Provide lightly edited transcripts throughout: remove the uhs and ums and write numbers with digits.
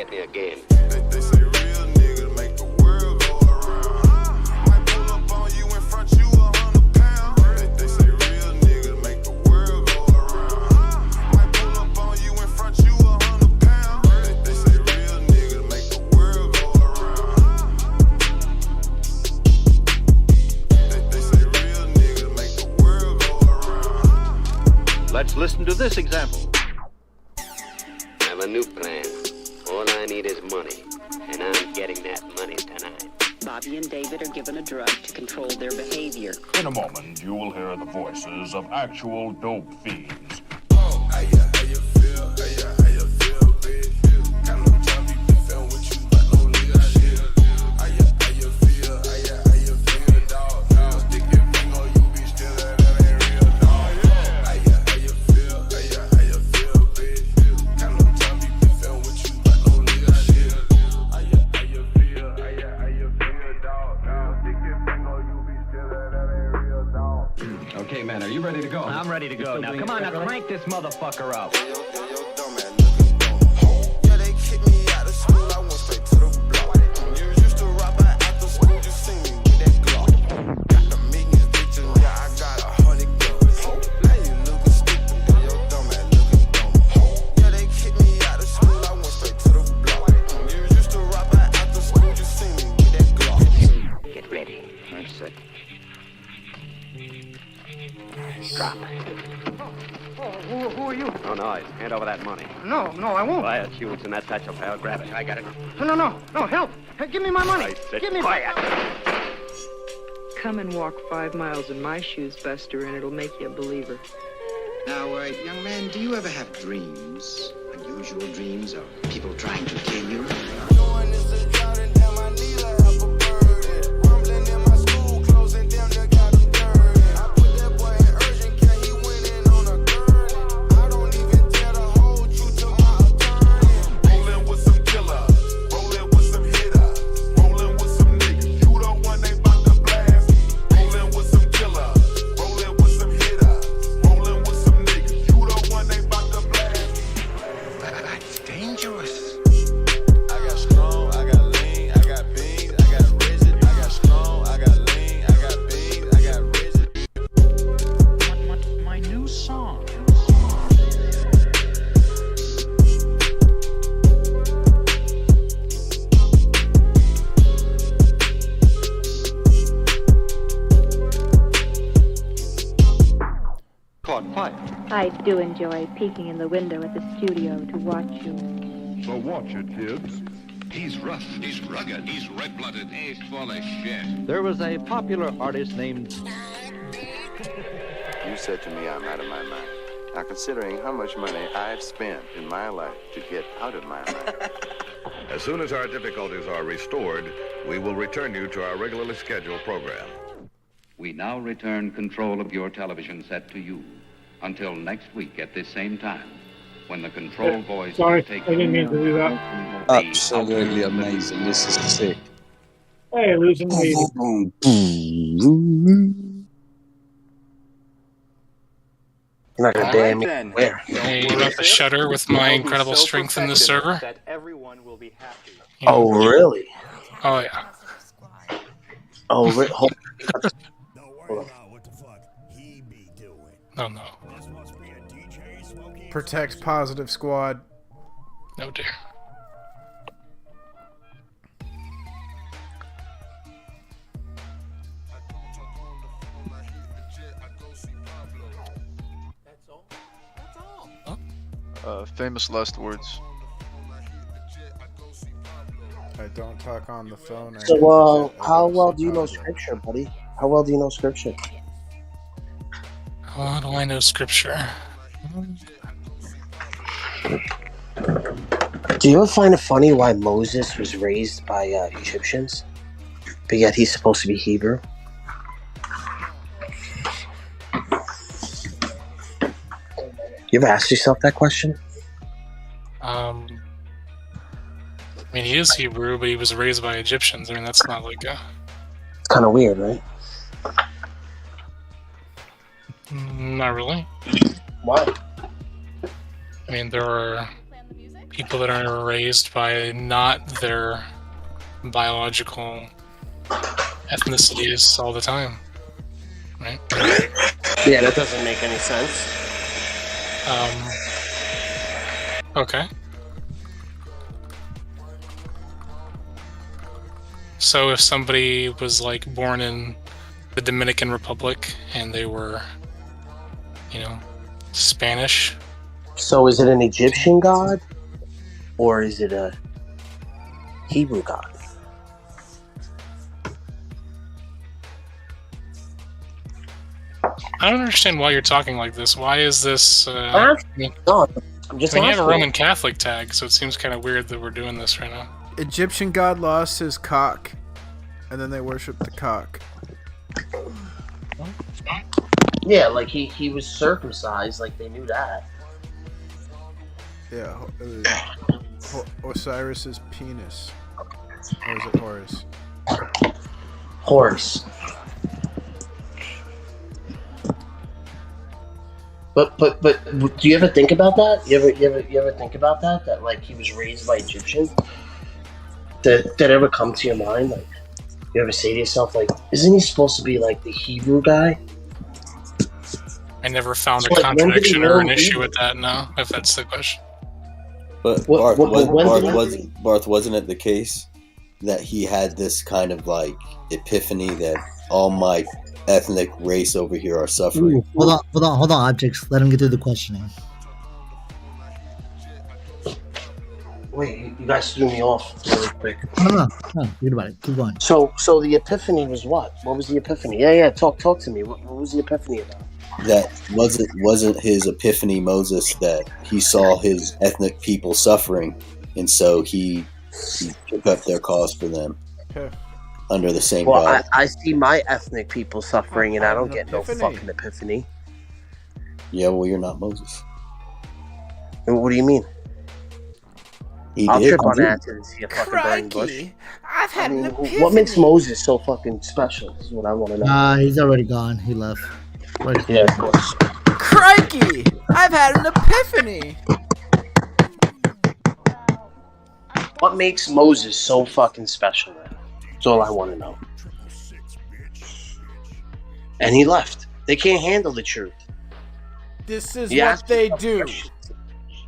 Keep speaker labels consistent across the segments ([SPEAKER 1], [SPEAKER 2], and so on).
[SPEAKER 1] get me a game.
[SPEAKER 2] They say real niggas make the world go around. Might pull up on you and front you 100 pounds. They say real niggas make the world go around. Might pull up on you and front you 100 pounds. They say real niggas make the world go around. They say real niggas make the world go around.
[SPEAKER 3] Let's listen to this example.
[SPEAKER 1] I have a new plan. All I need is money, and I'm getting that money tonight.
[SPEAKER 4] Bobby and David are given a drug to control their behavior.
[SPEAKER 5] In a moment, you will hear the voices of actual dope fiends.
[SPEAKER 2] Oh, how you feel? How you feel, bitch? Got no time to be film with you, but no nigga shit. How you feel? How you feel, dog? Stick your finger, you be still that ain't real, dog. How you feel? How you feel, bitch? Got no time to be film with you, but no nigga shit. How you feel? How you feel, dog? Stick your finger, you be still that ain't real, dog.
[SPEAKER 3] Okay, man, are you ready to go?
[SPEAKER 6] I'm ready to go. Now, come on, now crank this motherfucker up.
[SPEAKER 2] Yo, dumb ass looking dumb. Yeah, they kicked me out of school, I went straight to the block. You used to rob her after school, you see me with that Glock. Got the millions, bitches, yeah, I got 100 guns. Now you looking stupid, yo, dumb ass looking dumb. Yeah, they kicked me out of school, I went straight to the block. You used to rob her after school, you see me with that Glock.
[SPEAKER 1] Get ready.
[SPEAKER 3] That's it.
[SPEAKER 1] Drop.
[SPEAKER 7] Who are you?
[SPEAKER 1] No noise. Hand over that money.
[SPEAKER 7] No, I won't.
[SPEAKER 1] Quiet, you. It's in that satchel, pal. Grab it. I got it.
[SPEAKER 7] No, help. Hey, give me my money.
[SPEAKER 1] I said
[SPEAKER 7] Give me
[SPEAKER 1] quiet.
[SPEAKER 8] Come and walk 5 miles in my shoes, Buster, and it'll make you a believer.
[SPEAKER 9] Now, young man, do you ever have dreams? Unusual dreams of people trying to kill you?
[SPEAKER 2] Knowing this is drowning, damn, I need a help a burden. Rumbling in my school, closing down, they got him dirty. I put that boy in urgent care, he went in on a gurney. I don't even tell the whole truth to my attorney. Rolling with some killer, rolling with some hitter, rolling with some niggas. You the one they bout to blast. Rolling with some killer, rolling with some hitter, rolling with some niggas. You the one they bout to blast.
[SPEAKER 9] That's dangerous.
[SPEAKER 2] I got strong, I got lean, I got beans, I got rigid. I got strong, I got lean, I got beans, I got rigid.
[SPEAKER 6] My new song.
[SPEAKER 3] Caught fire.
[SPEAKER 10] I do enjoy peeking in the window at the studio to watch you.
[SPEAKER 5] So watch it, kids.
[SPEAKER 11] He's rough, he's rugged, he's red-blooded, he's full of shit.
[SPEAKER 3] There was a popular artist named...
[SPEAKER 12] You said to me I'm out of my mind. Now, considering how much money I've spent in my life to get out of my mind.
[SPEAKER 11] As soon as our difficulties are restored, we will return you to our regularly scheduled program.
[SPEAKER 13] We now return control of your television set to you. Until next week at this same time, when the control voice
[SPEAKER 14] Sorry,
[SPEAKER 13] will take
[SPEAKER 14] I didn't mean to do that.
[SPEAKER 15] Absolutely amazing. This is sick.
[SPEAKER 14] Hey, losing me.
[SPEAKER 15] You're not gonna dare me. Where?
[SPEAKER 16] Hey, about the shutter with my incredible strength in the server.
[SPEAKER 17] That everyone will be happy.
[SPEAKER 16] Yeah.
[SPEAKER 15] Oh, really?
[SPEAKER 16] Oh, yeah.
[SPEAKER 15] Oh, hold
[SPEAKER 16] No, no.
[SPEAKER 18] Protects Positive Squad.
[SPEAKER 16] No dear.
[SPEAKER 19] Famous last words.
[SPEAKER 18] I don't talk on the phone.
[SPEAKER 15] So, how well do you know scripture, buddy? How well do you know scripture?
[SPEAKER 16] How do I know scripture?
[SPEAKER 15] Do you ever find it funny why Moses was raised by Egyptians, but yet he's supposed to be Hebrew? You ever asked yourself that question?
[SPEAKER 16] I mean, he is Hebrew, but he was raised by Egyptians. I mean, that's not like a...
[SPEAKER 15] It's kind of weird, right?
[SPEAKER 16] Not really.
[SPEAKER 15] Why?
[SPEAKER 16] I mean, there are people that are raised by not their biological ethnicities all the time, right?
[SPEAKER 15] Yeah, that doesn't make any sense.
[SPEAKER 16] Okay. So if somebody was like born in the Dominican Republic and they were, Spanish.
[SPEAKER 15] So is it an Egyptian god? Or is it a Hebrew god?
[SPEAKER 16] I don't understand why you're talking like this. Why is this...
[SPEAKER 15] No, I'm just
[SPEAKER 16] you have a
[SPEAKER 15] asking.
[SPEAKER 16] Roman Catholic tag, so it seems kind of weird that we're doing this right now.
[SPEAKER 18] Egyptian god lost his cock, and then they worshipped the cock.
[SPEAKER 15] Yeah, like he was circumcised, like they knew that.
[SPEAKER 18] Yeah, it was Osiris's penis. Or is it Horus?
[SPEAKER 15] Horus. But do you ever think about that? You ever think about that? That like he was raised by Egyptians? Did ever come to your mind? Like, you ever say to yourself, like, isn't he supposed to be like the Hebrew guy?
[SPEAKER 16] I never found
[SPEAKER 15] So,
[SPEAKER 16] a
[SPEAKER 15] like, when did he
[SPEAKER 16] contradiction or an
[SPEAKER 15] learn
[SPEAKER 16] issue
[SPEAKER 15] Hebrew?
[SPEAKER 16] with that, no, if that's the question.
[SPEAKER 20] But
[SPEAKER 15] Barth,
[SPEAKER 20] wasn't it the case that he had this kind of like epiphany that all my ethnic race over here are suffering?
[SPEAKER 2] Ooh, hold on, objects. Let him get through the questioning.
[SPEAKER 15] Wait, you guys threw me off really quick.
[SPEAKER 2] No, forget about it. Keep going.
[SPEAKER 15] So the epiphany was what? What was the epiphany? Yeah, talk to me. What was the epiphany about?
[SPEAKER 20] That wasn't his epiphany, Moses, that he saw his ethnic people suffering, and so he took up their cause for them under the same God.
[SPEAKER 15] I see my ethnic people suffering, and I don't get no fucking epiphany.
[SPEAKER 20] Yeah, well, you're not Moses.
[SPEAKER 15] What do you mean? I'll
[SPEAKER 20] did.
[SPEAKER 15] trip on acid and see a fucking burning bush.
[SPEAKER 18] I've had an epiphany.
[SPEAKER 15] What makes Moses so fucking special is what I want to know.
[SPEAKER 2] He's already gone. He left.
[SPEAKER 15] Yeah, of course.
[SPEAKER 18] Crikey! I've had an epiphany!
[SPEAKER 15] What makes Moses so fucking special, man? That's all I want to know. And he left. They can't handle the truth.
[SPEAKER 18] This is what they do.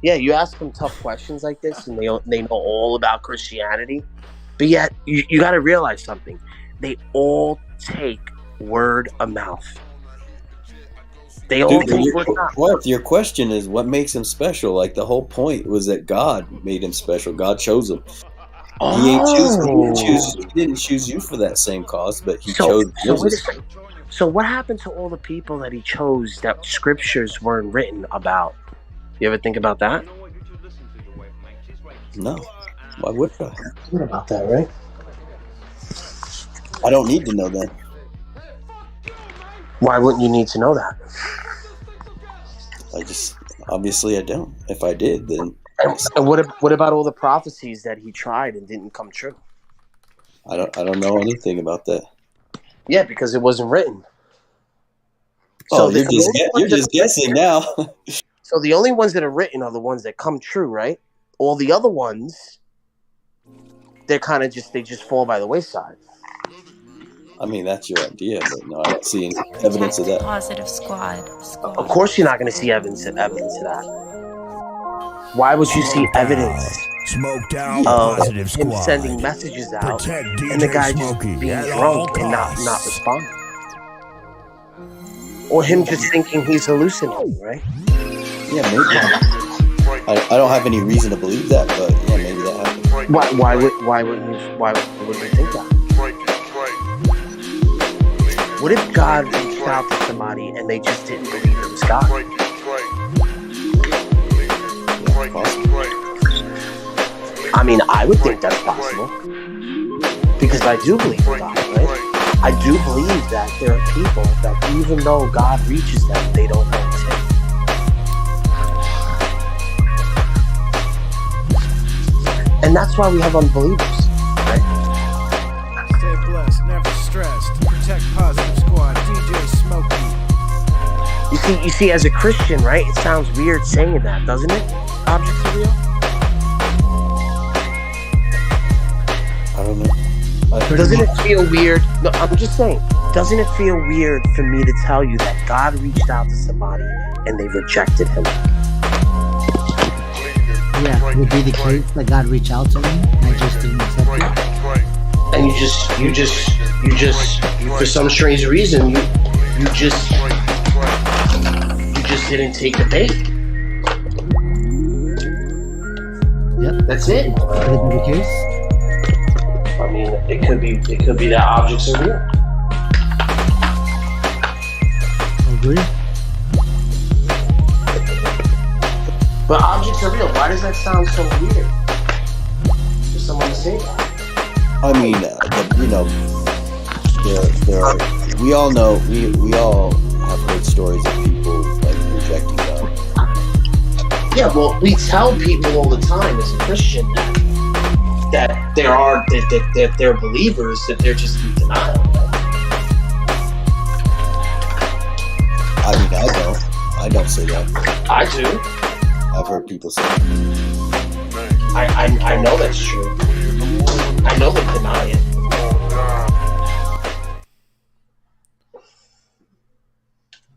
[SPEAKER 15] Yeah, you ask them tough questions like this, and they know all about Christianity. But yet, you got to realize something. They all take word of mouth. They all take word of mouth.
[SPEAKER 20] Your question is what makes him special? Like the whole point was that God made him special. God chose him. He ain't choose. He didn't choose you for that same cause, but he chose Moses.
[SPEAKER 15] So what happened to all the people that he chose that scriptures weren't written about? You ever think about that?
[SPEAKER 20] No. Why would I?
[SPEAKER 15] What about that, right?
[SPEAKER 20] I don't need to know that.
[SPEAKER 15] Why wouldn't you need to know that?
[SPEAKER 20] Obviously I don't. If I did, then...
[SPEAKER 15] And what about all the prophecies that he tried and didn't come true?
[SPEAKER 20] I don't know anything about that.
[SPEAKER 15] Yeah, because it wasn't written.
[SPEAKER 20] Oh, you're just guessing now.
[SPEAKER 15] So the only ones that are written are the ones that come true, right? All the other ones, they're kind of they just fall by the wayside.
[SPEAKER 20] I mean, that's your idea, but no, I don't see any evidence of that.
[SPEAKER 21] Positive squad.
[SPEAKER 15] Of course you're not going to see evidence of that. Why would you see evidence of him sending messages out and the guy just being drunk and not responding? Or him just thinking he's hallucinating, right?
[SPEAKER 20] Yeah, maybe. I don't have any reason to believe that, but yeah, maybe that happened.
[SPEAKER 15] Why would we think that? What if God reached out to somebody and they just didn't believe it was God?
[SPEAKER 20] Yeah, possible.
[SPEAKER 15] I mean, I would think that's possible. Because I do believe in God, right? I do believe that there are people that even though God reaches them, they don't know it's Him. And that's why we have unbelievers, right?
[SPEAKER 18] Stay blessed, never stressed. Protect Positive Squad, DJ Smokey.
[SPEAKER 15] You see, as a Christian, right? It sounds weird saying that, doesn't it? Objects are real. Doesn't it feel weird? No, I'm just saying. Doesn't it feel weird for me to tell you that God reached out to somebody and they rejected him?
[SPEAKER 2] Yeah, would it be the case that God reached out to me and I just didn't accept it?
[SPEAKER 15] And you for some strange reason, you just didn't take the bait.
[SPEAKER 2] Yep.
[SPEAKER 15] That's it.
[SPEAKER 2] Could it be the case?
[SPEAKER 15] I mean, it could be that objects are real.
[SPEAKER 2] Agree.
[SPEAKER 15] But objects are real. Why does that sound so weird? Just someone to say that.
[SPEAKER 20] I mean, there are, we all know, we all have heard stories of people like rejecting God.
[SPEAKER 15] Yeah, well, we tell people all the time as a Christian that they're believers, that they're just in denial.
[SPEAKER 20] I mean, I don't say that.
[SPEAKER 15] I do.
[SPEAKER 20] I've heard people say
[SPEAKER 15] I know that's true. I know they deny it.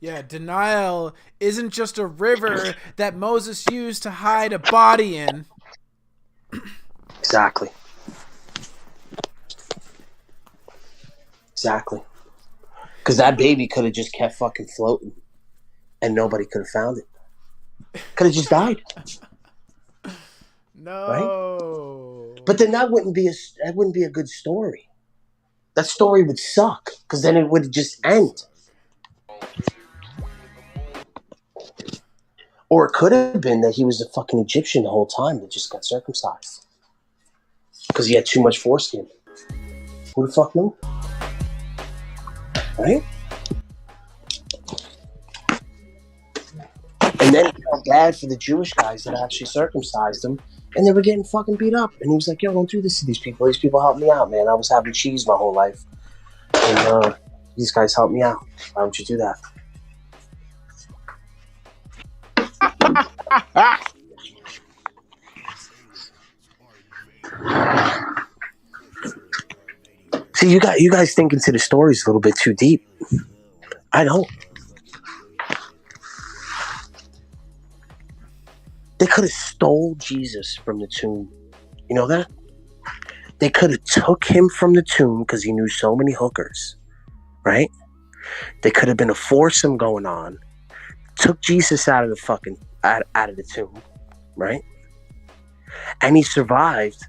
[SPEAKER 18] Yeah, denial isn't just a river that Moses used to hide a body in.
[SPEAKER 15] Exactly. Because that baby could have just kept fucking floating and nobody could have found it. Could have just died.
[SPEAKER 18] No.
[SPEAKER 15] Right? But then that wouldn't be a good story. That story would suck because then it would just end. Or it could have been that he was a fucking Egyptian the whole time that just got circumcised because he had too much foreskin. Who the fuck knew? Right? And then he felt bad for the Jewish guys that actually circumcised him, and they were getting fucking beat up. And he was like, yo, don't do this to these people. These people helped me out, man. I was having cheese my whole life. And these guys helped me out. Why don't you do that? See, you guys think into the stories a little bit too deep. I don't. They could have stole Jesus from the tomb. You know that? They could have took him from the tomb because he knew so many hookers, right? They could have been a foursome going on. Took Jesus out of the fucking out of the tomb, right? And he survived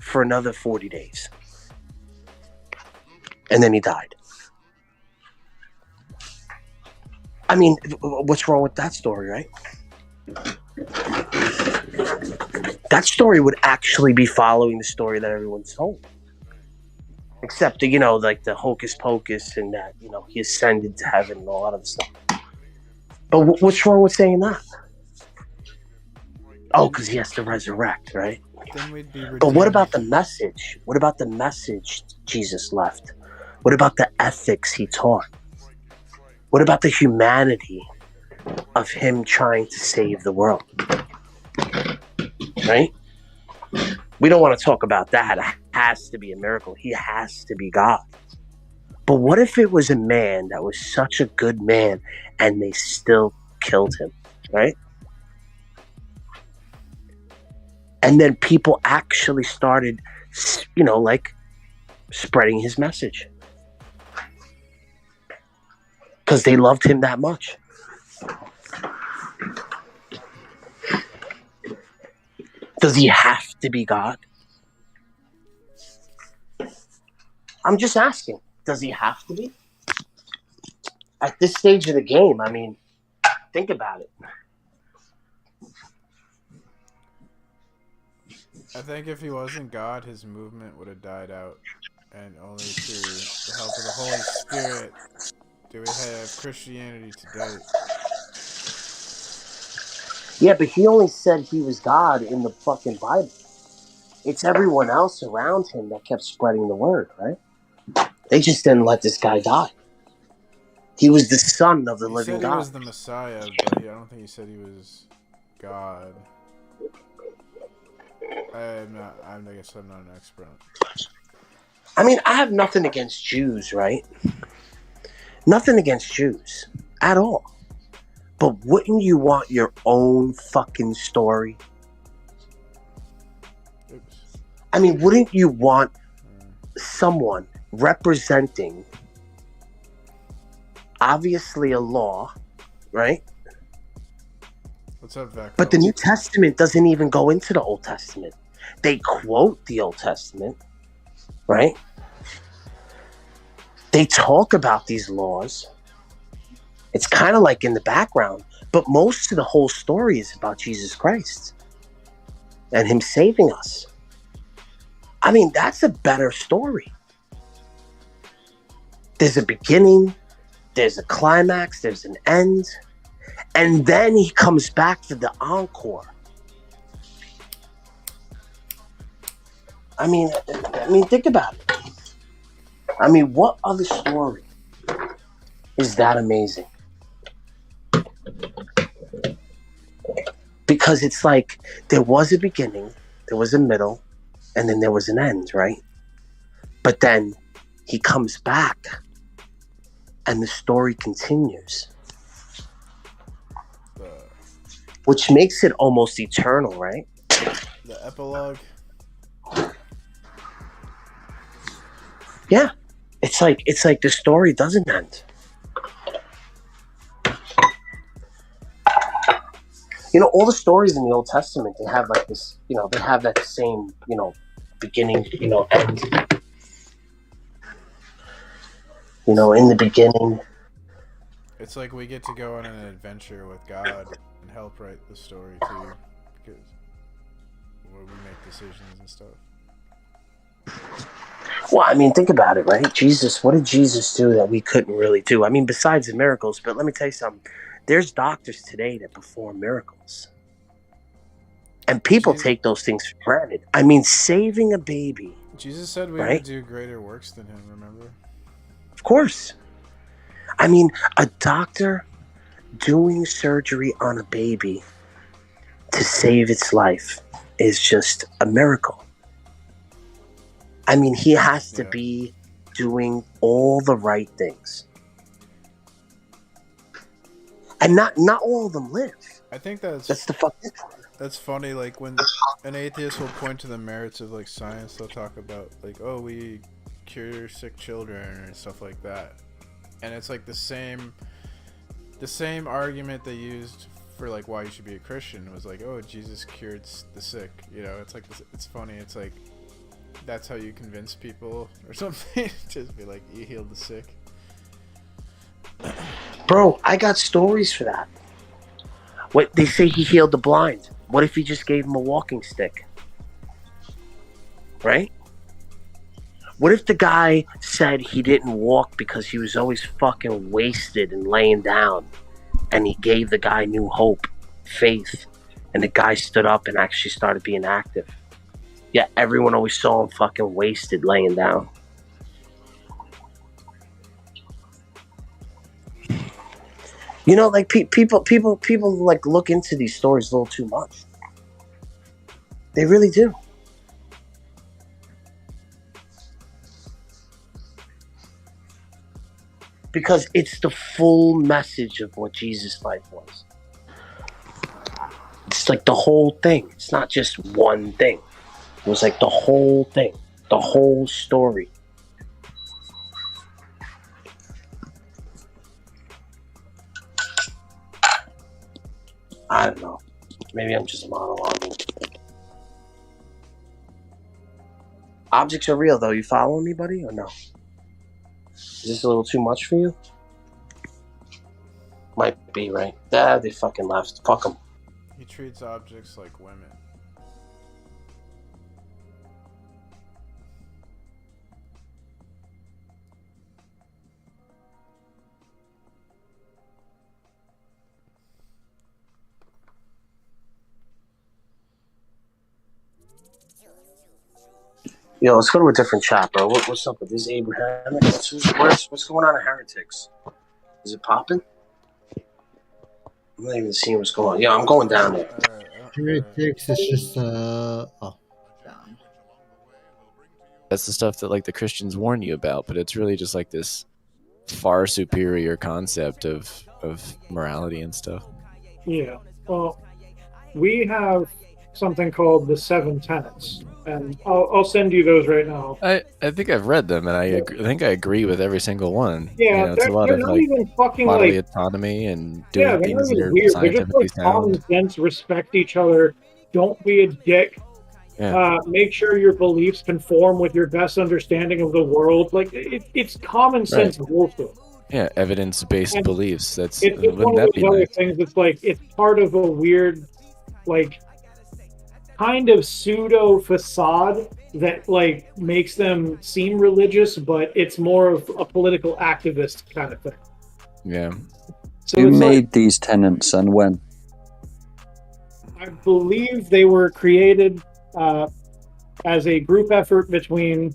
[SPEAKER 15] for another 40 days. And then he died. I mean, what's wrong with that story, right? That story would actually be following the story that everyone's told. Except, like the hocus pocus and that, he ascended to heaven and all that other stuff. But what's wrong with saying that? Oh, because he has to resurrect, right?
[SPEAKER 18] Then we'd be
[SPEAKER 15] but what about the message? What about the message Jesus left? What about the ethics he taught? What about the humanity of him trying to save the world? Right? We don't want to talk about that. It has to be a miracle. He has to be God. But what if it was a man that was such a good man and they still killed him, right? And then people actually started, spreading his message. Because they loved him that much. Does he have to be God? I'm just asking. Does he have to be? At this stage of the game, I mean, think about it.
[SPEAKER 18] I think if he wasn't God, his movement would have died out. And only through the help of the Holy Spirit do we have Christianity today.
[SPEAKER 15] Yeah, but he only said he was God in the fucking Bible. It's everyone else around him that kept spreading the word, right? They just didn't let this guy die. He was the son of the living God.
[SPEAKER 18] He said he was the Messiah, but I don't think he said he was God. I guess I'm not an expert on it.
[SPEAKER 15] I mean, I have nothing against Jews, right? Nothing against Jews at all. But wouldn't you want your own fucking story? I mean, wouldn't you want someone representing obviously a law, right?
[SPEAKER 18] What's up, Vec?
[SPEAKER 15] But the New Testament doesn't even go into the Old Testament. They quote the Old Testament, right? They talk about these laws. It's kind of like in the background, but most of the whole story is about Jesus Christ and him saving us. I mean, that's a better story. There's a beginning, there's a climax, there's an end, and then he comes back for the encore. I mean, think about it. I mean, what other story is that amazing? Because it's like there was a beginning, there was a middle, and then there was an end, right? But then he comes back and the story continues. Which makes it almost eternal, right?
[SPEAKER 18] The epilogue.
[SPEAKER 15] Yeah. It's like the story doesn't end. You know, all the stories in the Old Testament, they have like this, you know, they have that same, you know, beginning, you know, end. You know, in the beginning.
[SPEAKER 18] It's like we get to go on an adventure with God and help write the story too, because where we make decisions and stuff.
[SPEAKER 15] Well, I mean, think about it, right? Jesus, what did Jesus do that we couldn't really do? I mean, besides the miracles, but let me tell you something. There's doctors today that perform miracles. And people take those things for granted. I mean, saving a baby.
[SPEAKER 18] Jesus said we
[SPEAKER 15] right?
[SPEAKER 18] would do greater works than him, remember?
[SPEAKER 15] Of course. I mean, a doctor doing surgery on a baby to save its life is just a miracle. I mean, he has to be doing all the right things. And not all of them live.
[SPEAKER 18] I think that's
[SPEAKER 15] the fucking part.
[SPEAKER 18] That's funny, like when an atheist will point to the merits of like science, they'll talk about like, oh, we cure sick children and stuff like that. And it's like the same argument they used for like why you should be a Christian was like, oh, Jesus cured the sick. You know, it's like it's funny. It's like that's how you convince people or something. Just be like, you healed the sick.
[SPEAKER 15] Bro, I got stories for that. What they say, he healed the blind. What if he just gave him a walking stick? Right? What if the guy said he didn't walk because he was always fucking wasted and laying down, and he gave the guy new hope, faith, and the guy stood up and actually started being active? Yeah, everyone always saw him fucking wasted laying down. You know, like people like look into these stories a little too much. They really do. Because it's the full message of what Jesus' life was. It's like the whole thing. It's not just one thing. It was like the whole thing, the whole story. I don't know. Maybe I'm just monologuing. Objects are real, though. You following me, buddy, or no? Is this a little too much for you? Might be, right? Ah, they fucking left. Fuck them.
[SPEAKER 18] He treats objects like women.
[SPEAKER 15] Yo, let's go to a different chat, bro. What's up with this Abraham? What's going on at Heretics? Is it popping? I'm not even seeing what's going on. Yeah, I'm going down there.
[SPEAKER 21] Heretics is just
[SPEAKER 4] That's the stuff that like the Christians warn you about, but it's really just like this far superior concept of morality and stuff.
[SPEAKER 14] Yeah. Well, we have something called the 7 Tenets, and I'll send you those right now.
[SPEAKER 4] I think I've read them, and I think I agree with every single one.
[SPEAKER 14] Yeah,
[SPEAKER 4] it's a lot
[SPEAKER 14] they're
[SPEAKER 4] of
[SPEAKER 14] not
[SPEAKER 4] like
[SPEAKER 14] even fucking
[SPEAKER 4] bodily
[SPEAKER 14] like
[SPEAKER 4] autonomy and doing
[SPEAKER 14] they're
[SPEAKER 4] things
[SPEAKER 14] not
[SPEAKER 4] that
[SPEAKER 14] even
[SPEAKER 4] are
[SPEAKER 14] weird. They're just
[SPEAKER 4] scientifically
[SPEAKER 14] like common
[SPEAKER 4] sound.
[SPEAKER 14] sense. Respect each other. Don't be a dick.
[SPEAKER 4] Yeah.
[SPEAKER 14] Make sure your beliefs conform with your best understanding of the world. Like it's common sense bullshit.
[SPEAKER 4] Yeah, evidence-based
[SPEAKER 14] And
[SPEAKER 4] beliefs. That's
[SPEAKER 14] It's
[SPEAKER 4] wouldn't
[SPEAKER 14] one of
[SPEAKER 4] that
[SPEAKER 14] those
[SPEAKER 4] be
[SPEAKER 14] other
[SPEAKER 4] nice?
[SPEAKER 14] things that's like it's part of a weird, like, kind of pseudo facade that like makes them seem religious, but it's more of a political activist kind of thing.
[SPEAKER 4] Yeah.
[SPEAKER 14] So
[SPEAKER 3] Who
[SPEAKER 14] it's
[SPEAKER 3] made these tenets and when?
[SPEAKER 14] I believe they were created as a group effort between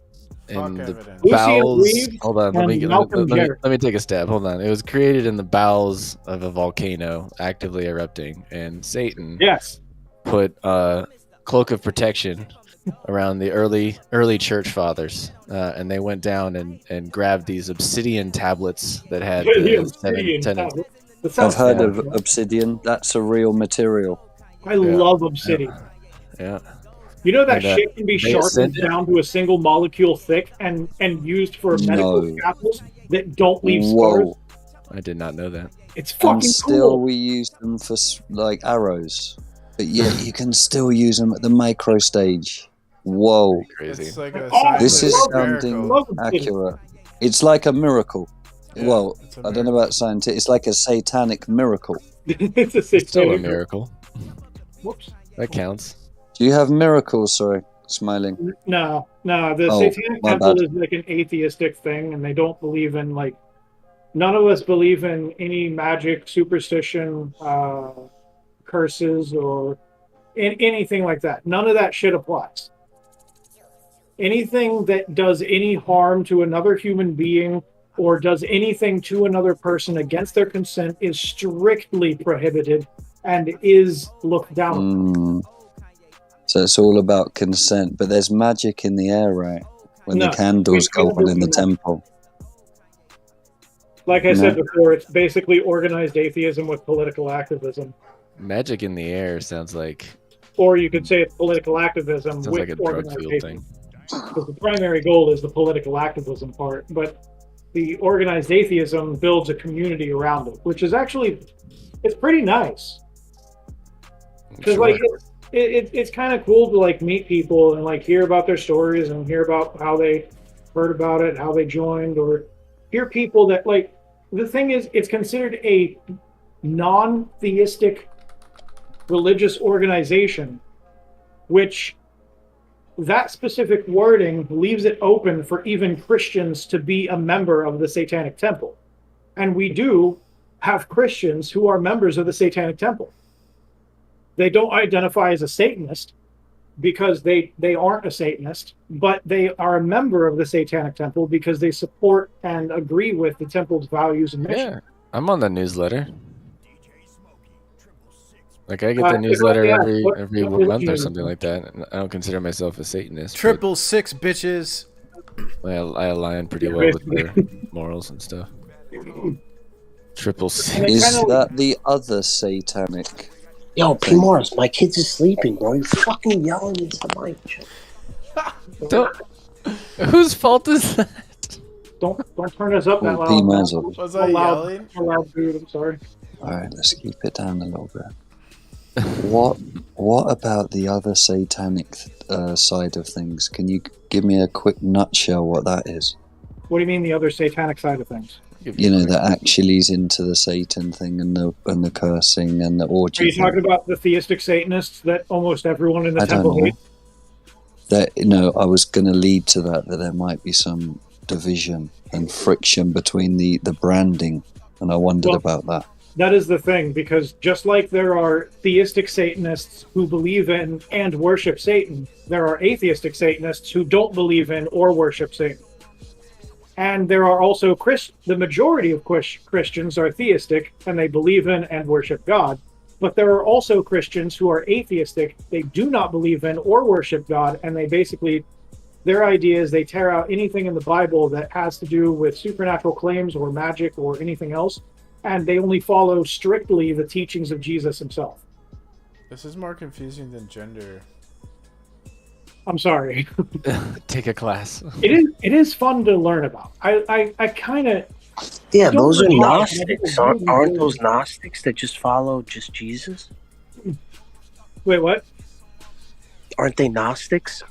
[SPEAKER 4] In the
[SPEAKER 14] Lucian
[SPEAKER 4] bowels.
[SPEAKER 14] Reeve
[SPEAKER 4] Hold on, let
[SPEAKER 14] and
[SPEAKER 4] me
[SPEAKER 14] Malcolm Jarrett.
[SPEAKER 4] let me take a stab. Hold on. It was created in the bowels of a volcano actively erupting, and Satan
[SPEAKER 14] Yes.
[SPEAKER 4] put a cloak of protection around the early church fathers, and they went down and grabbed these obsidian tablets that had
[SPEAKER 14] The
[SPEAKER 4] the
[SPEAKER 14] obsidian
[SPEAKER 4] 7 tenets.
[SPEAKER 14] tablet. That
[SPEAKER 3] I've
[SPEAKER 14] sounds
[SPEAKER 3] heard
[SPEAKER 14] fun.
[SPEAKER 3] of obsidian. That's a real material.
[SPEAKER 14] I love obsidian.
[SPEAKER 4] Yeah.
[SPEAKER 14] You know that
[SPEAKER 4] And,
[SPEAKER 14] shit can be
[SPEAKER 4] they
[SPEAKER 14] sharpened
[SPEAKER 4] ascended-
[SPEAKER 14] down to a single molecule thick and used for medical
[SPEAKER 3] No.
[SPEAKER 14] scalpels that don't leave scars.
[SPEAKER 3] Whoa.
[SPEAKER 4] I did not know that.
[SPEAKER 14] It's fucking
[SPEAKER 3] And still
[SPEAKER 14] cool.
[SPEAKER 3] we use them for like arrows. But yet you can still use them at the micro stage. Whoa.
[SPEAKER 4] Crazy.
[SPEAKER 18] It's like a
[SPEAKER 3] This is
[SPEAKER 18] scientific
[SPEAKER 3] sounding
[SPEAKER 18] miracle.
[SPEAKER 3] accurate. It's like a miracle.
[SPEAKER 18] Yeah,
[SPEAKER 3] well,
[SPEAKER 18] it's a
[SPEAKER 3] I don't know about scientific. It's like a satanic miracle.
[SPEAKER 14] It's a
[SPEAKER 4] It's still a
[SPEAKER 14] satanic
[SPEAKER 4] miracle.
[SPEAKER 14] Whoops.
[SPEAKER 4] That counts.
[SPEAKER 3] Do you have miracles? Sorry, smiling.
[SPEAKER 14] No. The
[SPEAKER 3] Oh,
[SPEAKER 14] Satanic
[SPEAKER 3] my
[SPEAKER 14] Temple
[SPEAKER 3] bad.
[SPEAKER 14] is like an atheistic thing, and they don't believe in like. None of us believe in any magic, superstition, curses, or in anything like that. None of that shit applies. Anything that does any harm to another human being or does anything to another person against their consent is strictly prohibited and is looked down upon.
[SPEAKER 3] So it's all about consent, but there's magic in the air, right? When
[SPEAKER 14] No,
[SPEAKER 3] the candles go on in the temple.
[SPEAKER 14] Like I said
[SPEAKER 3] No.
[SPEAKER 14] before, it's basically organized atheism with political activism.
[SPEAKER 4] Magic in the air sounds like
[SPEAKER 14] Or you could say it's political activism
[SPEAKER 4] sounds
[SPEAKER 14] with
[SPEAKER 4] like a drug
[SPEAKER 14] organized
[SPEAKER 4] field
[SPEAKER 14] atheism.
[SPEAKER 4] thing.
[SPEAKER 14] Because the primary goal is the political activism part, but the organized atheism builds a community around it, which is actually, it's pretty nice. Because
[SPEAKER 4] Sure.
[SPEAKER 14] like it's kind of cool to like meet people and like hear about their stories and hear about how they heard about it, how they joined, or hear people that like. The thing is, it's considered a non-theistic religious organization, which that specific wording leaves it open for even Christians to be a member of the Satanic Temple. And we do have Christians who are members of the Satanic Temple. They don't identify as a Satanist because they aren't a Satanist, but they are a member of the Satanic Temple because they support and agree with the temple's values and mission.
[SPEAKER 4] Yeah, I'm on the newsletter. Like I get the
[SPEAKER 14] Yeah,
[SPEAKER 4] newsletter every
[SPEAKER 14] what
[SPEAKER 4] month
[SPEAKER 14] religion
[SPEAKER 4] or
[SPEAKER 14] is it?
[SPEAKER 4] something like that. And I don't consider myself a Satanist.
[SPEAKER 18] 666, bitches.
[SPEAKER 4] but I align pretty
[SPEAKER 14] Yeah,
[SPEAKER 4] well with
[SPEAKER 14] basically.
[SPEAKER 4] their morals and stuff. 666.
[SPEAKER 3] Is that the other satanic?
[SPEAKER 15] Yo, P. Morris, my kid's is sleeping, bro. You're fucking yelling into the mic.
[SPEAKER 4] Don't. Whose fault is that?
[SPEAKER 14] Don't turn us up that
[SPEAKER 3] P.
[SPEAKER 14] loud.
[SPEAKER 3] Mazel.
[SPEAKER 18] Was I yelling?
[SPEAKER 14] Loud, dude. I'm sorry.
[SPEAKER 3] All right, let's keep it down a little bit. What about the other satanic side of things? Can you give me a quick nutshell what that is?
[SPEAKER 14] What do you mean the other satanic side of things?
[SPEAKER 3] You know, that actually is into the Satan thing and the cursing and the
[SPEAKER 14] Are
[SPEAKER 3] orgy.
[SPEAKER 14] you
[SPEAKER 3] thing.
[SPEAKER 14] talking about the theistic Satanists that almost everyone in the
[SPEAKER 3] I don't
[SPEAKER 14] temple
[SPEAKER 3] know.
[SPEAKER 14] hates?
[SPEAKER 3] That I was going to lead to that there might be some division and friction between the branding, and I wondered
[SPEAKER 14] Well,
[SPEAKER 3] about that.
[SPEAKER 14] That is the thing, because just like there are theistic Satanists who believe in and worship Satan, there are atheistic Satanists who don't believe in or worship Satan. And there are also the majority of Christians are theistic and they believe in and worship God. But there are also Christians who are atheistic. They do not believe in or worship God, and they basically their idea is they tear out anything in the Bible that has to do with supernatural claims or magic or anything else, and they only follow strictly the teachings of Jesus himself.
[SPEAKER 18] This is more confusing than gender.
[SPEAKER 14] I'm sorry.
[SPEAKER 4] Take a class.
[SPEAKER 14] It is fun to learn about. I kind of.
[SPEAKER 15] Yeah, those are Gnostics. Aren't those Gnostics that just follow just Jesus?
[SPEAKER 14] Wait, what?
[SPEAKER 15] Aren't they Gnostics?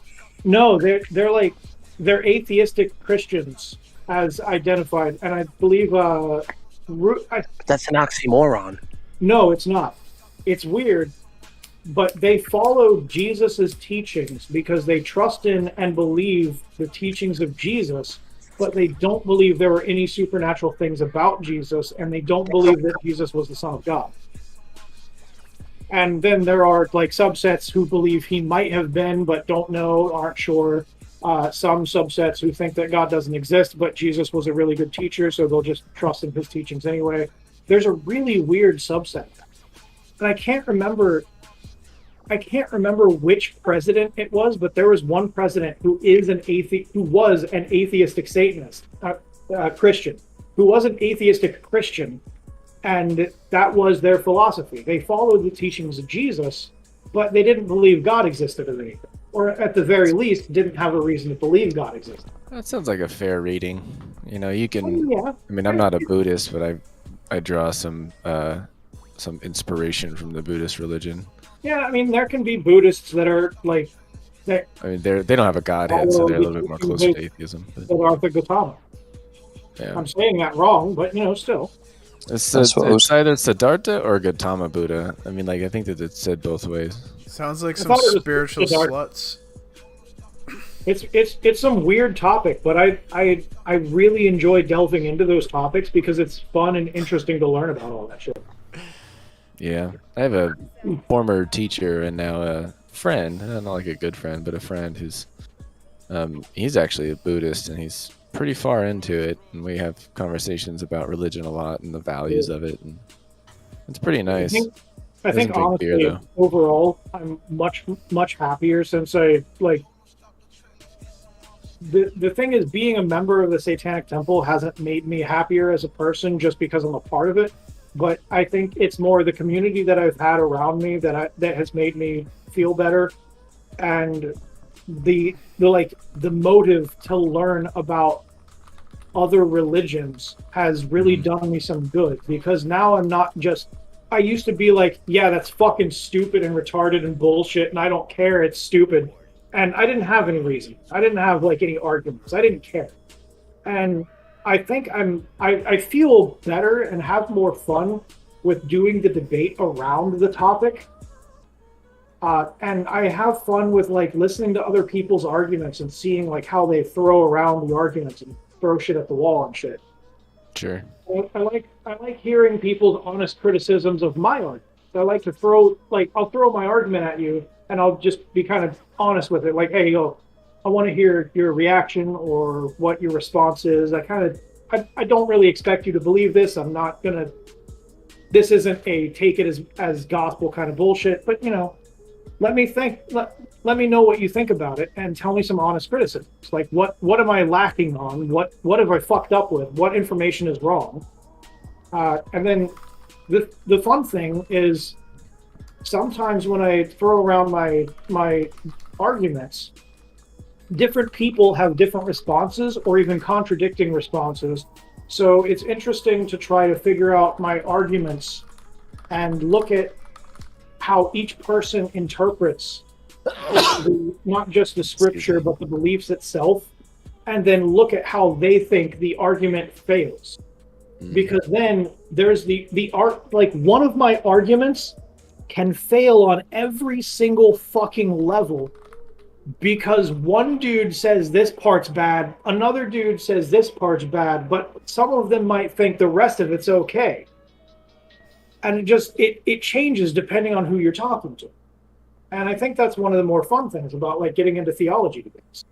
[SPEAKER 14] No, they're atheistic Christians as identified, and I believe
[SPEAKER 15] That's an oxymoron.
[SPEAKER 14] No, it's not. It's weird, but they follow Jesus's teachings because they trust in and believe the teachings of Jesus, but they don't believe there were any supernatural things about Jesus, and they don't believe that Jesus was the Son of God. And then there are like subsets who believe he might have been, but don't know, aren't sure. Some subsets who think that God doesn't exist, but Jesus was a really good teacher, so they'll just trust in his teachings anyway. There's a really weird subset. And I can't remember which president it was, but there was one president who was an atheistic Satanist, Christian, who was an atheistic Christian, and that was their philosophy. They followed the teachings of Jesus, but they didn't believe God existed or anything, or at the very least, didn't have a reason to believe God existed.
[SPEAKER 4] That sounds like a fair reading. You know, you can.
[SPEAKER 14] Yeah.
[SPEAKER 4] I mean, I'm not a Buddhist, but I draw some inspiration from the Buddhist religion.
[SPEAKER 14] Yeah, I mean, there can be Buddhists that are like that.
[SPEAKER 4] I mean, they don't have a godhead, so they're a little bit more closer to atheism.
[SPEAKER 14] That Arthur Gautama.
[SPEAKER 4] Yeah.
[SPEAKER 14] I'm saying that wrong, but still.
[SPEAKER 4] It's either Siddhartha or Gautama Buddha. I mean, like, I think that it's said both ways.
[SPEAKER 18] Sounds like some spiritual sluts.
[SPEAKER 14] It's some weird topic, but I really enjoy delving into those topics because it's fun and interesting to learn about all that shit.
[SPEAKER 4] Yeah, I have a former teacher and now a friend, not like a good friend, but a friend who's he's actually a Buddhist and he's pretty far into it, and we have conversations about religion a lot and the values of it, and it's pretty nice.
[SPEAKER 14] I think honestly, overall, I'm much happier since I like. The thing is, being a member of the Satanic Temple hasn't made me happier as a person just because I'm a part of it. But I think it's more the community that I've had around me that has made me feel better, and the motive to learn about other religions has really done me some good, because now I'm not just. I used to be like, yeah, that's fucking stupid and retarded and bullshit, and I don't care, it's stupid. And I didn't have any reason. I didn't have like any arguments. I didn't care. And I think I feel better and have more fun with doing the debate around the topic. And I have fun with like listening to other people's arguments and seeing like how they throw around the arguments and throw shit at the wall and shit.
[SPEAKER 4] Sure.
[SPEAKER 14] I like hearing people's honest criticisms of my argument. I like to I'll throw my argument at you and I'll just be kind of honest with it. Like, hey, I want to hear your reaction or what your response is. I don't really expect you to believe this. I'm not gonna. This isn't a take it as gospel kind of bullshit. But let me think. Let me know what you think about it and tell me some honest criticisms. Like, what am I lacking on? What have I fucked up with? What information is wrong? And then the fun thing is sometimes when I throw around my arguments, different people have different responses or even contradicting responses. So it's interesting to try to figure out my arguments and look at how each person interprets not just the scripture, but the beliefs itself, and then look at how they think the argument fails. Because then there's the art, like one of my arguments can fail on every single fucking level because one dude says this part's bad, another dude says this part's bad, but some of them might think the rest of it's okay. And it changes depending on who you're talking to. And I think that's one of the more fun things about like getting into theology debates.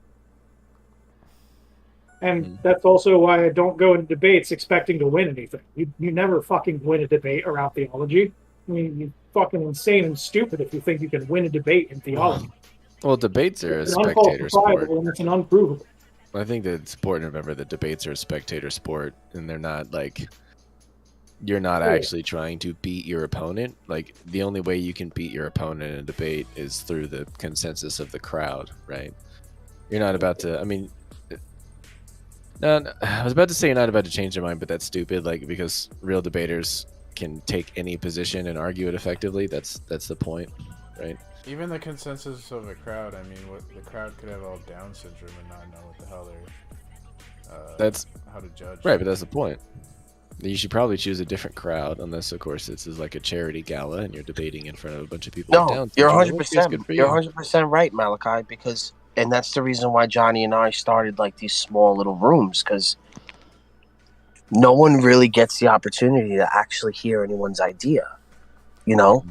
[SPEAKER 14] And that's also why I don't go into debates expecting to win anything. You never fucking win a debate around theology. I mean, you're fucking insane and stupid if you think you can win a debate in theology.
[SPEAKER 4] Well, debates are a
[SPEAKER 14] It's
[SPEAKER 4] spectator sport.
[SPEAKER 14] unfalsifiable and it's an unprovable.
[SPEAKER 4] I think that it's important to remember that debates are a spectator sport, and they're not like you're not actually trying to beat your opponent. Like the only way you can beat your opponent in a debate is through the consensus of the crowd, right? You're not about to. I mean, no, I was about to say you're not about to change their mind, but that's stupid. Like because real debaters can take any position and argue it effectively. That's the point, right?
[SPEAKER 18] Even the consensus of a crowd. I mean, what the crowd could have all Down syndrome and not know what the hell they're.
[SPEAKER 4] That's
[SPEAKER 18] how to judge.
[SPEAKER 4] Right, but that's the point. You should probably choose a different crowd, unless, of course, this is like a charity gala and you're debating in front of a bunch of people.
[SPEAKER 15] No,
[SPEAKER 4] with Down
[SPEAKER 15] you're
[SPEAKER 4] syndrome.
[SPEAKER 15] 100%. You're 100% right, Malachi. Because, and that's the reason why Johnny and I started like these small little rooms, because no one really gets the opportunity to actually hear anyone's idea. You know,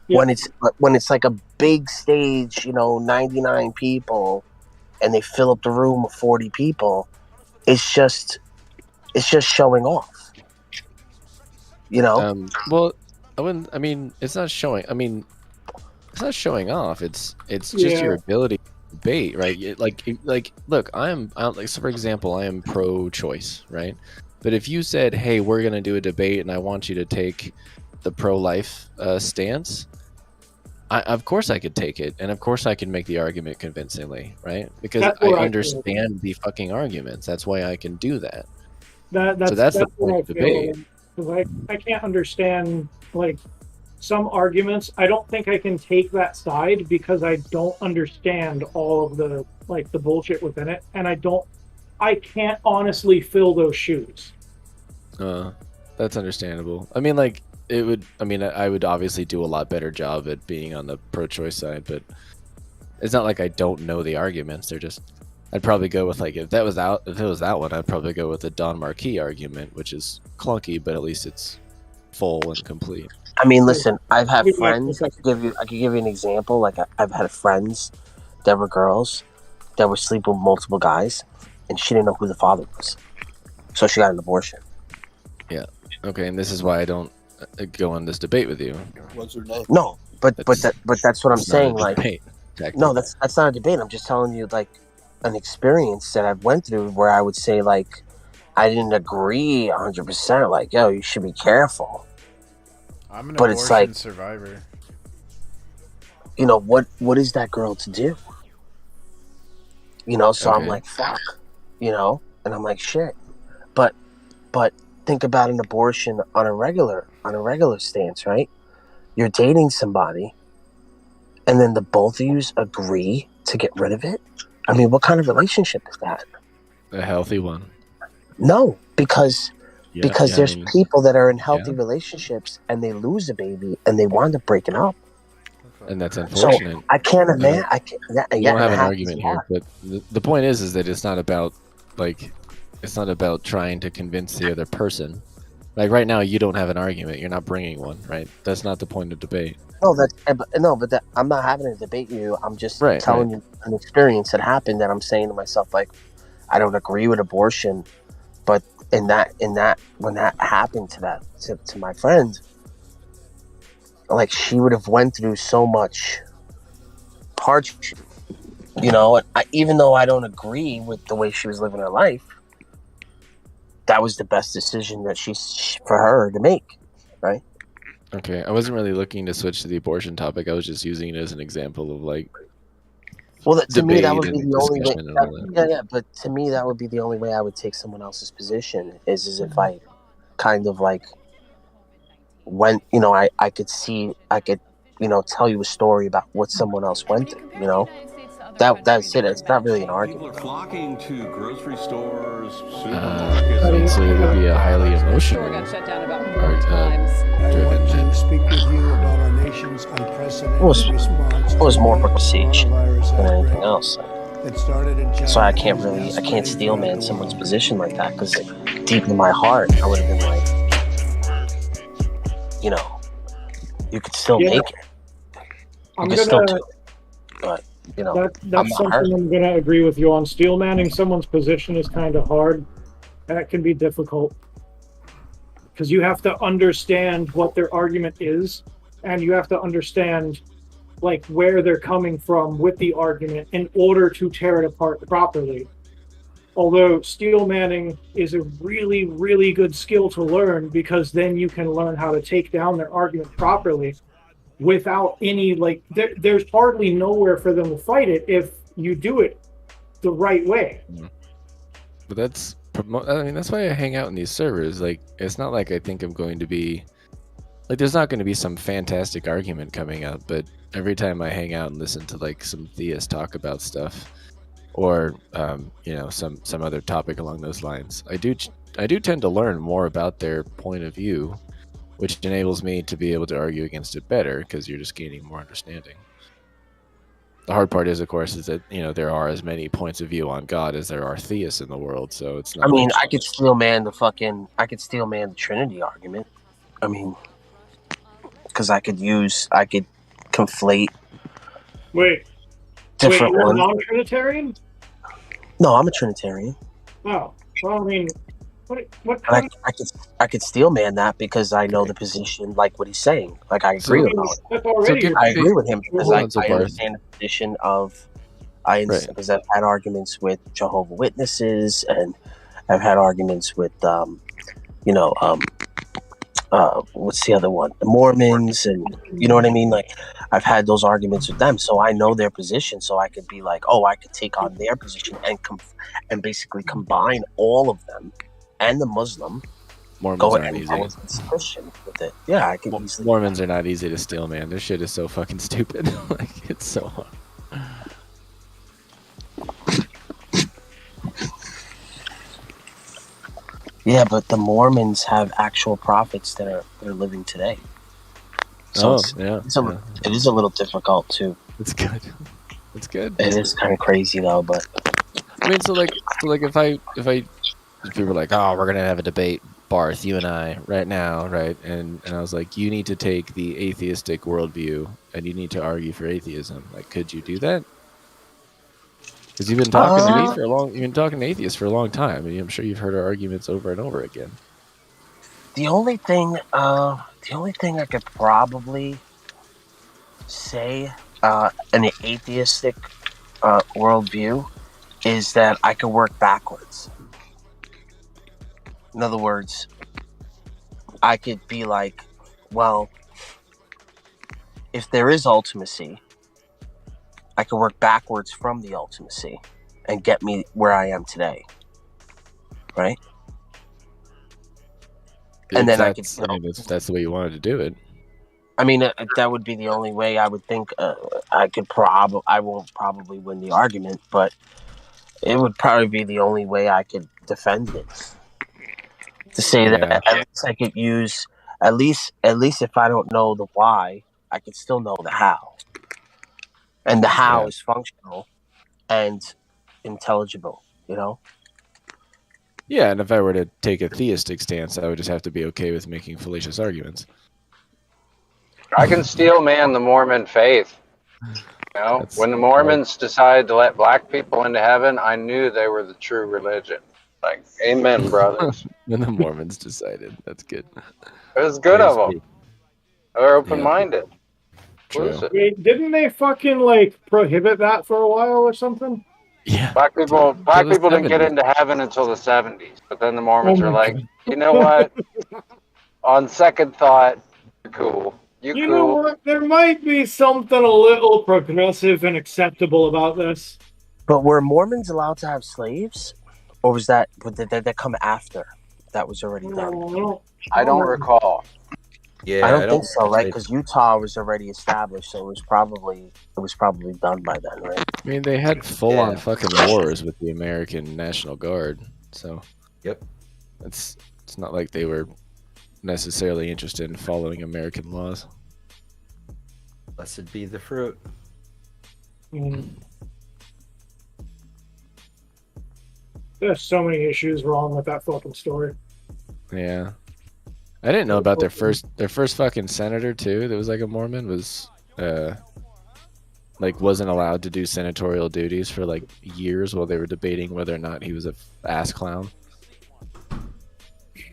[SPEAKER 15] when it's like a big stage, 99 people, and they fill up the room with 40 people, it's just showing off.
[SPEAKER 4] Well, I wouldn't. I mean, it's not showing. I mean, it's not showing off. It's just your ability to debate, right? Like, look, so for example, I am pro-choice, right? But if you said, "Hey, we're gonna do a debate, and I want you to take the pro-life stance," of course I could take it, and of course I can make the argument convincingly, right? Because I understand the fucking arguments. That's why I can do that. That's the point of debate.
[SPEAKER 14] I can't understand like some arguments. I don't think I can take that side because I don't understand all of the the bullshit within it, and I can't honestly fill those shoes.
[SPEAKER 4] That's understandable. I mean, I would obviously do a lot better job at being on the pro-choice side, but it's not like I don't know the arguments. They're just, I'd probably go with if it was that one, I'd probably go with the Don Marquis argument, which is clunky, but at least it's full and complete.
[SPEAKER 15] I mean, listen, I've had friends. I could give you an example. Like I've had friends that were girls that were sleeping with multiple guys, and she didn't know who the father was, so she got an abortion.
[SPEAKER 4] Yeah. Okay, and this is why I don't go on this debate with you.
[SPEAKER 20] What's her name?
[SPEAKER 15] No, but that's what I'm saying.
[SPEAKER 4] Debate,
[SPEAKER 15] no, that's not a debate. I'm just telling you an experience that I've went through where I would say I didn't agree 100%. Like, yo, you should be careful.
[SPEAKER 18] I'm an abortion survivor.
[SPEAKER 15] What is that girl to do? So I'm like, fuck, and I'm like, shit. But think about an abortion on a regular stance, right? You're dating somebody, and then the both of you agree to get rid of it. I mean, what kind of relationship is that?
[SPEAKER 4] A healthy one.
[SPEAKER 15] No, because there's people that are in healthy relationships and they lose a baby and they wind up breaking up.
[SPEAKER 4] And that's unfortunate.
[SPEAKER 15] So I can't imagine.
[SPEAKER 4] You don't have an argument here, but the point is that it's not about trying to convince the other person. Like right now, you don't have an argument. You're not bringing one, right? That's not the point of debate.
[SPEAKER 15] But I'm not having to debate you. I'm just telling you an experience that happened that I'm saying to myself, I don't agree with abortion, but in that when that happened to my friend, she would have went through so much hardship, and even though I don't agree with the way she was living her life, that was the best decision that for her to make, right?
[SPEAKER 4] Okay, I wasn't really looking to switch to the abortion topic. I was just using it as an example of
[SPEAKER 15] well, to me that would be the only way. But to me that would be the only way I would take someone else's position is if I kind of when I could tell you a story about what someone else went through. That's it. It's not really an argument.
[SPEAKER 21] People are flocking to grocery stores,
[SPEAKER 4] supermarkets. So it would be a highly emotional driven.
[SPEAKER 22] To speak with you about our nation's unprecedented response.
[SPEAKER 15] It was more prestige than anything else. So I can't steel man someone's position like that, because deep in my heart, I would have been you could still make it. You could still do it. But
[SPEAKER 14] that's something I'm going to agree with you on. Steel manning someone's position is kind of hard. That can be difficult because you have to understand what their argument is, and you have to understand like where they're coming from with the argument in order to tear it apart properly. Although steel manning is a really, really good skill to learn, because then you can learn how to take down their argument properly without any, like, there's hardly nowhere for them to fight it if you do it the right way.
[SPEAKER 4] But that's why I hang out in these servers. Like, it's not like I think I'm going to be like, there's not going to be some fantastic argument coming up, but every time I hang out and listen to like some theists talk about stuff, or some other topic along those lines, I do tend to learn more about their point of view, which enables me to be able to argue against it better, because you're just gaining more understanding. The hard part is, of course, is that there are as many points of view on God as there are theists in the world. So it's not.
[SPEAKER 15] I mean, I could steel man the Trinity argument. I mean, because I could conflate. Different
[SPEAKER 14] you're a
[SPEAKER 15] ones.
[SPEAKER 14] non-Trinitarian?
[SPEAKER 15] No, I'm a Trinitarian.
[SPEAKER 14] Oh, well, I mean, what
[SPEAKER 15] But I could steel man that because I know the position, like what he's saying. Like I agree with him. I agree with him because I understand the position of. Because I've had arguments with Jehovah's Witnesses, and I've had arguments with what's the other one? The Mormons, and you know what I mean? Like, I've had those arguments with them, so I know their position, so I could be like, oh, I could take on their position and basically combine all of them and the Muslim.
[SPEAKER 4] Mormons aren't easy.
[SPEAKER 15] Christian with it. Yeah, I can easily.
[SPEAKER 4] Mormons are not easy to steal, man. Their shit is so fucking stupid. Like, it's so hard.
[SPEAKER 15] Yeah, but the Mormons have actual prophets that are living today. So it is a little difficult too.
[SPEAKER 4] It's good. It's good.
[SPEAKER 15] It is kind of crazy though, but
[SPEAKER 4] I mean, so if people were like, oh, we're gonna have a debate, Barth, you and I, right now, right? And I was like, you need to take the atheistic worldview and you need to argue for atheism. Like, could you do that? Because you've been talking to me for a long. You've been talking to atheists for a long time, and I'm sure you've heard our arguments over and over again.
[SPEAKER 15] The only thing I could probably say in the atheistic worldview is that I could work backwards. In other words, I could be like, well, if there is ultimacy, I could work backwards from the ultimacy and get me where I am today. Right? And then I could.
[SPEAKER 4] If that's the way you wanted to do it.
[SPEAKER 15] I mean, that would be the only way I would think I could I won't probably win the argument, but it would probably be the only way I could defend it. To say that at least I could use, at least if I don't know the why, I could still know the how. And the how is functional and intelligible, you know?
[SPEAKER 4] Yeah, and if I were to take a theistic stance, I would just have to be okay with making fallacious arguments.
[SPEAKER 1] I can steel man the Mormon faith. You know, when the Mormons decided to let black people into heaven, I knew they were the true religion. Like, amen, brothers.
[SPEAKER 4] When the Mormons decided, that's good.
[SPEAKER 1] It was good of them. They're open-minded.
[SPEAKER 14] Wait, didn't they fucking like prohibit that for a while or something?
[SPEAKER 4] Yeah.
[SPEAKER 1] Black people didn't get into heaven until the 70s, but then the Mormons are like, you know what? On second thought, you're cool.
[SPEAKER 14] You know what? There might be something a little progressive and acceptable about this.
[SPEAKER 15] But were Mormons allowed to have slaves? Or did that come after? That was already done.
[SPEAKER 1] I don't recall.
[SPEAKER 15] Yeah, I don't think so, right? Because Utah was already established, so it was probably done by then, right?
[SPEAKER 4] I mean, they had full-on fucking wars with the American National Guard, so it's not like they were necessarily interested in following American laws.
[SPEAKER 7] Blessed be the fruit.
[SPEAKER 14] There's so many issues wrong with that fucking story.
[SPEAKER 4] Yeah. I didn't know about their first fucking senator too. That was like a Mormon wasn't allowed to do senatorial duties for like years while they were debating whether or not he was a ass clown.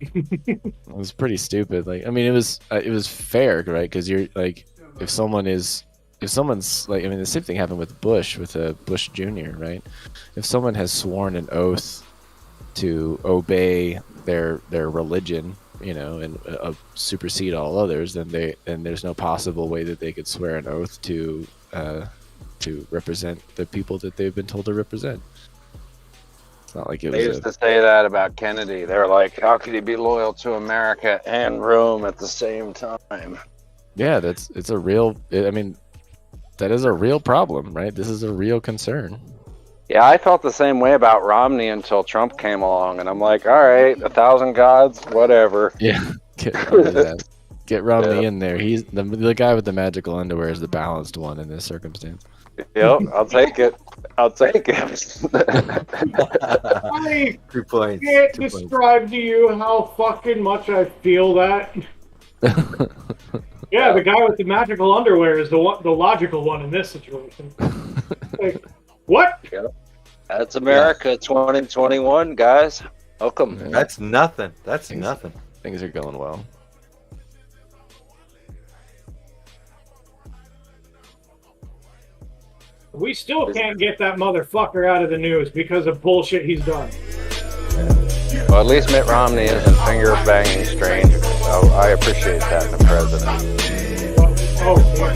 [SPEAKER 4] It was pretty stupid. Like, I mean, it was fair, right? Because you're like, if someone is if someone's like, I mean, the same thing happened with Bush, with Bush Jr., right? If someone has sworn an oath to obey their religion, you know, and supersede all others, then there's no possible way that they could swear an oath to represent the people that they've been told to represent. It's not like it
[SPEAKER 1] They
[SPEAKER 4] was
[SPEAKER 1] used to say that about Kennedy. They were like, how could he be loyal to America and Rome at the same time?
[SPEAKER 4] yeah, it's a real, I mean, that is a real problem, right? This is a real concern.
[SPEAKER 1] Yeah, I felt the same way about Romney until Trump came along, and I'm like, all right, 1,000 gods, whatever.
[SPEAKER 4] Yeah, get Romney in there. He's the guy with the magical underwear is the balanced one in this circumstance.
[SPEAKER 1] Yep, I'll take it. I'll take it.
[SPEAKER 14] I
[SPEAKER 7] 2 points.
[SPEAKER 14] can't
[SPEAKER 7] 2 points.
[SPEAKER 14] describe to you how fucking much I feel that. Yeah, the guy with the magical underwear is the logical one in this situation. Like, what?
[SPEAKER 1] Yep. That's America 2021, guys. Welcome.
[SPEAKER 7] That's nothing. That's nothing.
[SPEAKER 4] Things are going well.
[SPEAKER 14] We still can't get that motherfucker out of the news because of bullshit he's done.
[SPEAKER 1] Well, at least Mitt Romney isn't finger banging strangers. So I appreciate that in the president.
[SPEAKER 14] Oh, yeah.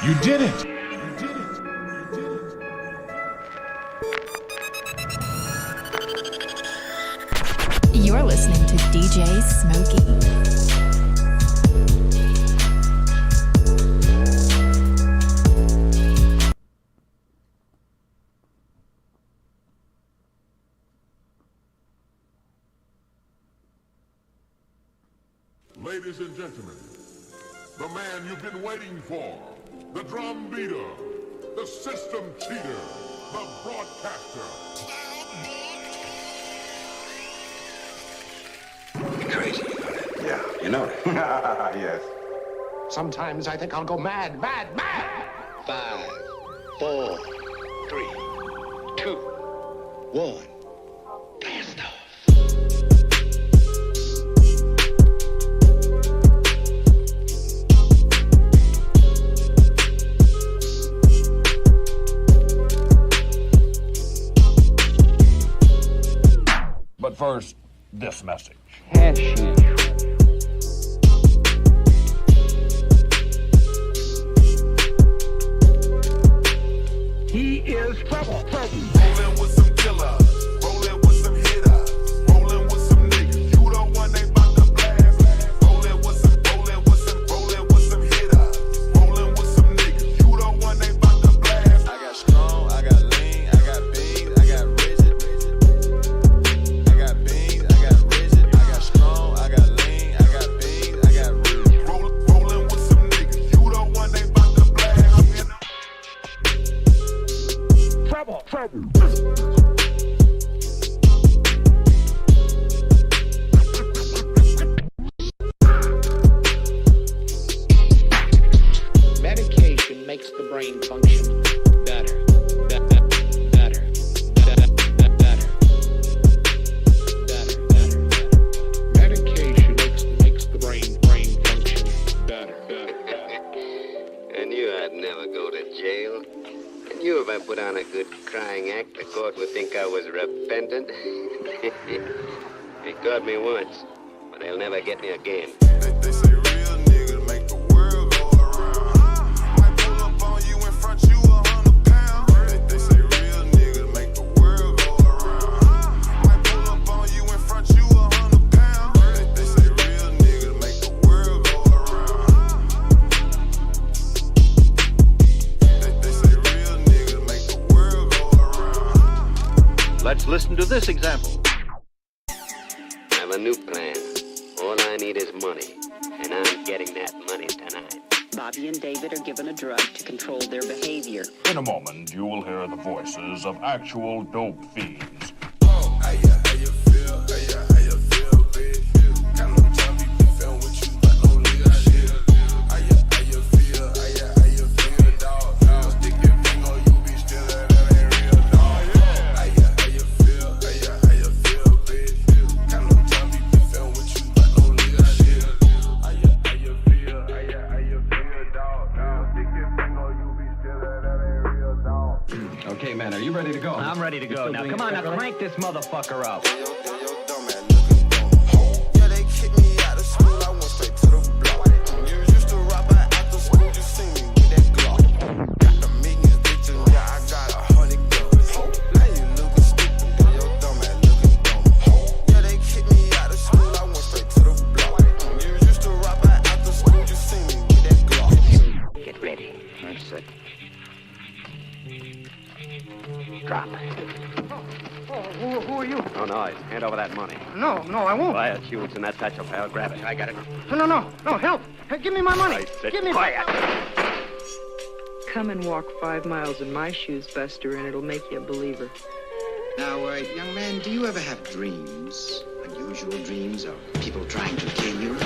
[SPEAKER 5] You did it!
[SPEAKER 8] You're listening to DJ Smokey.
[SPEAKER 5] Ladies and gentlemen, the man you've been waiting for, the drum beater, the system cheater, the broadcaster.
[SPEAKER 9] Crazy. Yeah, you know it. Yes. Sometimes I think I'll go mad. 5, 4, 3, 2, 1. Blast off.
[SPEAKER 5] But first, this message.
[SPEAKER 6] He is trouble.
[SPEAKER 2] Rolling with some killers, rolling with some hitters, rolling with some niggas. You the one they bout to blast. Rolling with some hitters, rolling with some niggas. You the one they bout to blast. I got strong, I got lean, I got beans, I got rigid. I got beans, I got rigid. I got strong, I got lean, I got beans, I got rigid. Rolling with some niggas. You the one they bout to blast.
[SPEAKER 6] Trouble.
[SPEAKER 10] good crying act, the court would think I was repentant. They caught me once, but they'll never get me again.
[SPEAKER 2] They say real niggas make the world go around. Might pull up on you and front you 100 pounds. They say real niggas make the world go around. Might pull up on you and front you 100 pounds. They say real niggas make the world go around. They say real niggas make the world go around.
[SPEAKER 11] Let's listen to this example.
[SPEAKER 10] I have a new plan. All I need is money, and I'm getting that money tonight.
[SPEAKER 12] Bobby and David are given a drug to control their behavior.
[SPEAKER 5] In a moment, you will hear the voices of actual dope fiends.
[SPEAKER 2] How you feel? How you feel, bitch? Got no time, be beefing with you, but no nigga shit. How you feel? How you feel, dog? Stick your finger, you be still that ain't real, dog. How you feel? How you feel, bitch? Got no time, be beefing with you, but no nigga shit. How you feel? How you feel, dog? Stick your finger, you be still that ain't real, dog.
[SPEAKER 23] Okay, man, are you ready to go? I'm ready to go. Now, come on, now crank this motherfucker up.
[SPEAKER 2] Yeah, they kicked me out of school, I went straight to the block. You used to rob after school, you seen me with that Glock. Got the millions, bitches, yeah, I got 100 guns. Now you looking stupid, yeah, your dumb ass looking dumb. Yeah, they kicked me out of school, I went straight to the block. You used to rob after school, you seen me with that Glock.
[SPEAKER 10] Get ready. That's it. Drop.
[SPEAKER 12] Who are you?
[SPEAKER 10] No noise. Hand over that money.
[SPEAKER 12] No, I won't.
[SPEAKER 10] Quiet, you. It's in that satchel, pal. Grab it. I got it.
[SPEAKER 12] No, help. Hey, give me my money.
[SPEAKER 10] I said
[SPEAKER 12] Give me
[SPEAKER 10] quiet.
[SPEAKER 24] Come and walk 5 miles in my shoes, Buster, and it'll make you a believer.
[SPEAKER 9] Now, young man, do you ever have dreams? Unusual dreams of people trying to kill you?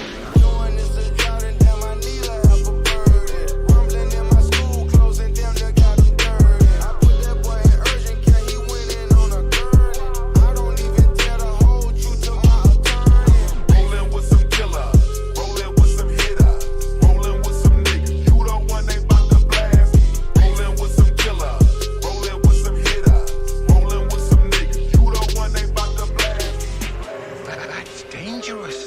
[SPEAKER 2] Knowing this is drowning down my knee like half a bird. Rumbling in my school clothes and damn near got them dirty. I put that boy in urgent care, he went in on a gurney. I don't even dare to hold you to my attorney. Rolling with some killers, rolling with some hitters, rolling with some niggas. You the one they bout to blast. Rolling with some killers, rolling with some hitters, rolling with some niggas. You the one they bout to blast. That's dangerous.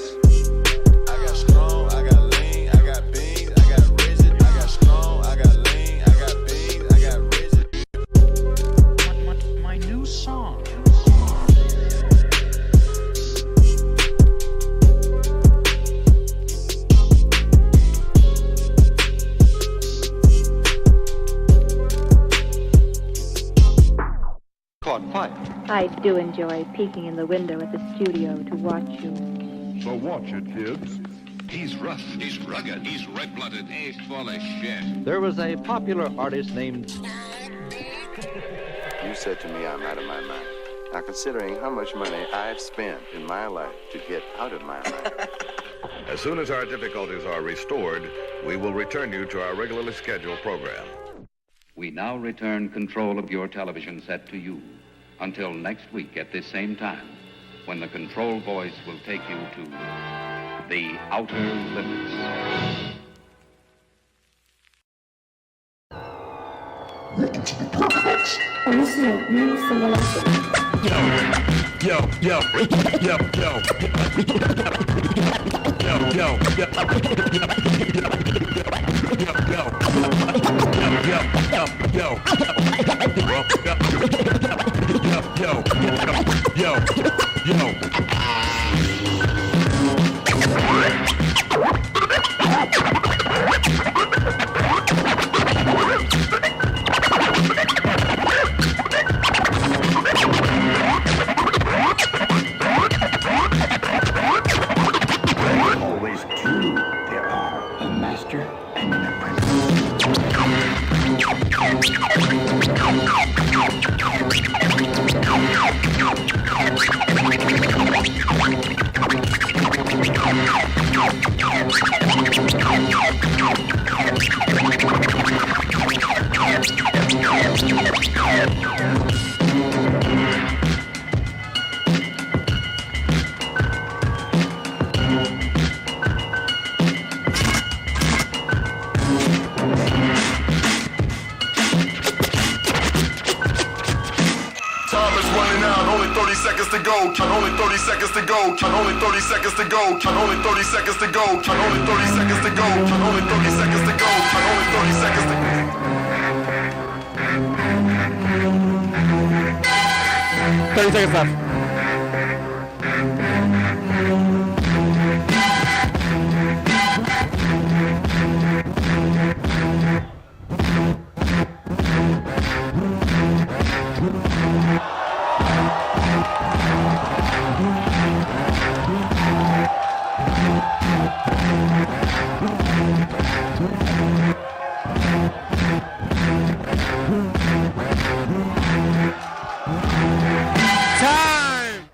[SPEAKER 2] I got strong, I got lean, I got beans, I got rigid. I got strong, I got lean, I got beans, I got rigid.
[SPEAKER 6] My new song.
[SPEAKER 11] Caught fire.
[SPEAKER 25] I do enjoy peeking in the window at the studio to watch you.
[SPEAKER 5] So watch it, kids.
[SPEAKER 11] He's rough, he's rugged, he's red-blooded, he's full of shit.
[SPEAKER 23] There was a popular artist named...
[SPEAKER 26] You said to me I'm out of my mind. Now, considering how much money I've spent in my life to get out of my mind.
[SPEAKER 11] As soon as our difficulties are restored, we will return you to our regularly scheduled program.
[SPEAKER 13] We now return control of your television set to you. Until next week at this same time, when the control voice will take you to the outer limits.
[SPEAKER 5] Welcome to the Paradox.
[SPEAKER 22] Always two there are, a master and an apprentice.
[SPEAKER 2] go. Count only 30 seconds to go. Count only 30 seconds to go. Count only 30 seconds to go. Count only 30 seconds to go. Count only 30 seconds to go. Count only 30 seconds to go.
[SPEAKER 3] 30 seconds left. Time!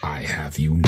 [SPEAKER 22] I have you.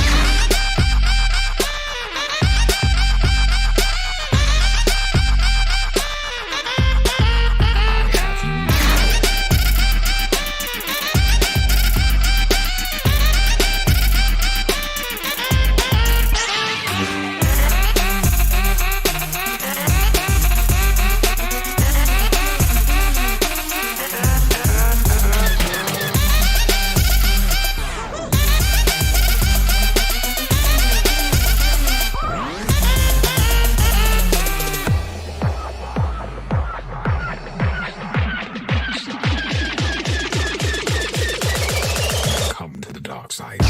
[SPEAKER 22] Come to the dark side.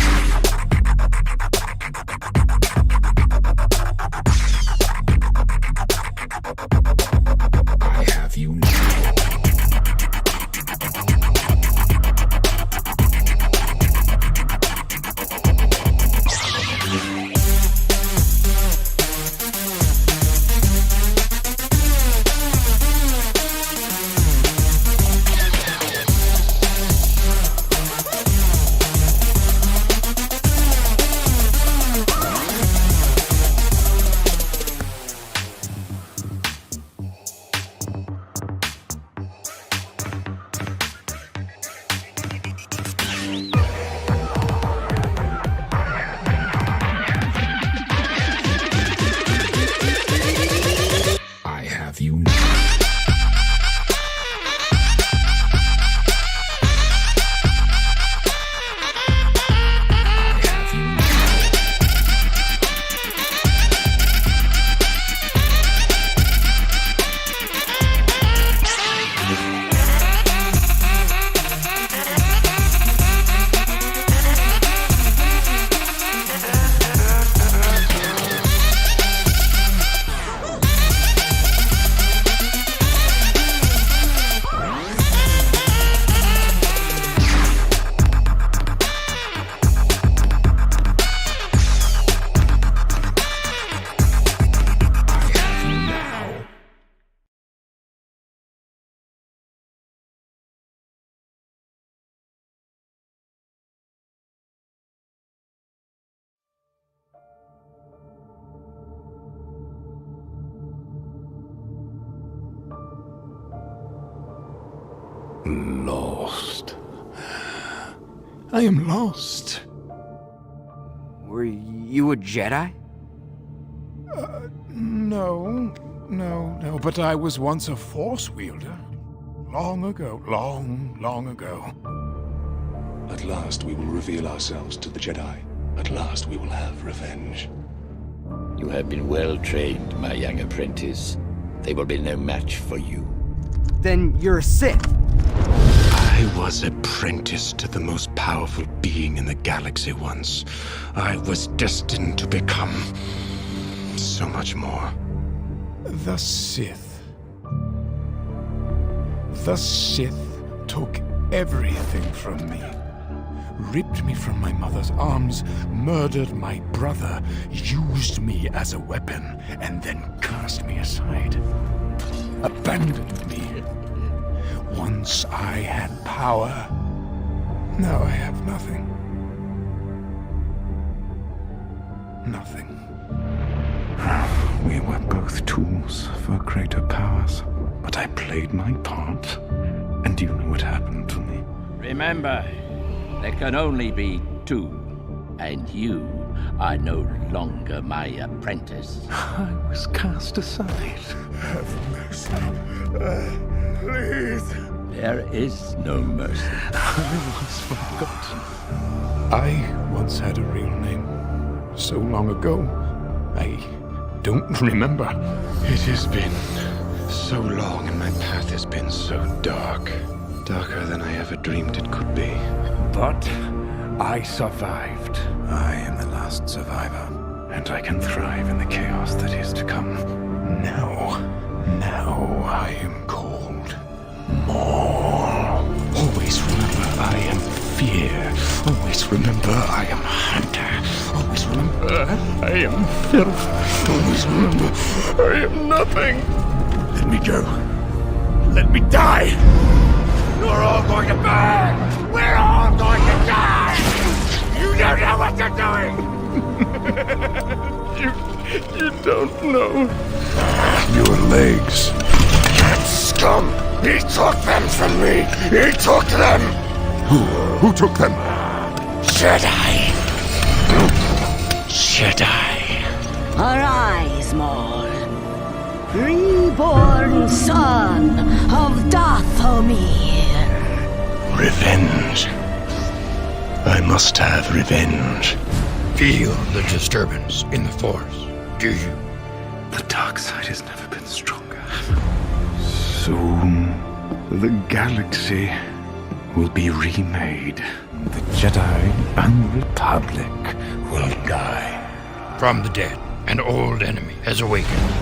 [SPEAKER 22] I have you now. I have you now. Lost. I am lost.
[SPEAKER 16] Were you a Jedi?
[SPEAKER 22] No, but I was once a Force wielder. Long ago, long ago.
[SPEAKER 17] At last we will reveal ourselves to the Jedi. At last we will have revenge.
[SPEAKER 18] You have been well trained, my young apprentice. They will be no match for you.
[SPEAKER 16] Then you're a Sith.
[SPEAKER 17] I was apprenticed to the most powerful being in the galaxy once. I was destined to become so much more.
[SPEAKER 22] The Sith. The Sith took everything from me. Ripped me from my mother's arms, murdered my brother, used me as a weapon, and then cast me aside. Abandoned me. Once I had power, now I have nothing. Nothing. We were both tools for greater powers, but I played my part, and you know what happened to me.
[SPEAKER 18] Remember, there can only be two, and you are no longer my apprentice.
[SPEAKER 22] I was cast aside. Have mercy. Please.
[SPEAKER 18] There is no mercy.
[SPEAKER 22] I was forgotten. I once had a real name. So long ago, I don't remember.
[SPEAKER 17] It has been so long, and my path has been so dark. Darker than I ever dreamed it could be.
[SPEAKER 22] But I survived.
[SPEAKER 17] I am the last survivor, and I can thrive in the chaos that is to come.
[SPEAKER 22] Now I am called Maul. Always remember I am fear. Always remember I am hunter. Always remember I am filth. Always remember I am nothing. Let me go. Let me die. You're all going to burn. We're all going to die. You don't know what you're doing. You don't know. Your legs. That scum! He took them from me! He took them! Who took them? Jedi! Jedi!
[SPEAKER 4] Arise, Maul. Reborn son of Dathomir.
[SPEAKER 22] Revenge. I must have revenge. Feel the disturbance in the Force, do you?
[SPEAKER 17] The dark side has never been stronger. Soon, the galaxy will be remade. The Jedi and Republic will die.
[SPEAKER 22] From the dead, an old enemy has awakened,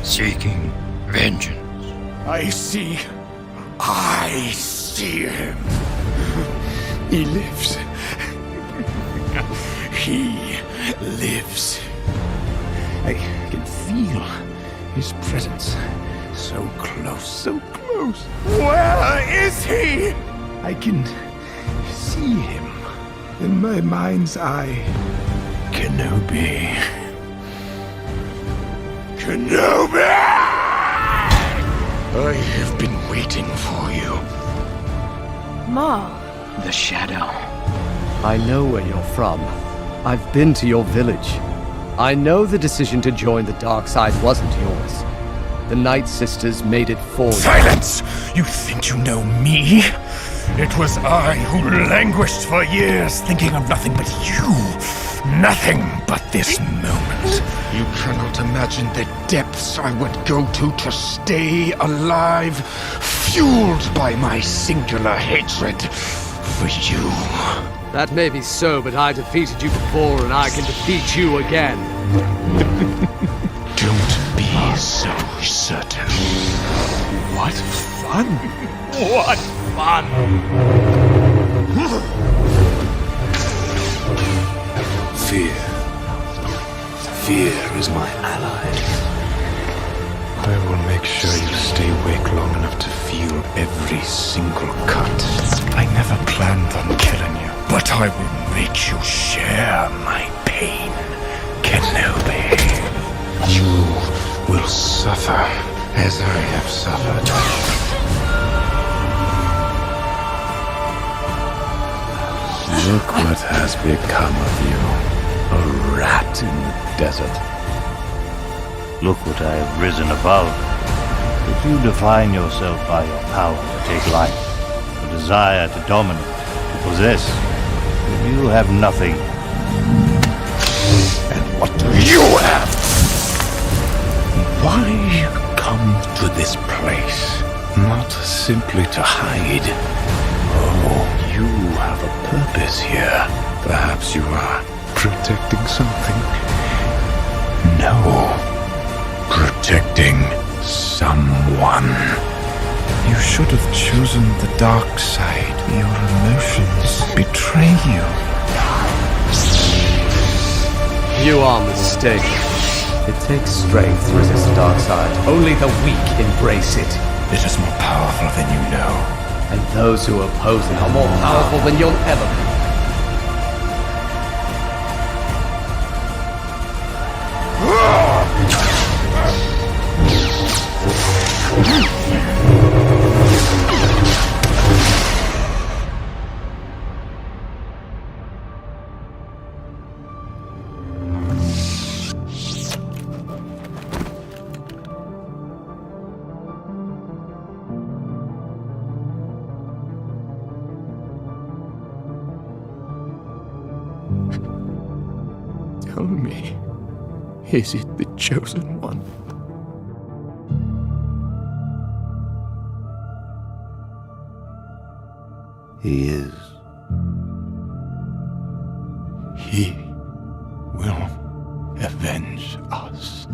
[SPEAKER 22] seeking vengeance. I see him. He lives. He lives. I can feel his presence. So close, so close. Where is he? I can see him in my mind's eye. Kenobi. I have been waiting for you.
[SPEAKER 4] Maul.
[SPEAKER 7] The Shadow. I know where you're from. I've been to your village. I know the decision to join the dark side wasn't yours. The Night Sisters made it for you.
[SPEAKER 22] Silence! You think you know me? It was I who languished for years, thinking of nothing but you. Nothing but this moment. You cannot imagine the depths I would go to stay alive, fueled by my singular hatred for you.
[SPEAKER 7] That may be so, but I defeated you before, and I can defeat you again.
[SPEAKER 22] Don't be so certain. What fun! What fun! Fear is my ally.
[SPEAKER 17] I will make sure you stay awake long enough to feel every single cut.
[SPEAKER 22] I never planned on killing you, but I will make you share my pain, Kenobi.
[SPEAKER 17] You will suffer as I have suffered. Look what has become of you. A rat in the desert.
[SPEAKER 15] Look what I have risen above. If you define yourself by your power to take life, the desire to dominate, to possess, then you have nothing.
[SPEAKER 22] And what do you have? Why come to this place?
[SPEAKER 17] Not simply to hide. Oh, you have a purpose here. Perhaps you are protecting something.
[SPEAKER 22] No. Protecting someone. You should have chosen the dark side. Your emotions betray you.
[SPEAKER 7] You are mistaken. It takes strength to resist the dark side. Only the weak embrace it.
[SPEAKER 22] It is more powerful than you know.
[SPEAKER 7] And those who oppose it are more powerful than you'll ever be.
[SPEAKER 22] Tell me, is it the chosen one?
[SPEAKER 15] He is.
[SPEAKER 22] He will avenge us.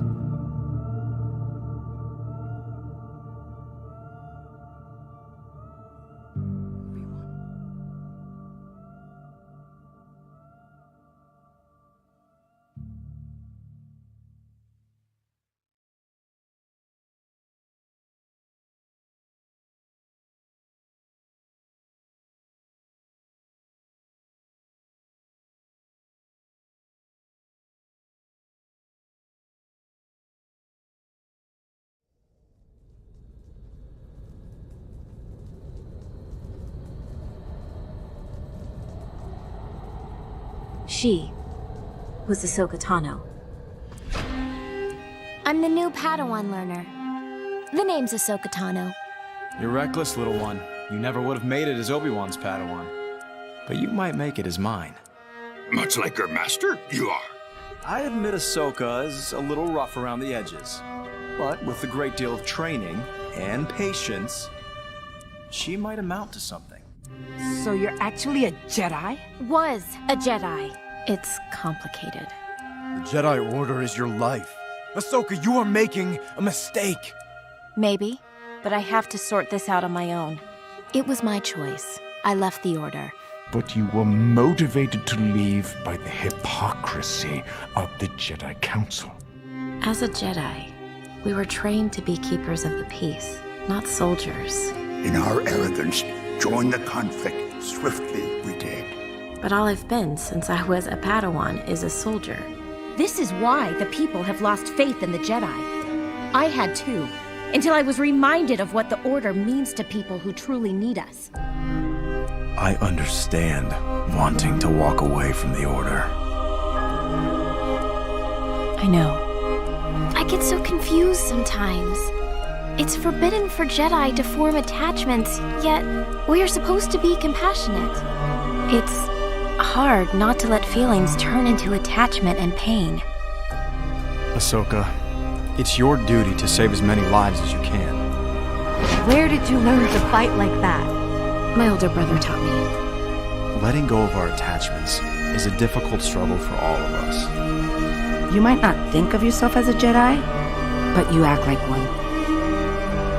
[SPEAKER 1] She was Ahsoka Tano.
[SPEAKER 8] I'm the new Padawan learner. The name's Ahsoka Tano.
[SPEAKER 14] You're reckless, little one. You never would have made it as Obi-Wan's Padawan. But you might make it as mine.
[SPEAKER 22] Much like her master, you are.
[SPEAKER 14] I admit Ahsoka is a little rough around the edges. But with a great deal of training and patience, she might amount to something.
[SPEAKER 1] So you're actually a Jedi?
[SPEAKER 8] Was a Jedi. It's complicated.
[SPEAKER 19] The Jedi Order is your life. Ahsoka, you are making a mistake.
[SPEAKER 8] Maybe, but I have to sort this out on my own. It was my choice. I left the Order.
[SPEAKER 22] But you were motivated to leave by the hypocrisy of the Jedi Council.
[SPEAKER 8] As a Jedi, we were trained to be keepers of the peace, not soldiers.
[SPEAKER 20] In our arrogance, join the conflict. Swiftly we did.
[SPEAKER 8] But all I've been since I was a Padawan is a soldier.
[SPEAKER 1] This is why the people have lost faith in the Jedi. I had too, until I was reminded of what the Order means to people who truly need us.
[SPEAKER 14] I understand wanting to walk away from the Order.
[SPEAKER 8] I know. I get so confused sometimes. It's forbidden for Jedi to form attachments, yet we are supposed to be compassionate. It's hard not to let feelings turn into attachment and pain.
[SPEAKER 14] Ahsoka, it's your duty to save as many lives as you can.
[SPEAKER 1] Where did you learn to fight like that?
[SPEAKER 8] My older brother taught me.
[SPEAKER 14] Letting go of our attachments is a difficult struggle for all of us.
[SPEAKER 1] You might not think of yourself as a Jedi, but you act like one.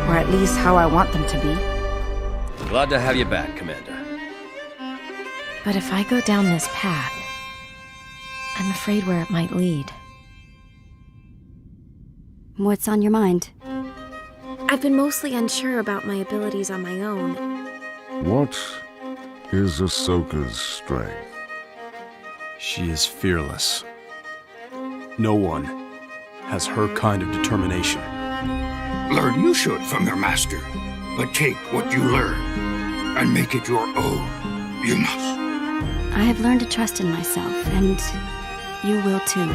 [SPEAKER 1] Or at least how I want them to be.
[SPEAKER 7] Glad to have you back, Commander.
[SPEAKER 8] But if I go down this path, I'm afraid where it might lead.
[SPEAKER 1] What's on your mind?
[SPEAKER 8] I've been mostly unsure about my abilities on my own.
[SPEAKER 5] What is Ahsoka's strength?
[SPEAKER 14] She is fearless. No one has her kind of determination.
[SPEAKER 22] Learn you should from your master, but take what you learn and make it your own. You must.
[SPEAKER 1] I have learned to trust in myself, and you will too.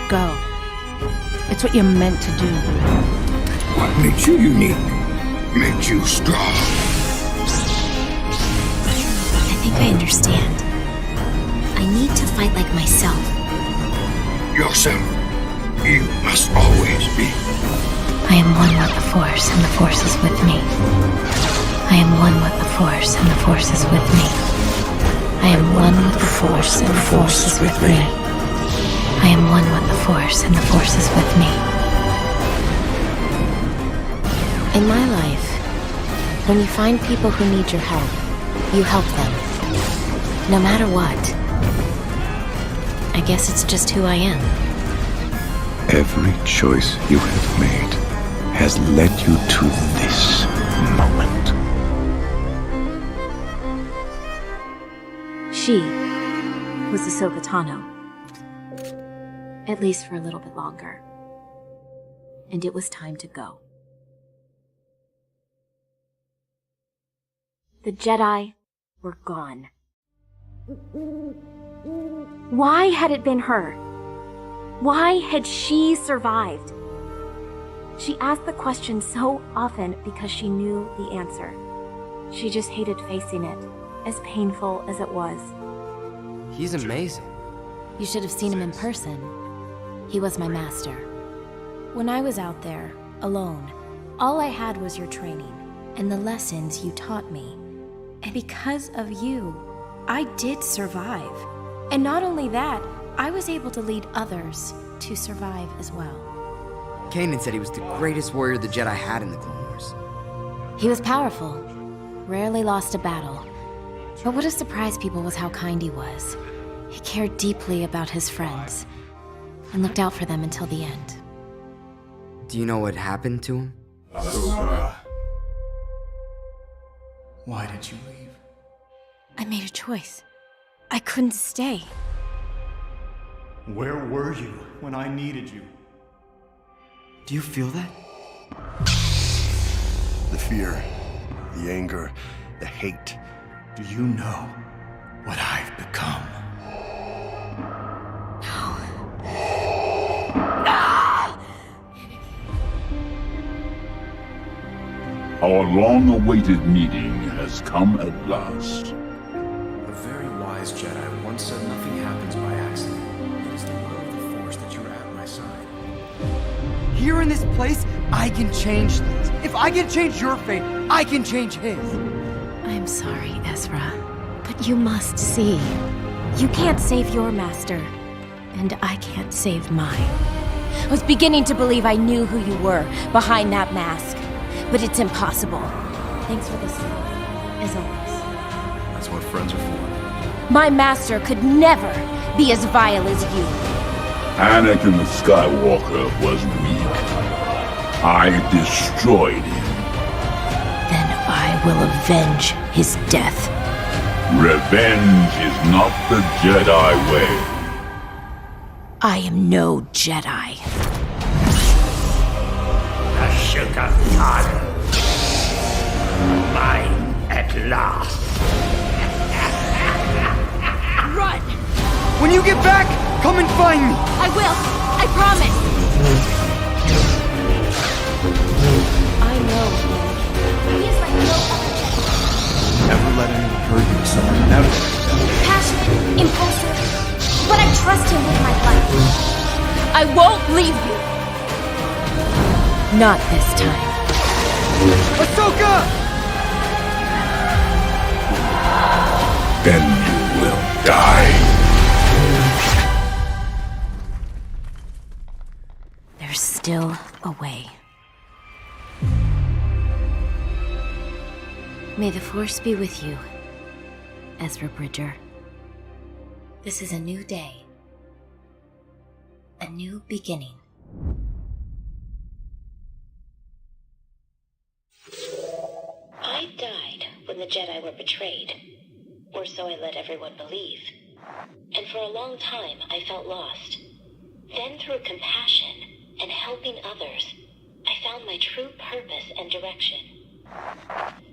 [SPEAKER 1] Go. It's what you're meant to do.
[SPEAKER 22] What makes you unique makes you strong.
[SPEAKER 8] I think I understand. I need to fight like myself.
[SPEAKER 22] Yourself. You must always be.
[SPEAKER 8] I am one with the Force, and the Force is with me. I am one with the Force, and the Force is with me. I am one with the Force, and the Force is with me. I am one with the Force, and the Force is with me. In my life, When you find people who need your help, you help them. No matter what. I guess it's just who I am.
[SPEAKER 17] Every choice you have made has led you to this moment.
[SPEAKER 8] She was Ahsoka Tano. At least for a little bit longer. And it was time to go. The Jedi were gone. Why had it been her? Why had she survived? She asked the question so often because she knew the answer. She just hated facing it, as painful as it was.
[SPEAKER 16] He's amazing.
[SPEAKER 8] You should have seen him in person. He was my master. When I was out there, alone, all I had was your training and the lessons you taught me. And because of you, I did survive. And not only that, I was able to lead others to survive as well.
[SPEAKER 16] Kanan said he was the greatest warrior the Jedi had in the Clone Wars.
[SPEAKER 8] He was powerful, rarely lost a battle. But what surprised people was how kind he was. He cared deeply about his friends and looked out for them until the end.
[SPEAKER 16] Do you know what happened to him?
[SPEAKER 19] Why did you leave?
[SPEAKER 8] I made a choice. I couldn't stay.
[SPEAKER 19] Where were you when I needed you?
[SPEAKER 16] Do you feel that?
[SPEAKER 6] The fear, the anger, the hate.
[SPEAKER 19] Do you know what I've become?
[SPEAKER 5] Our long-awaited meeting has come at last.
[SPEAKER 14] A very wise Jedi once said nothing happens by accident. It is the will of the Force that you are at my side.
[SPEAKER 16] Here in this place, I can change things. If I can change your fate, I can change his.
[SPEAKER 8] I'm sorry, Ezra, but you must see. You can't save your master, and I can't save mine. I was beginning to believe I knew who you were behind that mask, but it's impossible. Thanks for the support, as always.
[SPEAKER 14] That's what friends are for.
[SPEAKER 1] My master could never be as vile as you.
[SPEAKER 5] Anakin Skywalker was weak. I destroyed him.
[SPEAKER 1] Then I will avenge his death.
[SPEAKER 5] Revenge is not the Jedi way.
[SPEAKER 1] I am no Jedi.
[SPEAKER 22] Ahsoka Tano. Mine at last.
[SPEAKER 1] Run!
[SPEAKER 16] When you get back, come and find me!
[SPEAKER 1] I will! I promise! I know him. He is like no other Jedi.
[SPEAKER 19] Never let anyone hurt you, son. Never.
[SPEAKER 1] Passionate, impulsive, but I trust him with my life. I won't leave you. Not this time.
[SPEAKER 16] Ahsoka!
[SPEAKER 5] Then you will die.
[SPEAKER 1] There's still a way. May the Force be with you, Ezra Bridger. This is a new day. A new beginning.
[SPEAKER 8] I died when the Jedi were betrayed, or so I let everyone believe. And for a long time, I felt lost. Then through compassion and helping others, I found my true purpose and direction.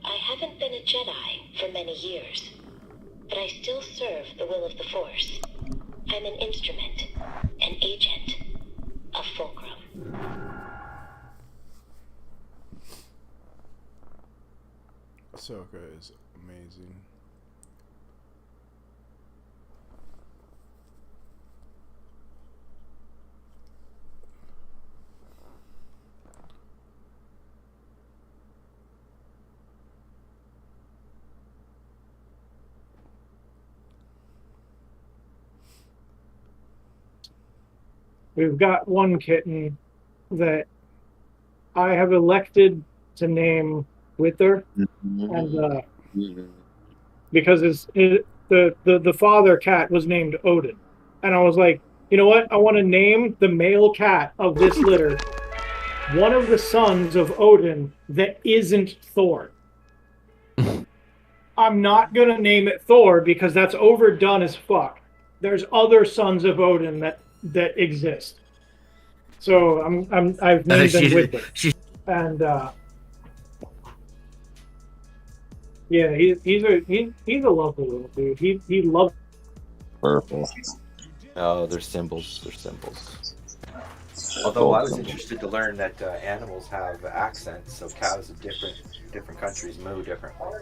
[SPEAKER 8] I haven't been a Jedi for many years, but I still serve the will of the Force. I'm an instrument, an agent, a fulcrum.
[SPEAKER 3] Ahsoka is amazing.
[SPEAKER 9] We've got one kitten that I have elected to name with her, and because the father cat was named Odin, and I was like, you know what? I want to name the male cat of this litter one of the sons of Odin that isn't Thor. I'm not gonna name it Thor because that's overdone as fuck. There's other sons of Odin that exist. So I've named them with it. And yeah, he's a lovely little dude. He loves
[SPEAKER 3] Purple.
[SPEAKER 10] Oh, they're symbols. They're symbols. Although I was interested to learn that animals have accents, so cows of different countries moo differently.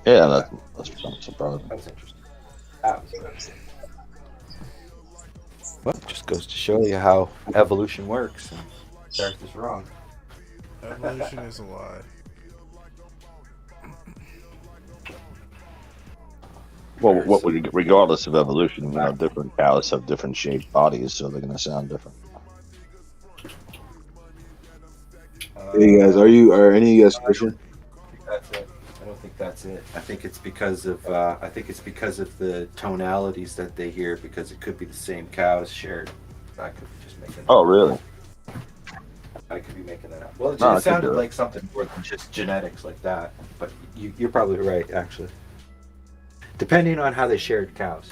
[SPEAKER 3] Yeah, that's not surprising.
[SPEAKER 10] That was interesting. That was interesting. Well, it just goes to show you how evolution works. And Darth is wrong.
[SPEAKER 12] Evolution is a lie.
[SPEAKER 3] Well, regardless of evolution, different cows have different shaped bodies, so they're going to sound different.
[SPEAKER 21] Hey guys, are any of you guys Christian?
[SPEAKER 10] That's it. I don't think that's it. I think it's because of the tonalities that they hear, because it could be the same cows shared. I could be just making that
[SPEAKER 3] Oh, really?
[SPEAKER 10] I could be making that up. Well, it
[SPEAKER 3] No,
[SPEAKER 10] sounded like something more than just genetics like that. But you're probably right, actually. Depending on how they shared cows.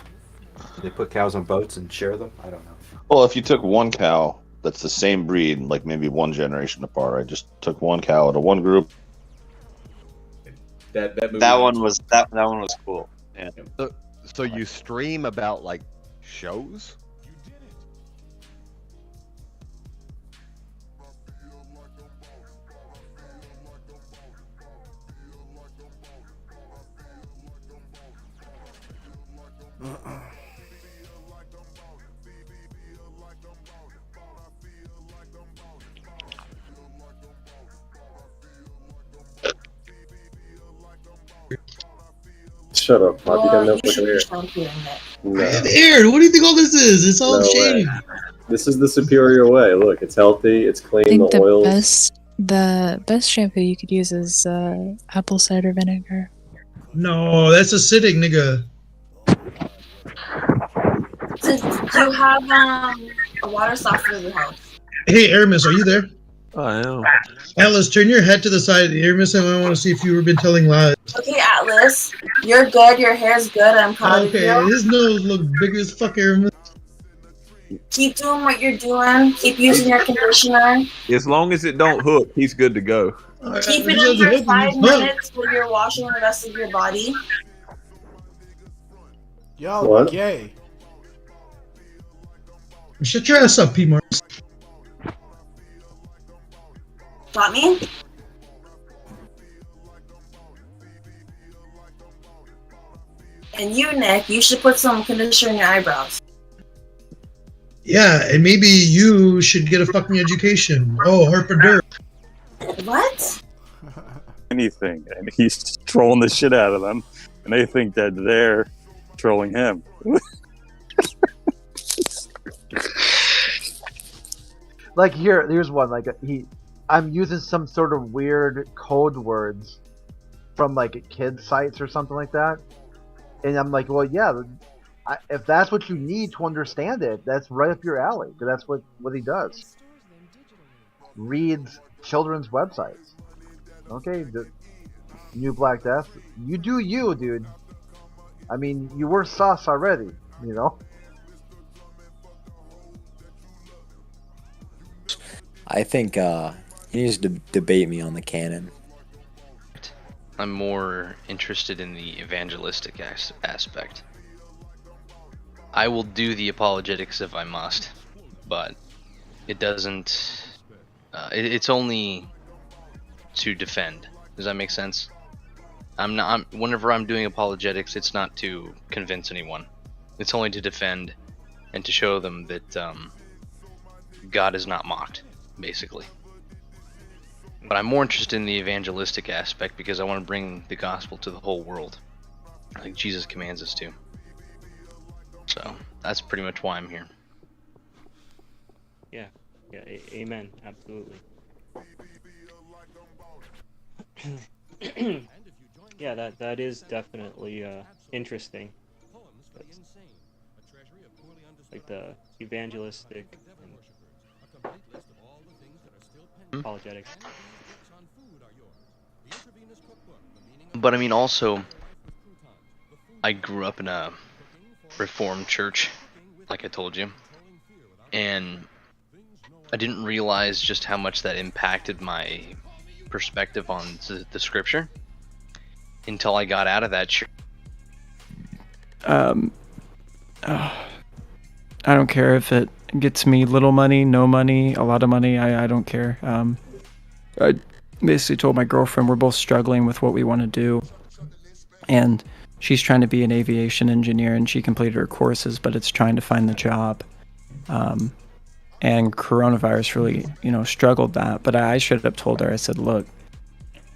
[SPEAKER 10] Do they put cows on boats and share them? I don't know.
[SPEAKER 3] Well, if you took one cow that's the same breed, like maybe one generation apart, I just took one cow out of one group.
[SPEAKER 23] That one was cool. Yeah.
[SPEAKER 24] So you stream about like shows?
[SPEAKER 21] Shut up, Poppy. Got no fucking ear. No.
[SPEAKER 25] Aaron, what do you think all this is? It's all shady.
[SPEAKER 21] This is the superior way. Look, it's healthy, it's clean,
[SPEAKER 27] I think
[SPEAKER 21] the oils.
[SPEAKER 27] the best shampoo you could use is apple cider vinegar.
[SPEAKER 25] No, that's acidic, nigga.
[SPEAKER 28] Do you have a water softener in your house?
[SPEAKER 25] Hey, Aramis, are you there?
[SPEAKER 23] I am.
[SPEAKER 25] Atlas, turn your head to the side. Aramis, I want to see if you've been telling lies.
[SPEAKER 28] Okay, Atlas, you're good. Your hair's good. I'm proud of
[SPEAKER 25] Okay,
[SPEAKER 28] you.
[SPEAKER 25] his nose look big as fuck, Aramis.
[SPEAKER 28] Keep doing what you're doing. Keep using your conditioner.
[SPEAKER 23] As long as it don't hook, he's good to go.
[SPEAKER 28] Keep it in for 5 minutes while you're washing the rest of your body.
[SPEAKER 12] Y'all
[SPEAKER 21] What?
[SPEAKER 12] gay.
[SPEAKER 25] Shut your ass up, P. Mars.
[SPEAKER 28] Got me? And you, Nick, you should put some conditioner in your eyebrows.
[SPEAKER 25] Yeah, and maybe you should get a fucking education. Oh, Harper Dirt.
[SPEAKER 28] What?
[SPEAKER 23] Anything, and he's trolling the shit out of them, and they think that they're trolling him.
[SPEAKER 29] Like here's one. Like I'm using some sort of weird code words from like kid sites or something like that, and I'm like, well, yeah, if that's what you need to understand it, that's right up your alley. Because that's what he does. Reads children's websites. Okay, the New Black Death. You do you, dude. I mean, you were sus already, you know.
[SPEAKER 30] I think he needs to debate me on the canon.
[SPEAKER 31] I'm more interested in the evangelistic aspect. I will do the apologetics if I must, but it doesn't. It's only to defend. Does that make sense? Whenever I'm doing apologetics, it's not to convince anyone. It's only to defend and to show them that God is not mocked, basically. But I'm more interested in the evangelistic aspect because I want to bring the gospel to the whole world, like Jesus commands us to. So that's pretty much why I'm here.
[SPEAKER 32] Yeah, amen, absolutely.
[SPEAKER 2] Yeah, that is definitely interesting. But, like the evangelistic and apologetics.
[SPEAKER 31] But I mean, also, I grew up in a Reformed church, like I told you, and I didn't realize just how much that impacted my perspective on the scripture until I got out of that church.
[SPEAKER 4] I don't care if it gets me little money, no money, a lot of money. I don't care. I basically told my girlfriend we're both struggling with what we want to do, and she's trying to be an aviation engineer, and she completed her courses, but it's trying to find the job. And coronavirus really, struggled that. But I should have told her, I said, look,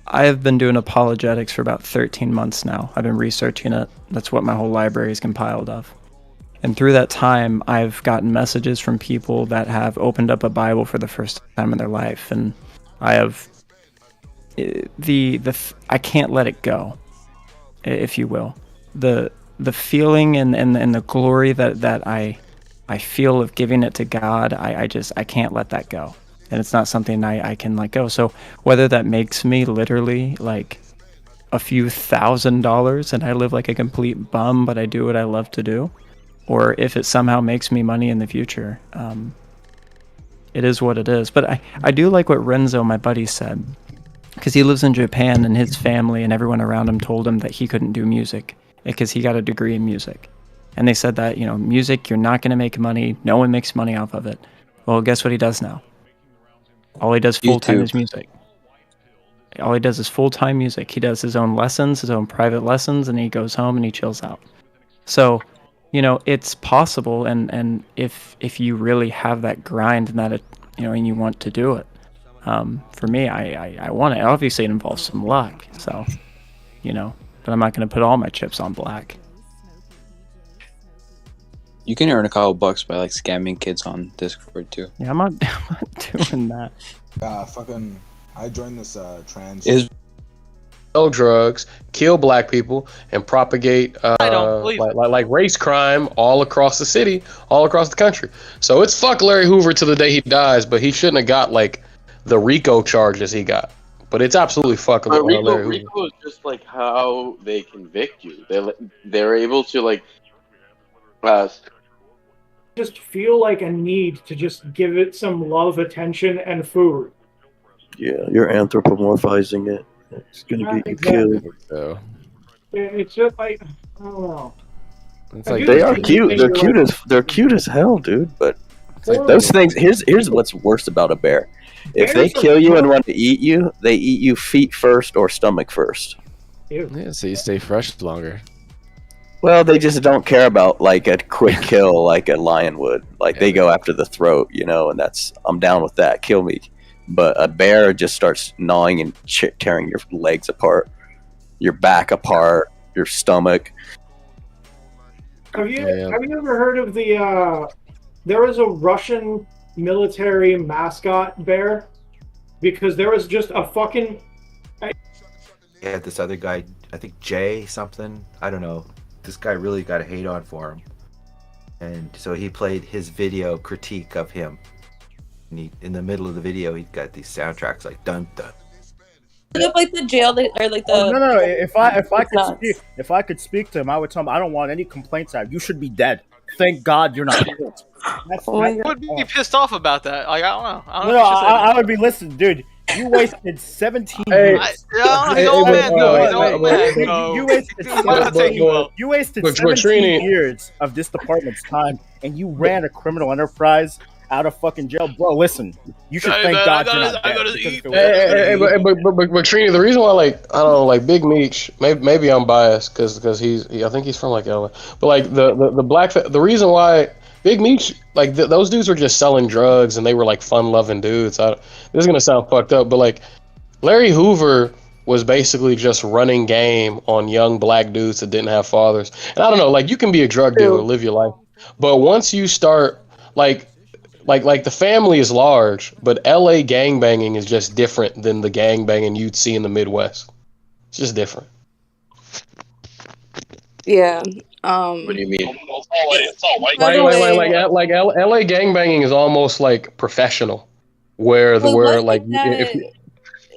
[SPEAKER 4] I have been doing apologetics for about 13 months now. I've been researching it. That's what my whole library is compiled of. And through that time, I've gotten messages from people that have opened up a Bible for the first time in their life. And I have I can't let it go, if you will. The feeling and the glory that I feel of giving it to God, I can't let that go. And it's not something I can let go. So whether that makes me literally like a few $1,000s and I live like a complete bum, but I do what I love to do, or if it somehow makes me money in the future, it is what it is. But I do like what Renzo, my buddy, said, because he lives in Japan and his family and everyone around him told him that he couldn't do music because he got a degree in music. And they said that, music, you're not going to make money. No one makes money off of it. Well, guess what he does now? All he does full-time is music. All he does is full-time music. He does his own lessons, his own private lessons, and he goes home and he chills out. So, it's possible, and if you really have that grind and that, and you want to do it. For me, I want it. Obviously, it involves some luck, so, but I'm not going to put all my chips on black.
[SPEAKER 6] You can earn a couple bucks by scamming kids on Discord too.
[SPEAKER 4] Yeah, I'm not doing that.
[SPEAKER 7] I joined this trans.
[SPEAKER 11] Sell drugs, kill black people, and propagate like race crime all across the city, all across the country. So it's fuck Larry Hoover to the day he dies, but he shouldn't have got the RICO charges he got. But it's absolutely fucking Larry Hoover.
[SPEAKER 13] RICO is just how they convict you. They're able to
[SPEAKER 9] just feel like a need to just give it some love, attention, and food.
[SPEAKER 15] Yeah, you're anthropomorphizing it. It's gonna get you killed.
[SPEAKER 9] It's just I don't know.
[SPEAKER 15] It's they are cute. They're cute as hell, dude. But those things. Here's what's worst about a bear. If they kill you and want to eat you, they eat you feet first or stomach first.
[SPEAKER 17] Yeah, so you stay fresh longer.
[SPEAKER 15] Well, they just don't care about a quick kill like a lion would. They go after the throat, and I'm down with that. Kill me. But a bear just starts gnawing and tearing your legs apart, your back apart, your stomach.
[SPEAKER 9] Have you ever heard of there was a Russian military mascot bear? Because there was just a fucking...
[SPEAKER 10] Yeah, this other guy, I think Jay something, I don't know. This guy really got a hate on for him. And so he played his video critique of him. And in the middle of the video, he got these soundtracks dun dun.
[SPEAKER 17] The jail or the.
[SPEAKER 18] Oh, no. If I could speak to him, I would tell him I don't want any complaints out. You should be dead. Thank God you're not.
[SPEAKER 20] I would be pissed off about that. I don't know.
[SPEAKER 18] I would be listening, dude. You wasted 17 years. You wasted 17 years of this department's time, and you ran a criminal enterprise out of fucking jail, bro. Listen, you should thank God you're not dead.
[SPEAKER 11] But Trini, the reason why I don't know, Big Meech, maybe I'm biased because I think he's from LA, but the black, the reason why Big Meech, those dudes were just selling drugs and they were fun-loving dudes. This is gonna sound fucked up, but Larry Hoover was basically just running game on young black dudes that didn't have fathers. And I don't know, you can be a drug dealer, live your life, but once you start like the family is large, but LA gangbanging is just different than the gangbanging you'd see in the Midwest. It's just different.
[SPEAKER 17] Yeah.
[SPEAKER 13] What do you mean?
[SPEAKER 11] Like LA gangbanging is almost like professional, where
[SPEAKER 17] Well, it
[SPEAKER 11] where
[SPEAKER 17] was
[SPEAKER 11] like
[SPEAKER 17] that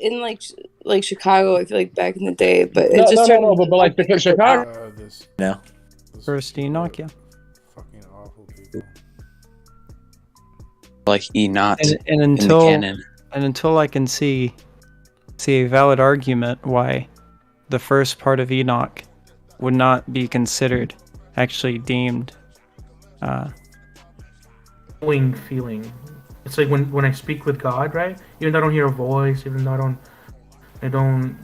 [SPEAKER 17] in like Chicago, I feel like back in the day, but it
[SPEAKER 11] no,
[SPEAKER 17] just turned.
[SPEAKER 11] but like because Chicago.
[SPEAKER 30] No.
[SPEAKER 4] First Enoch, yeah.
[SPEAKER 6] Like Enoch
[SPEAKER 4] And
[SPEAKER 6] in the
[SPEAKER 4] until
[SPEAKER 6] canon.
[SPEAKER 4] I can see a valid argument why the first part of Enoch would not be considered actually deemed
[SPEAKER 1] feeling. It's like when I speak with God, right? Even though I don't hear a voice, even though I don't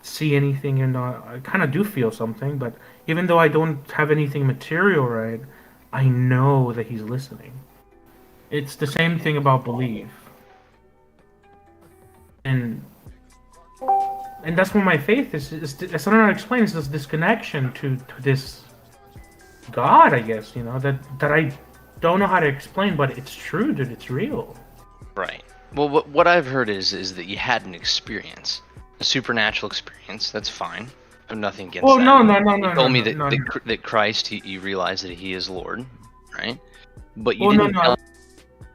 [SPEAKER 1] see anything, and I kind of do feel something. But even though I don't have anything material, right, I know that He's listening. It's the same thing about belief, and that's what my faith is. I don't know how to explain. It's this connection to this God, I guess. That I don't know how to explain, but it's true, dude. It's real.
[SPEAKER 31] Right. Well, what I've heard is that you had an experience, a supernatural experience. That's fine. I have nothing against that.
[SPEAKER 1] No.
[SPEAKER 31] You told me that Christ, he realized that He is Lord, right? But you didn't.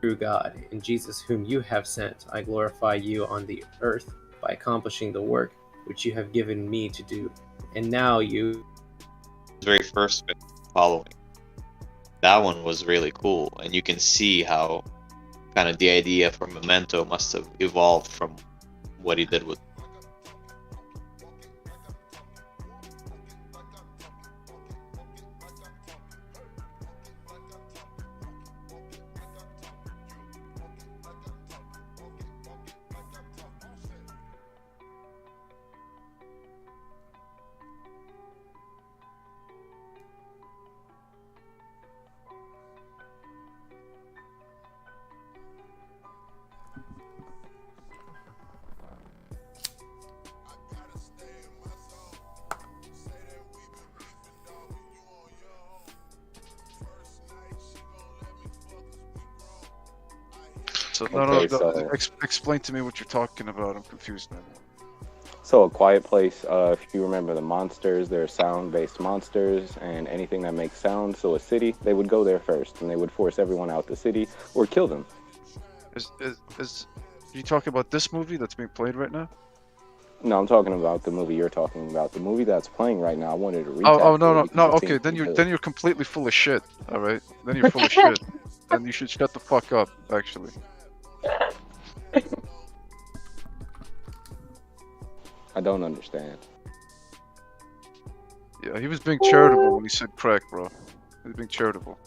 [SPEAKER 3] True God, in Jesus whom you have sent, I glorify you on the earth by accomplishing the work which you have given me to do. And now you...
[SPEAKER 5] very first bit following. That one was really cool, and you can see how kind of the idea for Memento must have evolved from what he did with.
[SPEAKER 8] So explain to me what you're talking about. I'm confused now.
[SPEAKER 14] So A Quiet Place, if you remember the monsters, they're sound-based monsters, and anything that makes sound, so a city, they would go there first, and they would force everyone out the city, or kill them.
[SPEAKER 8] Is you talking about this movie that's being played right now?
[SPEAKER 14] No, I'm talking about the movie you're talking about. The movie that's playing right now, I wanted to recap.
[SPEAKER 8] Oh no, okay, then you're completely full of shit, alright? Then you're full of shit. And you should shut the fuck up, actually.
[SPEAKER 14] I don't understand.
[SPEAKER 8] Yeah, he was being charitable when he said crack, bro. He was being charitable.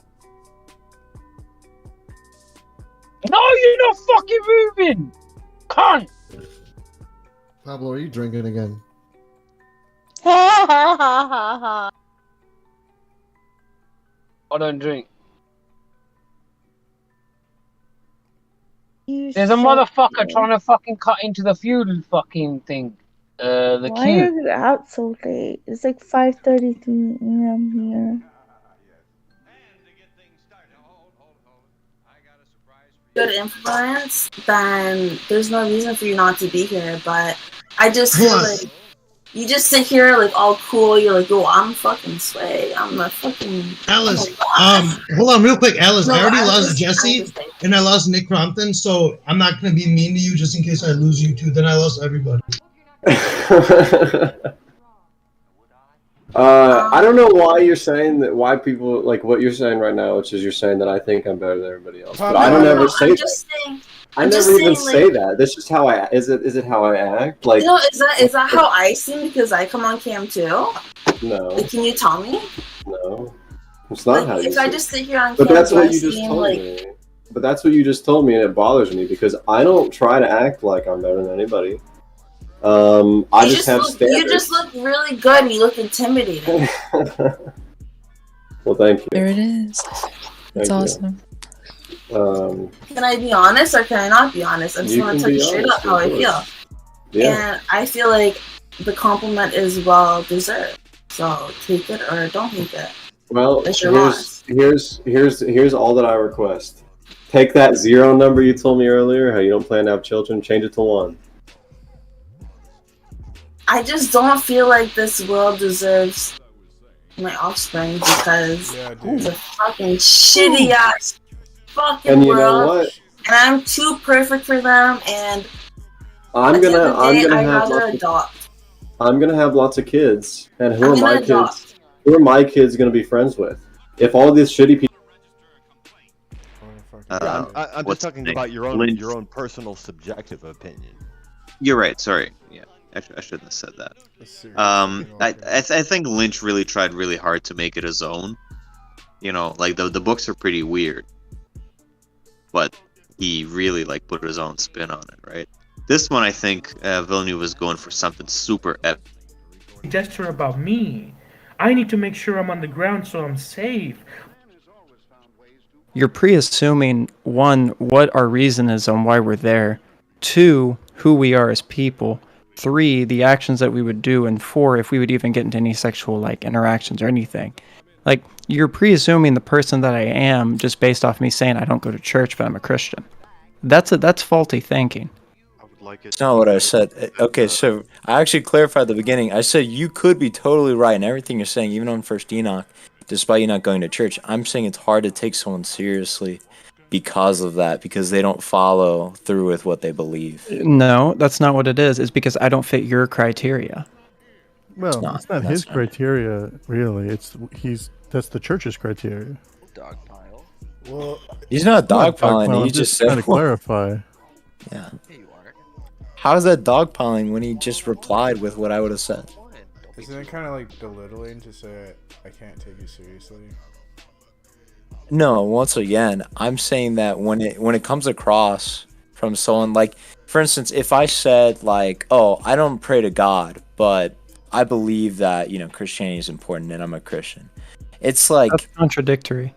[SPEAKER 16] No, you're not fucking moving! Cunt!
[SPEAKER 19] Pablo, are you drinking again?
[SPEAKER 16] I don't drink. There's a motherfucker trying to fucking cut into the fuel fucking thing. The
[SPEAKER 22] Why
[SPEAKER 16] queue.
[SPEAKER 22] are you out so late? It's like 5:33 a.m. here.
[SPEAKER 28] Good influence, then there's no reason for you not to be here. But I just feel like you just sit here like all cool. You're like, yo, I'm fucking sway. I'm the fucking
[SPEAKER 25] Alice. Hold on, real quick, Alice.
[SPEAKER 28] No,
[SPEAKER 25] I already
[SPEAKER 28] I
[SPEAKER 25] lost
[SPEAKER 28] just-
[SPEAKER 25] Jesse and I lost Nick Crompton, so I'm not gonna be mean to you just in case I lose you too. Then I lost everybody.
[SPEAKER 24] I don't know why you're saying that. Why people like what you're saying right now, which is you're saying that I think I'm better than everybody else. But I don't ever say that. I never even say that. That's just how I. Is it how I act? Like,
[SPEAKER 28] is that how I seem because I come on cam too?
[SPEAKER 24] No.
[SPEAKER 28] Like, can you tell me?
[SPEAKER 24] No. It's not how you.
[SPEAKER 28] If I just sit here on
[SPEAKER 24] But
[SPEAKER 28] cam,
[SPEAKER 24] that's
[SPEAKER 28] do
[SPEAKER 24] what
[SPEAKER 28] I
[SPEAKER 24] you just
[SPEAKER 28] seem
[SPEAKER 24] told
[SPEAKER 28] like?
[SPEAKER 24] me. But that's what you just told me, and it bothers me because I don't try to act like I'm better than anybody. I just have standards.
[SPEAKER 28] You just look really good. And you look intimidating.
[SPEAKER 24] Well, thank you.
[SPEAKER 26] There it is. It's
[SPEAKER 24] Thank you.
[SPEAKER 26] awesome.
[SPEAKER 28] Can I be honest or can I not be honest? I just
[SPEAKER 24] You
[SPEAKER 28] want to
[SPEAKER 24] can
[SPEAKER 28] tell you
[SPEAKER 24] be
[SPEAKER 28] straight
[SPEAKER 24] honest,
[SPEAKER 28] up how I
[SPEAKER 24] of
[SPEAKER 28] feel.
[SPEAKER 24] course. Yeah.
[SPEAKER 28] And I feel like the compliment is well deserved. So take it or don't take it.
[SPEAKER 24] Well,
[SPEAKER 28] It's your loss.
[SPEAKER 24] here's all that I request. Take that 0 number you told me earlier, how you don't plan to have children, change it to 1.
[SPEAKER 28] I just don't feel like this world deserves my offspring because it's a fucking shitty ass fucking
[SPEAKER 24] And you know
[SPEAKER 28] world,
[SPEAKER 24] what?
[SPEAKER 28] and I'm too perfect for them. And
[SPEAKER 24] I'm
[SPEAKER 28] at the
[SPEAKER 24] gonna
[SPEAKER 28] end of the day, I'd
[SPEAKER 24] have
[SPEAKER 28] rather adopt.
[SPEAKER 24] I'm gonna have lots of kids, and who
[SPEAKER 28] I'm
[SPEAKER 24] are
[SPEAKER 28] gonna
[SPEAKER 24] my
[SPEAKER 28] adopt.
[SPEAKER 24] kids? Who are my kids gonna be friends with? If all these shitty people.
[SPEAKER 2] Yeah, I'm just talking about your own personal subjective opinion.
[SPEAKER 5] You're right. Sorry. Yeah, I shouldn't have said that. I think Lynch really tried really hard to make it his own. You know, like the books are pretty weird, but he really like put his own spin on it, right? This one, I think Villeneuve was going for something super epic.
[SPEAKER 1] Gesture about me. I need to make sure I'm on the ground so I'm safe.
[SPEAKER 4] You're pre-assuming, 1, what our reason is on why we're there, 2, who we are as people, 3, the actions that we would do, and 4, if we would even get into any sexual like interactions or anything. Like, you're pre-assuming the person that I am just based off me saying I don't go to church but I'm a Christian. That's faulty thinking.
[SPEAKER 6] It's not what I said. Okay, so I actually clarified at the beginning. I said you could be totally right in everything you're saying, even on First Enoch, despite you not going to church. I'm saying it's hard to take someone seriously because of that, because they don't follow through with what they believe.
[SPEAKER 4] No, that's not what it is. It's because I don't fit your criteria.
[SPEAKER 7] Well, it's not his criteria, really. That's the church's criteria.
[SPEAKER 6] Dogpile.
[SPEAKER 7] Well,
[SPEAKER 6] He's not dogpiling. He just said
[SPEAKER 7] trying to clarify.
[SPEAKER 6] Yeah. How is that dogpiling when he just replied with what I would have said?
[SPEAKER 9] Isn't it kind of like belittling to say I can't take you seriously?
[SPEAKER 6] No, once again, I'm saying that when it comes across from someone like, for instance, if I said like, "Oh, I don't pray to God, but I believe that Christianity is important and I'm a Christian," it's like
[SPEAKER 4] that's contradictory.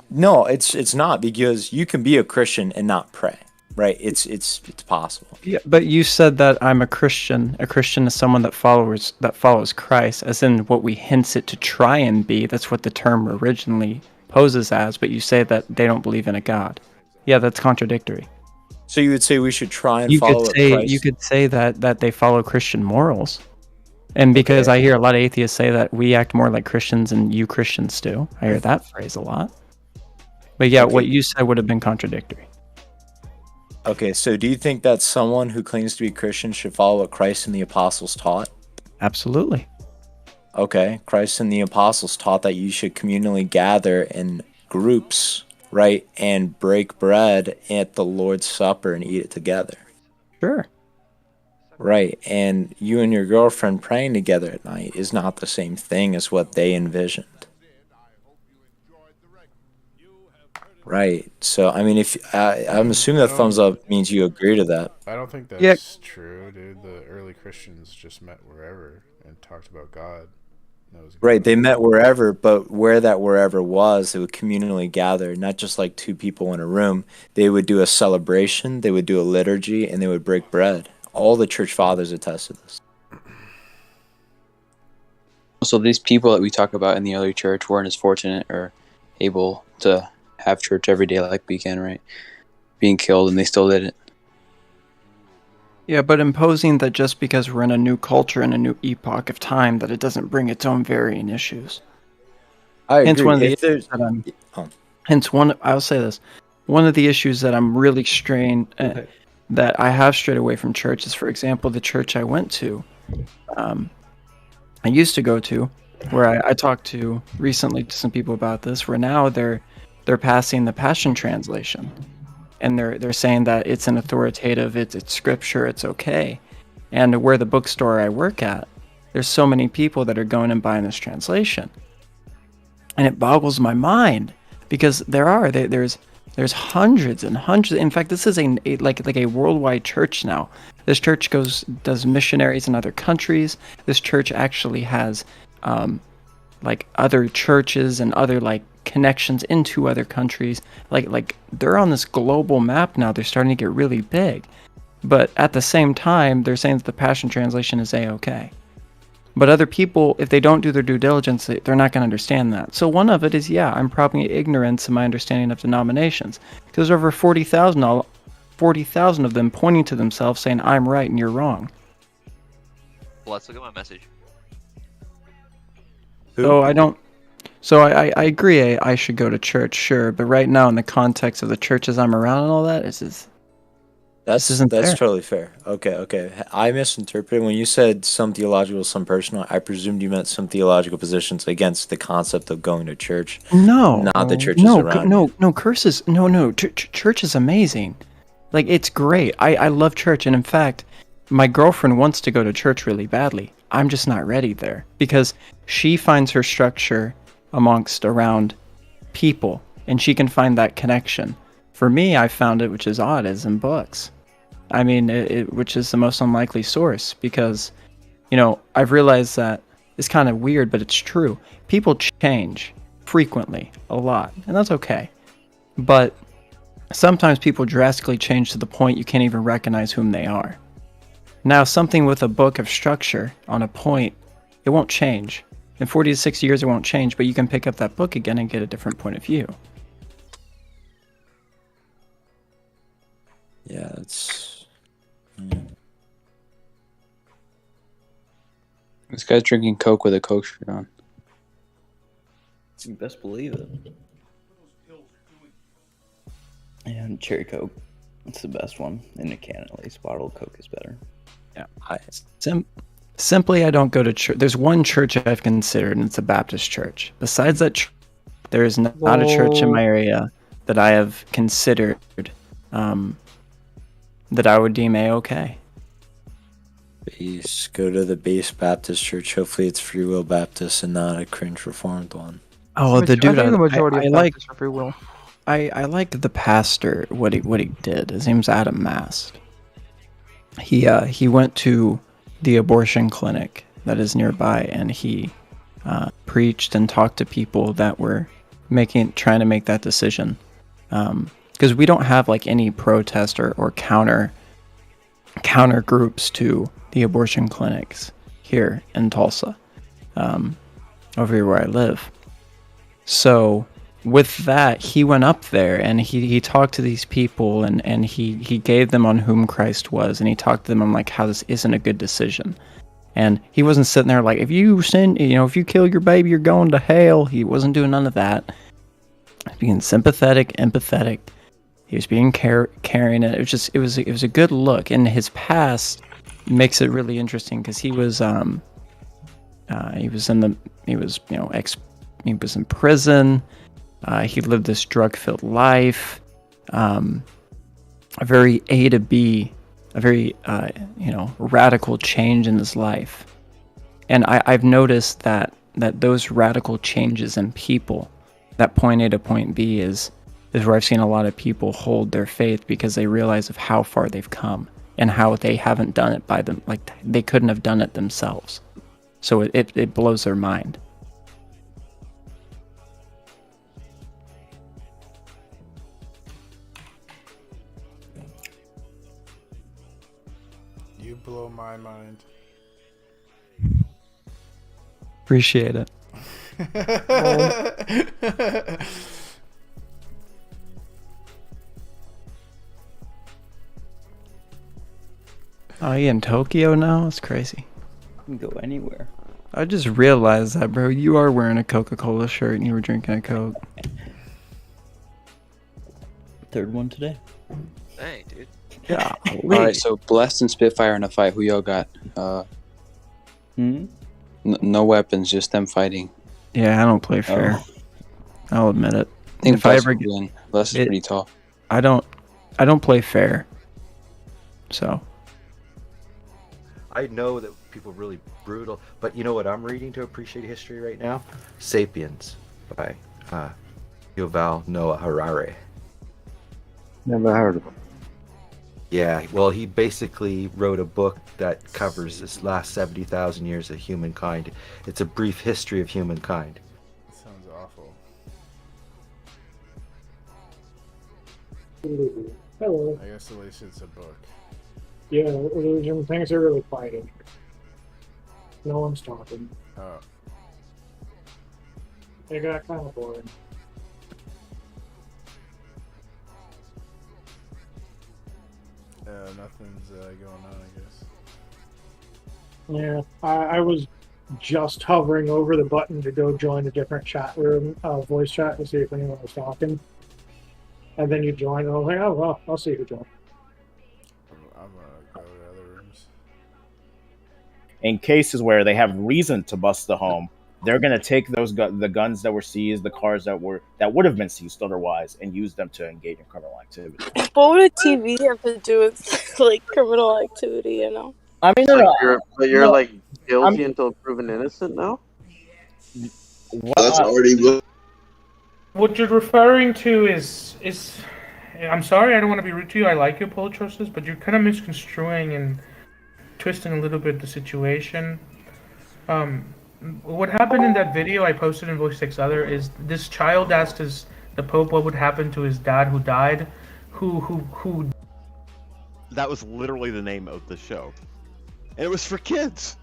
[SPEAKER 6] No, it's not, because you can be a Christian and not pray, right? It's possible.
[SPEAKER 4] Yeah, but you said that I'm a Christian. A Christian is someone that follows Christ, as in what we hints it to try and be. That's what the term originally poses as. But you say that they don't believe in a God. Yeah, that's contradictory.
[SPEAKER 6] So you would say we should try and follow Christ?
[SPEAKER 4] You could say that they follow Christian morals. And because I hear a lot of atheists say that we act more like Christians than you Christians do. I hear that phrase a lot. But yeah, what you said would have been contradictory.
[SPEAKER 6] Okay, so do you think that someone who claims to be Christian should follow what Christ and the apostles taught?
[SPEAKER 4] Absolutely.
[SPEAKER 6] Okay, Christ and the apostles taught that you should communally gather in groups, right, and break bread at the Lord's Supper and eat it together.
[SPEAKER 4] Sure.
[SPEAKER 6] Right, and you and your girlfriend praying together at night is not the same thing as what they envisioned. Right, so I mean, if I'm assuming that thumbs up means you agree to that.
[SPEAKER 9] I don't think that's true, dude. The early Christians just met wherever and talked about God.
[SPEAKER 6] Right, they met wherever, but where that wherever was, they would communally gather, not just like two people in a room. They would do a celebration, they would do a liturgy, and they would break bread. All the church fathers attest to this. So
[SPEAKER 10] these people that we talk about in the early church weren't as fortunate or able to have church every day like we can, right? Being killed, and they still did it.
[SPEAKER 4] Yeah, but imposing that just because we're in a new culture and a new epoch of time, that it doesn't bring its own varying issues.
[SPEAKER 6] I agree.
[SPEAKER 4] Hence one of the issues that I'll say this. One of the issues that I'm really that I have strayed away from church is, for example, the church I went to. I used to go to, where I talked to recently to some people about this, where now they're passing the Passion Translation. And they're saying that it's an authoritative, it's scripture, it's okay. And where the bookstore I work at, there's so many people that are going and buying this translation. And it boggles my mind, because there's hundreds and hundreds. In fact, this is like a worldwide church now. This church does missionaries in other countries. This church actually has like other churches and other like connections into other countries. Like they're on this global map now. They're starting to get really big. But at the same time, they're saying that the Passion Translation is A-okay. But other people, if they don't do their due diligence, they're not going to understand that. So one of it is, yeah, I'm probably ignorance in my understanding of denominations. Because there's over 40,000 of them pointing to themselves saying, I'm right and you're wrong.
[SPEAKER 11] Well, let's look at my message.
[SPEAKER 4] So I don't. So I agree. I should go to church, sure. But right now, in the context of the churches I'm around and all that,
[SPEAKER 6] That's
[SPEAKER 4] isn't fair.
[SPEAKER 6] totally fair. Okay. I misinterpreted when you said some theological, some personal. I presumed you meant some theological positions against the concept of going to church.
[SPEAKER 4] No,
[SPEAKER 6] not the churches around.
[SPEAKER 4] no, curses. No. Church is amazing. Like, it's great. I love church, and in fact, my girlfriend wants to go to church really badly. I'm just not ready there because she finds her structure around people, and she can find that connection. For me, I found it, which is odd, is in books. I mean, which is the most unlikely source because, I've realized that it's kind of weird, but it's true. People change frequently, a lot, and that's okay. But sometimes people drastically change to the point you can't even recognize whom they are. Now, something with a book of structure on a point, it won't change. In 40 to 60 years, it won't change, but you can pick up that book again and get a different point of view.
[SPEAKER 6] Yeah, it's.
[SPEAKER 10] This guy's drinking Coke with a Coke shirt on.
[SPEAKER 12] You best believe it. And cherry Coke. It's the best one. In a can, at least. Bottled Coke is better.
[SPEAKER 4] Yeah. Simply, I don't go to church. There's one church I've considered, and it's a Baptist church. Besides that, there is not a church in my area that I have considered that I would deem A-okay.
[SPEAKER 6] Please go to the base Baptist church. Hopefully it's Free Will Baptist and not a cringe Reformed one.
[SPEAKER 4] Oh, the dude!
[SPEAKER 13] I think the majority
[SPEAKER 4] I
[SPEAKER 13] of
[SPEAKER 4] like.
[SPEAKER 13] Baptists are free will.
[SPEAKER 4] I like the pastor. What he did. His name's Adam Mast. He went to the abortion clinic that is nearby, and he preached and talked to people that were trying to make that decision. Because we don't have like any protest or counter groups to the abortion clinics here in Tulsa, over here where I live. So with that, he went up there and he talked to these people and he gave them on whom Christ was, and he talked to them on like how this isn't a good decision. And he wasn't sitting there like, if you kill your baby, you're going to hell. He wasn't doing none of that. He was being sympathetic, empathetic. He was being caring. It was a good look. And his past makes it really interesting because he was in prison. He lived this drug-filled life, a very A to B, a very radical change in his life. And I've noticed that those radical changes in people, that point A to point B is where I've seen a lot of people hold their faith because they realize of how far they've come and how they haven't done it by them, like they couldn't have done it themselves. So it blows their mind.
[SPEAKER 9] You blow my mind.
[SPEAKER 4] Appreciate it. Oh, you in Tokyo now? That's crazy.
[SPEAKER 12] You can go anywhere.
[SPEAKER 4] I just realized that, bro. You are wearing a Coca-Cola shirt and you were drinking a Coke.
[SPEAKER 12] Third one today.
[SPEAKER 11] Hey, dude.
[SPEAKER 4] Yeah.
[SPEAKER 10] Alright, so Blessed and Spitfire in a fight. Who y'all got? No weapons, just them fighting.
[SPEAKER 4] Yeah, I don't play fair. I'll admit it.
[SPEAKER 10] I think
[SPEAKER 4] If I
[SPEAKER 10] Blessed
[SPEAKER 4] ever
[SPEAKER 10] would win. Blessed is pretty tall.
[SPEAKER 4] I don't play fair. So.
[SPEAKER 15] I know that people are really brutal, but you know what I'm reading to appreciate history right now? Sapiens by Yuval Noah Harari.
[SPEAKER 2] Never heard of him.
[SPEAKER 15] Yeah, well, he basically wrote a book that covers this last 70,000 years of humankind. It's a brief history of humankind.
[SPEAKER 9] Sounds awful.
[SPEAKER 17] Hello.
[SPEAKER 9] I guess at least it's a book.
[SPEAKER 17] Yeah, thanks for really fighting.
[SPEAKER 3] No one's talking.
[SPEAKER 9] Oh.
[SPEAKER 3] It got kind of boring.
[SPEAKER 9] Nothing's going on, I guess.
[SPEAKER 3] Yeah, I was just hovering over the button to go join a different chat room, voice chat, to see if anyone was talking. And then you joined, and I was like, oh, well, I'll see who joined.
[SPEAKER 9] I'm gonna go to other rooms.
[SPEAKER 13] In cases where they have reason to bust the home, they're gonna take those the guns that were seized, the cars that would have been seized otherwise, and use them to engage in criminal activity.
[SPEAKER 17] What would a TV have to do with like criminal activity? You know.
[SPEAKER 13] I mean,
[SPEAKER 18] You're like guilty until proven innocent now.
[SPEAKER 5] That's already.
[SPEAKER 1] What you're referring to is I'm sorry, I don't want to be rude to you. I like your polytrosis, but you're kind of misconstruing and twisting a little bit the situation. What happened in that video I posted in Voice 6 Other is this child asked the Pope what would happen to his dad who died, who.
[SPEAKER 2] That was literally the name of the show, and it was for kids.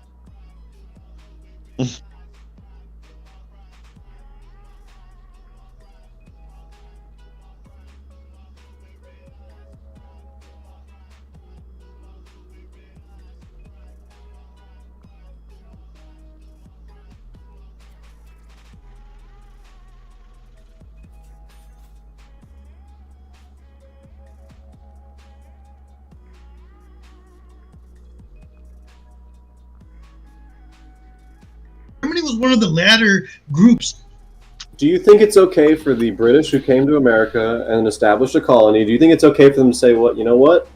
[SPEAKER 25] Germany was one of the latter groups.
[SPEAKER 24] Do you think it's okay for the British who came to America and established a colony? Do you think it's okay for them to say, "Well, you know what?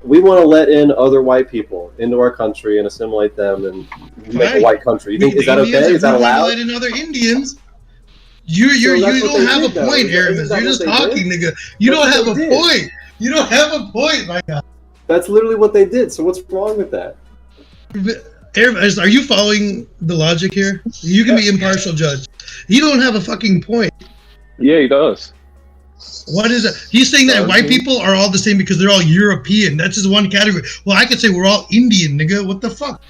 [SPEAKER 24] We want to let in other white people into our country and assimilate them and make a white country"? You think is that okay? Is that allowed?
[SPEAKER 25] Let in other Indians. You don't have a point, Aramis. You're just talking, nigga. You don't have a point. You don't have a point, my God.
[SPEAKER 24] That's literally what they did. So what's wrong with that?
[SPEAKER 25] Aramis, are you following the logic here? You can be impartial judge. You don't have a fucking point.
[SPEAKER 14] Yeah, he does.
[SPEAKER 25] What is it? He's saying that white people are all the same because they're all European. That's just one category. Well, I could say we're all Indian, nigga. What the fuck?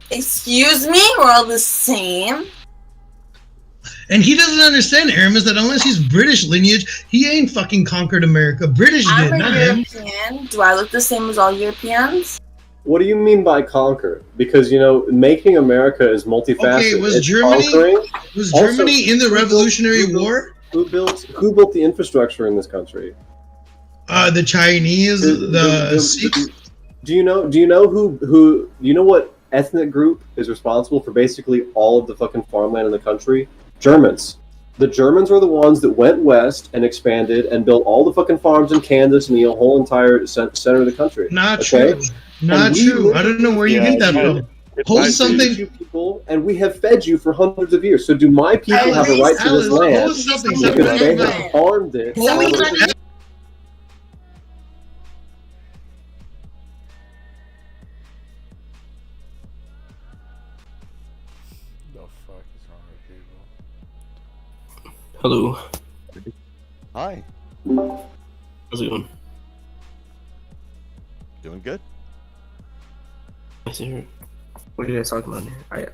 [SPEAKER 28] Excuse me? We're all the same?
[SPEAKER 25] And he doesn't understand, Aramis, that unless he's British lineage, he ain't fucking conquered America. British did,
[SPEAKER 28] I'm
[SPEAKER 25] not
[SPEAKER 28] a
[SPEAKER 25] him.
[SPEAKER 28] European. Do I look the same as all Europeans?
[SPEAKER 24] What do you mean by conquer? Because making America is multifaceted.
[SPEAKER 25] Okay, was
[SPEAKER 24] It's
[SPEAKER 25] Germany
[SPEAKER 24] conquering.
[SPEAKER 25] Germany in the Revolutionary War?
[SPEAKER 24] Who built the infrastructure in this country?
[SPEAKER 25] The Chinese, the Sikhs.
[SPEAKER 24] Do you know what ethnic group is responsible for basically all of the fucking farmland in the country? Germans. The Germans were the ones that went west and expanded and built all the fucking farms in Kansas and the whole entire center of the country.
[SPEAKER 25] Not true. Not true. I don't know where you get that from. Host something.
[SPEAKER 24] People, and we have fed you for hundreds of years. So do my people have a right to this land?
[SPEAKER 25] Host something.
[SPEAKER 24] Because they have farmed it.
[SPEAKER 9] The fuck is wrong with people?
[SPEAKER 20] Hello.
[SPEAKER 2] Hi.
[SPEAKER 20] How's it going?
[SPEAKER 2] Doing good.
[SPEAKER 20] What are you guys talking about here? I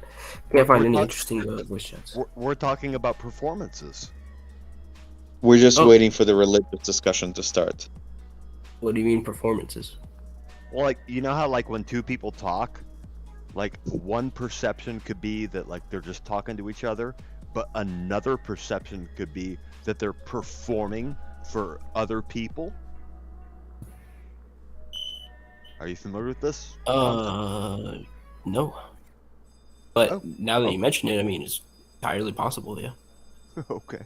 [SPEAKER 20] can't find any interesting voice chats.
[SPEAKER 2] We're talking about performances.
[SPEAKER 5] We're just waiting for the religious discussion to start.
[SPEAKER 20] What do you mean performances?
[SPEAKER 2] Well, like, you know how like when two people talk, like one perception could be that like they're just talking to each other, but another perception could be that they're performing for other people. Are you familiar with this?
[SPEAKER 20] No. But now that you mention it, I mean, it's entirely possible, yeah.
[SPEAKER 2] Okay.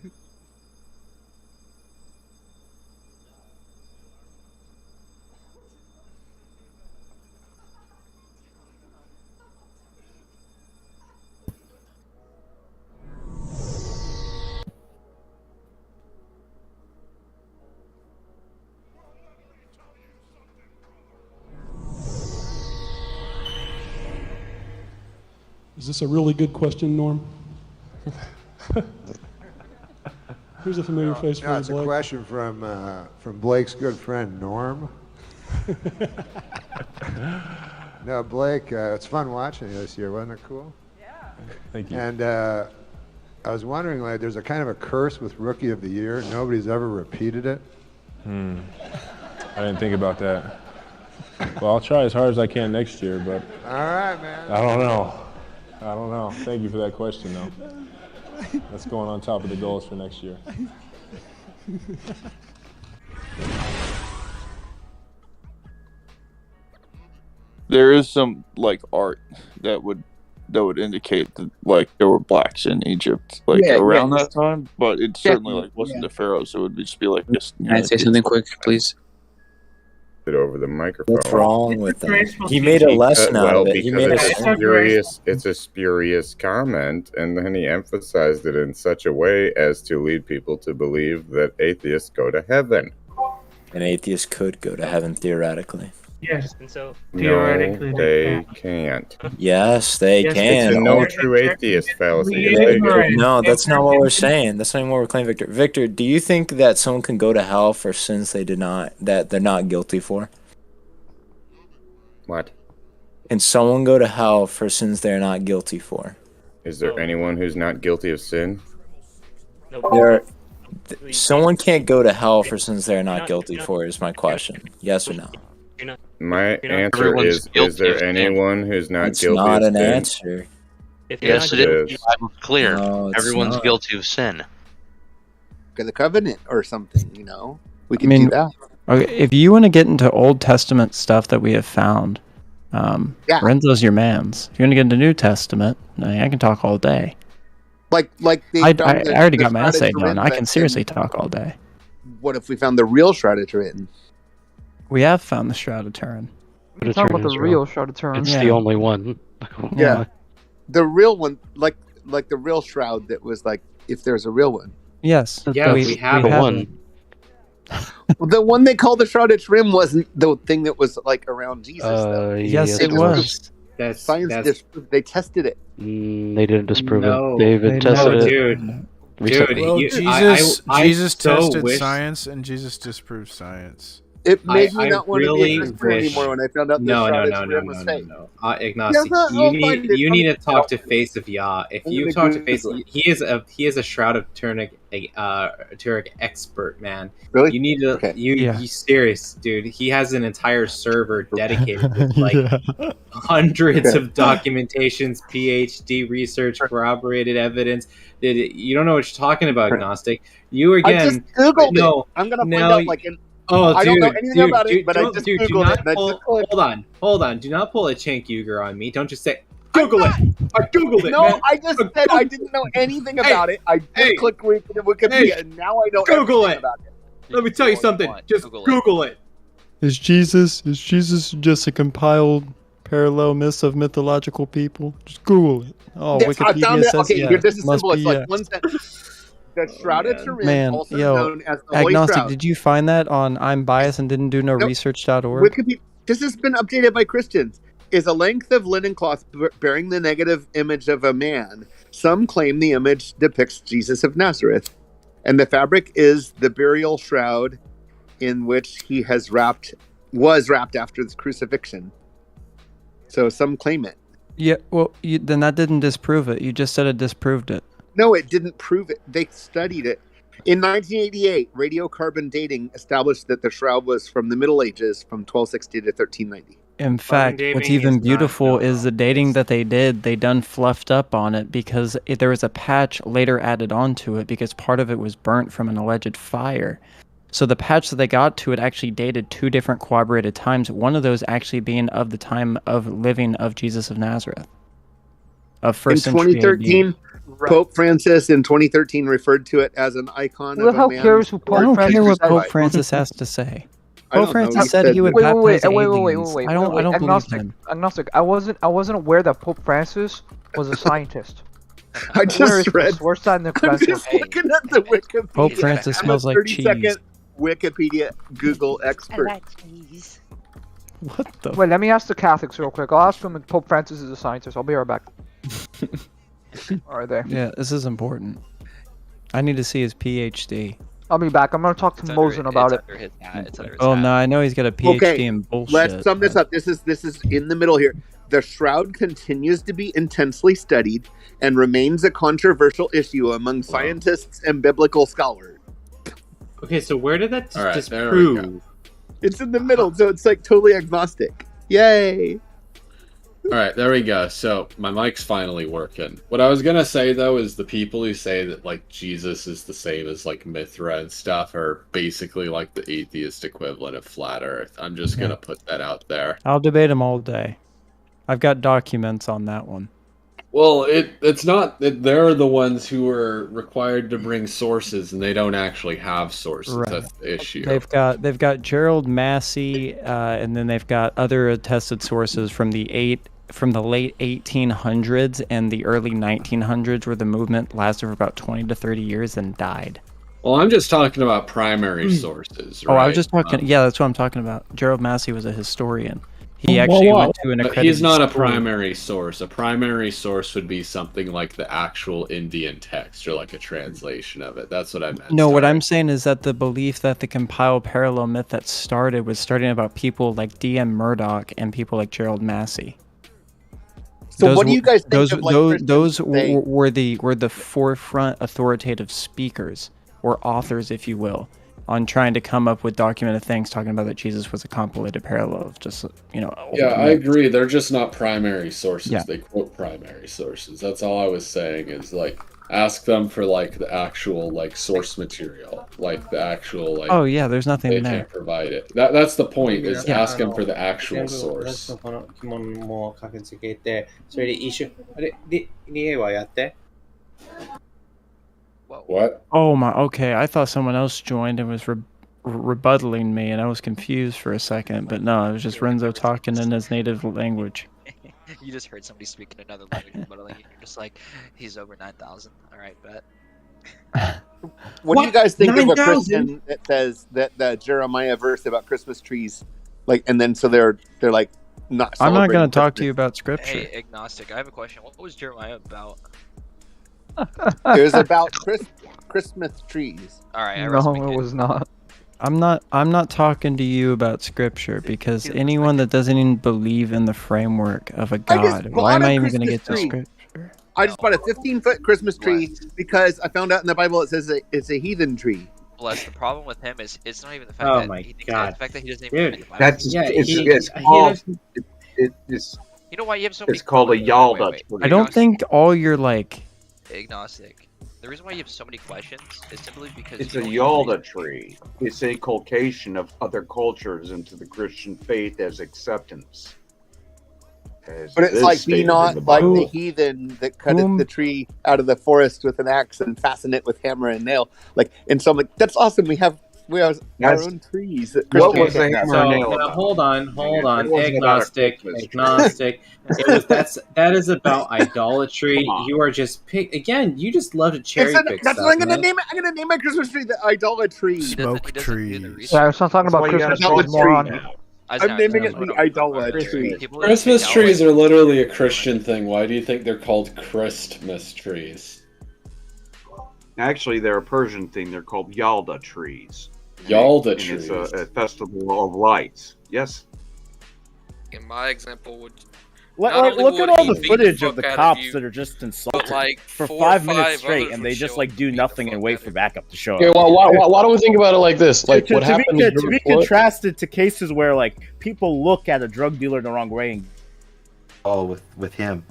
[SPEAKER 21] Is this a really good question, Norm? Who's a familiar face for
[SPEAKER 23] it's a question from Blake's good friend Norm.
[SPEAKER 7] No, Blake, it's fun watching you this year. Wasn't it cool?
[SPEAKER 8] Thank you.
[SPEAKER 7] And I was wondering, like, there's a kind of a curse with Rookie of the Year. Nobody's ever repeated it.
[SPEAKER 8] I didn't think about that. Well, I'll try as hard as I can next year, but
[SPEAKER 7] All right, man.
[SPEAKER 8] I don't know. Thank you for that question, though. That's going on top of the goals for next year.
[SPEAKER 16] There is some like art that would indicate that like there were blacks in Egypt around that time, but it certainly like wasn't the pharaohs. It would just be like this.
[SPEAKER 10] Can I say something quick, please?
[SPEAKER 19] It over the microphone.
[SPEAKER 6] What's wrong with that? He made a lesson out of it. He made
[SPEAKER 19] it's a spurious comment, and then he emphasized it in such a way as to lead people to believe that atheists go to heaven.
[SPEAKER 6] An atheist could go to heaven theoretically.
[SPEAKER 1] Yes, and so
[SPEAKER 19] No,
[SPEAKER 1] theoretically
[SPEAKER 19] they can't.
[SPEAKER 6] Yes, they
[SPEAKER 1] Yes,
[SPEAKER 6] can.
[SPEAKER 19] It's a no true atheist fallacy.
[SPEAKER 6] No, that's not what we're saying. That's not even what we're claiming, Victor. Victor, do you think that someone can go to hell for sins that they're not guilty for?
[SPEAKER 19] What?
[SPEAKER 6] Can someone go to hell for sins they're not guilty for?
[SPEAKER 19] Is there anyone who's not guilty of sin?
[SPEAKER 6] Someone can't go to hell for sins they're not guilty for, is my question. Yes or no?
[SPEAKER 19] My answer is there anyone who's not
[SPEAKER 6] It's
[SPEAKER 19] guilty
[SPEAKER 6] not
[SPEAKER 19] of
[SPEAKER 6] an
[SPEAKER 19] sin?
[SPEAKER 6] answer.
[SPEAKER 11] Yes, it is. The Bible's clear.
[SPEAKER 6] No, it's
[SPEAKER 11] Everyone's
[SPEAKER 6] not.
[SPEAKER 11] guilty of sin.
[SPEAKER 22] The covenant or something, you know? We
[SPEAKER 4] I
[SPEAKER 22] can
[SPEAKER 4] mean,
[SPEAKER 22] do that.
[SPEAKER 4] okay, if you want to get into Old Testament stuff that we have found, Renzo's your man's. If you want to get into New Testament, I can talk all day.
[SPEAKER 22] Like they
[SPEAKER 4] I
[SPEAKER 22] found the-
[SPEAKER 4] already
[SPEAKER 22] the
[SPEAKER 4] got my essay
[SPEAKER 22] Shrouded
[SPEAKER 4] done. I
[SPEAKER 22] Turin
[SPEAKER 4] can seriously talk all day.
[SPEAKER 22] What if we found the real Shrouded Turin?
[SPEAKER 4] We have found the Shroud of Turin.
[SPEAKER 23] We're talking about the real Shroud of Turin. It's
[SPEAKER 4] Yeah.
[SPEAKER 23] the only one.
[SPEAKER 22] Yeah. The real one, like the real shroud that was like, if there's a real one.
[SPEAKER 4] Yes.
[SPEAKER 22] Yeah,
[SPEAKER 23] we have one.
[SPEAKER 22] Well, the one they called the Shrouded Turin wasn't the thing that was like around Jesus. Though.
[SPEAKER 4] Yes, it was.
[SPEAKER 22] That's science. They tested it.
[SPEAKER 23] They didn't disprove
[SPEAKER 22] No.
[SPEAKER 23] it. David tested it.
[SPEAKER 9] Dude,
[SPEAKER 23] recently.
[SPEAKER 9] well,
[SPEAKER 22] you-
[SPEAKER 9] Jesus
[SPEAKER 22] so
[SPEAKER 9] tested
[SPEAKER 22] wish-
[SPEAKER 9] science and Jesus disproved science.
[SPEAKER 22] It made me
[SPEAKER 26] I
[SPEAKER 22] not want to
[SPEAKER 26] really
[SPEAKER 22] be a Christian
[SPEAKER 26] wish-
[SPEAKER 22] anymore when I found out the
[SPEAKER 26] No,
[SPEAKER 22] Shrouded
[SPEAKER 26] no,
[SPEAKER 22] Turin was fake.
[SPEAKER 26] Ignacy,
[SPEAKER 22] Yes, I'll find it.
[SPEAKER 26] you need to talk to Face of Yah. If
[SPEAKER 22] I'm
[SPEAKER 26] you
[SPEAKER 22] gonna
[SPEAKER 26] talk to
[SPEAKER 22] Google
[SPEAKER 26] Face,
[SPEAKER 22] it.
[SPEAKER 26] he is a Shroud of Turin expert, man.
[SPEAKER 22] Really?
[SPEAKER 26] You need to you serious, dude. He has an entire server dedicated with like hundreds of documentations, PhD research, corroborated evidence. You don't know what you're talking about, agnostic. You
[SPEAKER 22] I
[SPEAKER 26] again.
[SPEAKER 22] just Googled
[SPEAKER 26] no,
[SPEAKER 22] it. I'm gonna find
[SPEAKER 26] now
[SPEAKER 22] out like in.
[SPEAKER 26] Oh,
[SPEAKER 22] I
[SPEAKER 26] dude,
[SPEAKER 22] don't know anything
[SPEAKER 26] dude,
[SPEAKER 22] about
[SPEAKER 26] dude,
[SPEAKER 22] it, but I
[SPEAKER 26] don't-
[SPEAKER 22] just
[SPEAKER 26] dude, do
[SPEAKER 22] Googled
[SPEAKER 26] not
[SPEAKER 22] it. And I
[SPEAKER 26] pull-
[SPEAKER 22] just clicked.
[SPEAKER 26] hold on. Do not pull a Cenk Uyghur on me. Don't just say Google it. I Googled it.
[SPEAKER 22] No,
[SPEAKER 26] man.
[SPEAKER 22] I just said I didn't know anything about it. I did click Wikipedia, and now I know
[SPEAKER 26] Google
[SPEAKER 22] everything
[SPEAKER 26] it.
[SPEAKER 22] about it.
[SPEAKER 26] Let me tell you something. Just Google it.
[SPEAKER 4] Is Jesus just a compiled parallel myth of mythological people? Just Google it. Oh,
[SPEAKER 22] Yes, I
[SPEAKER 4] Wikipedia
[SPEAKER 22] found it.
[SPEAKER 4] says
[SPEAKER 22] Okay,
[SPEAKER 4] yes.
[SPEAKER 22] here, this is
[SPEAKER 4] Must
[SPEAKER 22] simple. It's
[SPEAKER 4] be
[SPEAKER 22] like
[SPEAKER 4] yes.
[SPEAKER 22] one sentence. The Shrouded Turin,
[SPEAKER 4] Man,
[SPEAKER 22] also
[SPEAKER 4] yo,
[SPEAKER 22] known as the Holy
[SPEAKER 4] agnostic.
[SPEAKER 22] Shroud.
[SPEAKER 4] Did you find that on I'm Biased and didn't do no research.org?
[SPEAKER 22] Wikipedia. This has been updated by Christians. Is a length of linen cloth bearing the negative image of a man. Some claim the image depicts Jesus of Nazareth, and the fabric is the burial shroud in which he was wrapped after the crucifixion. So some claim it.
[SPEAKER 4] Yeah, well, then that didn't disprove it. You just said it disproved it.
[SPEAKER 22] No, it didn't prove it. They studied it. In 1988, radiocarbon dating established that the shroud was from the Middle Ages, from 1260 to 1390.
[SPEAKER 4] In fact, what's even beautiful is the dating that they did. They done fluffed up on it because there was a patch later added onto it because part of it was burnt from an alleged fire. So the patch that they got to it actually dated two different corroborated times. One of those actually being of the time of living of Jesus of Nazareth, of first
[SPEAKER 22] In
[SPEAKER 4] century
[SPEAKER 22] 2013,
[SPEAKER 4] AD.
[SPEAKER 22] Pope Francis in 2013 referred to it as an icon
[SPEAKER 23] Who the
[SPEAKER 22] of a
[SPEAKER 23] hell
[SPEAKER 22] man.
[SPEAKER 23] cares who Pope
[SPEAKER 4] I don't
[SPEAKER 23] Francis
[SPEAKER 4] care what
[SPEAKER 23] is?
[SPEAKER 4] Pope Francis has to say.
[SPEAKER 22] I don't
[SPEAKER 4] Pope
[SPEAKER 22] know,
[SPEAKER 4] Francis
[SPEAKER 22] he
[SPEAKER 4] said
[SPEAKER 22] said
[SPEAKER 4] he would
[SPEAKER 22] that-
[SPEAKER 4] baptize
[SPEAKER 23] Wait,
[SPEAKER 4] aliens. I don't believe
[SPEAKER 23] agnostic,
[SPEAKER 4] him.
[SPEAKER 23] agnostic. I wasn't aware that Pope Francis was a scientist.
[SPEAKER 22] I just read.
[SPEAKER 23] Where's that in the
[SPEAKER 22] I'm just looking at the Wikipedia.
[SPEAKER 4] Pope Francis
[SPEAKER 22] I'm a
[SPEAKER 4] smells like
[SPEAKER 22] 30-second
[SPEAKER 4] cheese.
[SPEAKER 22] Wikipedia Google expert.
[SPEAKER 4] What the?
[SPEAKER 23] Wait, let me ask the Catholics real quick. I'll ask them if Pope Francis is a scientist. I'll be right back. Are they?
[SPEAKER 4] Yeah, this is important. I need to see his PhD.
[SPEAKER 23] I'll be back. I'm gonna talk to Mosin about it.
[SPEAKER 4] Oh no, I know he's got a PhD in bullshit.
[SPEAKER 22] Let's sum this up. This is in the middle here. The shroud continues to be intensely studied and remains a controversial issue among scientists and biblical scholars.
[SPEAKER 26] Okay, so where did that
[SPEAKER 3] All right,
[SPEAKER 26] disprove?
[SPEAKER 22] It's in the middle, so it's like totally agnostic. Yay!
[SPEAKER 3] All right, there we go. So my mic's finally working. What I was gonna say though is the people who say that like Jesus is the same as like Mithra and stuff are basically like the atheist equivalent of flat Earth. I'm just gonna put that out there.
[SPEAKER 4] I'll debate him all day. I've got documents on that one.
[SPEAKER 3] Well, it's not that they're the ones who are required to bring sources, and they don't actually have sources.
[SPEAKER 4] Right.
[SPEAKER 3] That's the issue.
[SPEAKER 4] They've got Gerald Massey, and then they've got other attested sources from the late 1800s and the early 1900s, where the movement lasted for about 20 to 30 years and died.
[SPEAKER 3] Well, I'm just talking about primary sources. Right?
[SPEAKER 4] Oh, I was just talking. Yeah, that's what I'm talking about. Gerald Massey was a historian. He actually went to an accredited
[SPEAKER 3] He's not a
[SPEAKER 4] school.
[SPEAKER 3] primary source. A primary source would be something like the actual Indian text or like a translation of it. That's what I meant.
[SPEAKER 4] No, what I'm saying is that the belief that the compiled parallel myth that started was starting about people like D.M. Murdoch and people like Gerald Massey.
[SPEAKER 22] So what do you guys think
[SPEAKER 4] those,
[SPEAKER 22] of, like,
[SPEAKER 4] those
[SPEAKER 22] Christians
[SPEAKER 4] were the forefront authoritative speakers or authors, if you will, on trying to come up with documented things talking about that Jesus was a compilated parallel of just, old
[SPEAKER 3] Yeah, I
[SPEAKER 4] myths.
[SPEAKER 3] agree. They're just not primary sources.
[SPEAKER 4] Yeah.
[SPEAKER 3] They quote primary sources. That's all I was saying is like ask them for like the actual like source material, like the actual like.
[SPEAKER 4] Oh yeah, there's nothing
[SPEAKER 3] They
[SPEAKER 4] there.
[SPEAKER 3] can't provide it. That's the point. Is
[SPEAKER 26] Yeah.
[SPEAKER 3] ask them for the actual
[SPEAKER 26] 全部
[SPEAKER 3] source.
[SPEAKER 26] この疑問もかけつけて、それで一緒。あれ、リエはやって。
[SPEAKER 3] What?
[SPEAKER 4] Oh my. Okay, I thought someone else joined and was rebuttaling me, and I was confused for a second. But no, it was just Renzo talking in his native language.
[SPEAKER 12] You just heard somebody speak in another language, but like, you're just like, he's over 9,000. All right, bet.
[SPEAKER 22] What do you guys think of a
[SPEAKER 12] 9,000?
[SPEAKER 22] Christian that says that the Jeremiah verse about Christmas trees, like, and then so they're like not.
[SPEAKER 4] I'm not going
[SPEAKER 22] celebrating
[SPEAKER 4] to talk to
[SPEAKER 22] Christmas?
[SPEAKER 4] you about scripture.
[SPEAKER 12] Hey, agnostic, I have a question. What was Jeremiah about?
[SPEAKER 22] It was about Christmas trees.
[SPEAKER 12] All right, I
[SPEAKER 23] No, it was not.
[SPEAKER 4] I'm not talking to you about scripture because anyone that doesn't even believe in the framework of a God, why am I even going to get to
[SPEAKER 22] Christmas
[SPEAKER 4] scripture?
[SPEAKER 22] I just bought a 15-foot Christmas tree because I found out in the Bible it says it's a heathen tree.
[SPEAKER 12] Bless. The problem with him is it's not even the fact
[SPEAKER 26] Oh
[SPEAKER 12] that
[SPEAKER 26] my
[SPEAKER 12] he thinks
[SPEAKER 26] God.
[SPEAKER 12] the fact that he doesn't even read
[SPEAKER 26] Dude,
[SPEAKER 12] the Bible.
[SPEAKER 26] that's
[SPEAKER 12] Yeah,
[SPEAKER 26] it's
[SPEAKER 12] you know why you have so many.
[SPEAKER 26] it's called a
[SPEAKER 12] wait,
[SPEAKER 26] Yalda
[SPEAKER 12] wait.
[SPEAKER 4] I don't think all your like.
[SPEAKER 12] Agnostic. The reason why you have so many questions is simply because
[SPEAKER 13] It's
[SPEAKER 12] you
[SPEAKER 13] a
[SPEAKER 12] don't
[SPEAKER 13] Yalda tree. It's a inculcation of other cultures into the Christian faith as acceptance. As
[SPEAKER 22] But it's
[SPEAKER 13] is
[SPEAKER 22] like
[SPEAKER 13] stated
[SPEAKER 22] be
[SPEAKER 13] in
[SPEAKER 22] not
[SPEAKER 13] the
[SPEAKER 22] like
[SPEAKER 13] Bible.
[SPEAKER 22] the heathen that cutteth the tree out of the forest with an axe and fasten it with hammer and nail. Like, and so I'm like, that's awesome. We have our
[SPEAKER 13] That's-
[SPEAKER 22] own trees. That
[SPEAKER 13] What
[SPEAKER 22] Christians
[SPEAKER 13] was the
[SPEAKER 22] can't have.
[SPEAKER 13] hammer and nail
[SPEAKER 26] now,
[SPEAKER 13] about?
[SPEAKER 26] hold on.
[SPEAKER 13] It wasn't about a
[SPEAKER 26] Agnostic. It was that is about idolatry. You are just again. You just love to cherry pick
[SPEAKER 22] That's
[SPEAKER 26] stuff.
[SPEAKER 22] what I'm gonna
[SPEAKER 26] man.
[SPEAKER 22] name it. I'm gonna name my Christmas tree the idolatry.
[SPEAKER 9] Smoke trees.
[SPEAKER 23] Yeah, I was not talking about Christmas trees, moron.
[SPEAKER 22] I'm naming it the idolatry.
[SPEAKER 3] Christmas trees are literally a Christian thing. Why do you think they're called Christmas trees?
[SPEAKER 13] Actually, they're a Persian thing. They're called Yalda trees.
[SPEAKER 3] Yalda
[SPEAKER 13] And
[SPEAKER 3] trees.
[SPEAKER 13] It's a festival of lights. Yes.
[SPEAKER 11] In my example, would
[SPEAKER 14] Look
[SPEAKER 11] not only
[SPEAKER 14] at
[SPEAKER 11] would
[SPEAKER 14] all
[SPEAKER 11] he
[SPEAKER 14] the
[SPEAKER 11] beat
[SPEAKER 14] footage
[SPEAKER 11] the
[SPEAKER 14] of the
[SPEAKER 11] fuck out
[SPEAKER 14] cops
[SPEAKER 11] you,
[SPEAKER 14] that are just insulting
[SPEAKER 11] like
[SPEAKER 14] for
[SPEAKER 11] 4 or
[SPEAKER 14] 5 minutes
[SPEAKER 11] 5
[SPEAKER 14] straight,
[SPEAKER 11] others
[SPEAKER 14] and
[SPEAKER 11] would
[SPEAKER 14] they just
[SPEAKER 11] show
[SPEAKER 14] like do nothing and wait for backup to show
[SPEAKER 15] Okay,
[SPEAKER 14] up.
[SPEAKER 15] well, why don't we think about it like this? Like, what happened
[SPEAKER 14] to be contrasted to cases where like people look at a drug dealer the wrong way and
[SPEAKER 17] with him,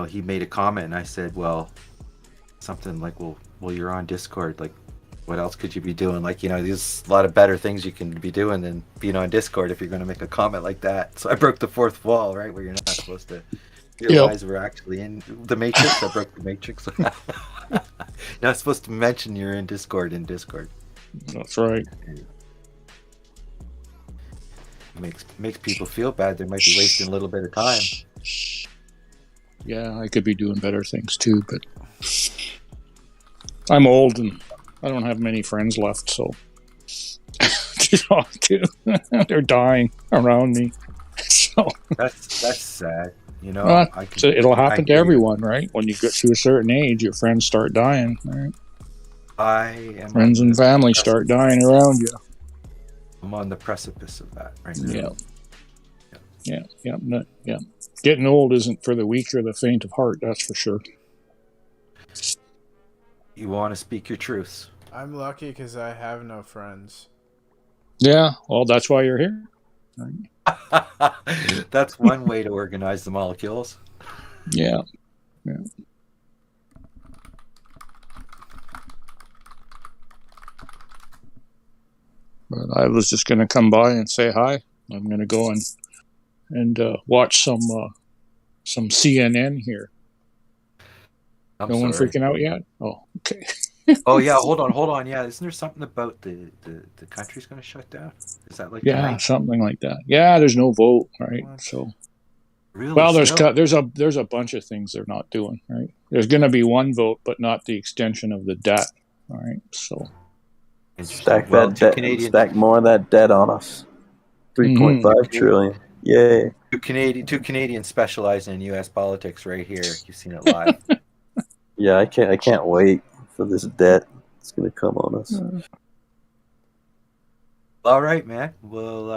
[SPEAKER 17] he made a comment, and I said, well, something like, well, you're on Discord, like, what else could you be doing? Like, there's a lot of better things you can be doing than being on Discord if you're going to make a comment like that. So I broke the fourth wall, right, where you're not supposed to realize we're actually in the Matrix. I broke the Matrix. You're not supposed to mention you're in Discord.
[SPEAKER 16] That's right.
[SPEAKER 17] Makes people feel bad. They might be wasting a little bit of time.
[SPEAKER 16] Yeah, I could be doing better things too, but I'm old and I don't have many friends left, so to talk to. They're dying around me. So
[SPEAKER 17] that's sad.
[SPEAKER 16] It'll happen to everyone, right? When you get to a certain age, your friends start dying, right?
[SPEAKER 17] I am
[SPEAKER 2] Friends
[SPEAKER 17] on
[SPEAKER 2] and
[SPEAKER 17] the
[SPEAKER 2] family
[SPEAKER 17] precipice.
[SPEAKER 2] start dying around you.
[SPEAKER 17] I'm on the precipice of that right now.
[SPEAKER 2] Yeah. Getting old isn't for the weak or the faint of heart, that's for sure.
[SPEAKER 17] You want to speak your truths.
[SPEAKER 9] I'm lucky because I have no friends.
[SPEAKER 2] Yeah, well, that's why you're here. Right.
[SPEAKER 17] That's one way to organize the molecules.
[SPEAKER 2] Yeah. But I was just going to come by and say hi. I'm going to go and watch some CNN here. No one freaking out yet? Oh, okay.
[SPEAKER 17] Oh yeah, hold on. Yeah, isn't there something about the country's going to shut down? Is that like tonight?
[SPEAKER 2] Something like that. Yeah, there's no vote, right? So,
[SPEAKER 17] Really?
[SPEAKER 2] well,
[SPEAKER 17] Still?
[SPEAKER 2] there's a bunch of things they're not doing, right? There's going to be one vote, but not the extension of the debt. All right, so
[SPEAKER 5] Stack that debt. Stack more of that debt on us. 3.5 trillion. Yay.
[SPEAKER 17] Two Canadians specializing in U.S. politics right here. You've seen it live.
[SPEAKER 5] Yeah, I can't wait for this debt. It's gonna come on us.
[SPEAKER 17] All right, man. We'll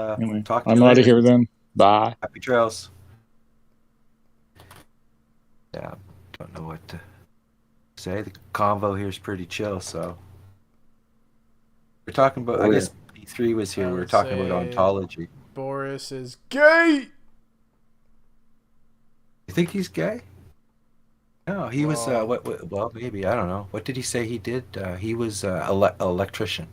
[SPEAKER 17] talk to you
[SPEAKER 2] I'm
[SPEAKER 17] later.
[SPEAKER 2] out of here then. Bye.
[SPEAKER 17] Happy trails. Yeah, don't know what to say. The convo here is pretty chill, so we're talking about. I guess P3 was here. We were talking about ontology.
[SPEAKER 9] Boris is gay.
[SPEAKER 17] You think he's gay? No, he was. What? Well, maybe I don't know. What did he say he did? He was electrician.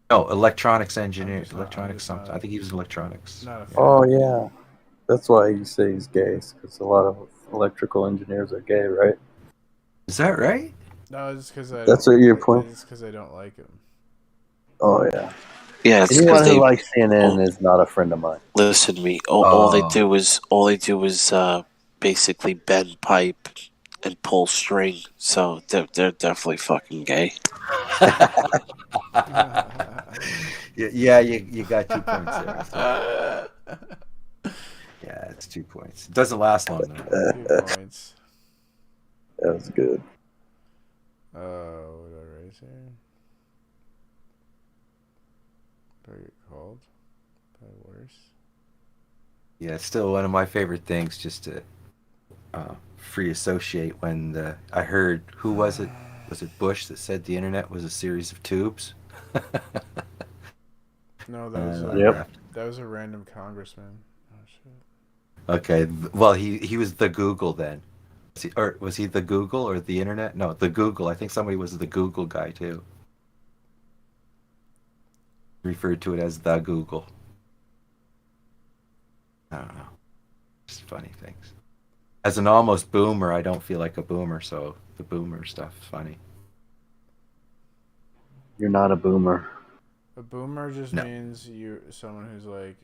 [SPEAKER 17] No, electronics engineer. Electronics something. I think he was electronics.
[SPEAKER 5] Oh yeah, that's why you say he's gay. Because a lot of electrical engineers are gay, right?
[SPEAKER 17] Is that right?
[SPEAKER 9] No, it's because
[SPEAKER 5] That's what your point.
[SPEAKER 9] It's because I don't like him.
[SPEAKER 5] Oh yeah.
[SPEAKER 18] Yeah, it's
[SPEAKER 5] anyone
[SPEAKER 18] because
[SPEAKER 5] who
[SPEAKER 18] they
[SPEAKER 5] likes CNN is not a friend of mine.
[SPEAKER 18] listen to me. All they do is basically bend pipe and pull string. So they're definitely fucking gay.
[SPEAKER 17] Yeah, you got 2 points there. So. Yeah, it's 2 points. It doesn't last long though.
[SPEAKER 9] 2 points.
[SPEAKER 5] That was good.
[SPEAKER 9] What did I raise here? Did I get called? Worse.
[SPEAKER 17] Yeah, it's still one of my favorite things just to free associate when I heard, who was it? Was it Bush that said the internet was a series of tubes?
[SPEAKER 9] No, that was a random congressman. Oh shit.
[SPEAKER 17] Okay, well he was the Google then. Was he the Google or the internet? No, the Google. I think somebody was the Google guy too. Referred to it as the Google. I don't know. Just funny things. As an almost boomer, I don't feel like a boomer, so the boomer stuff is funny.
[SPEAKER 5] You're not a boomer.
[SPEAKER 9] A boomer just means you're someone who's like,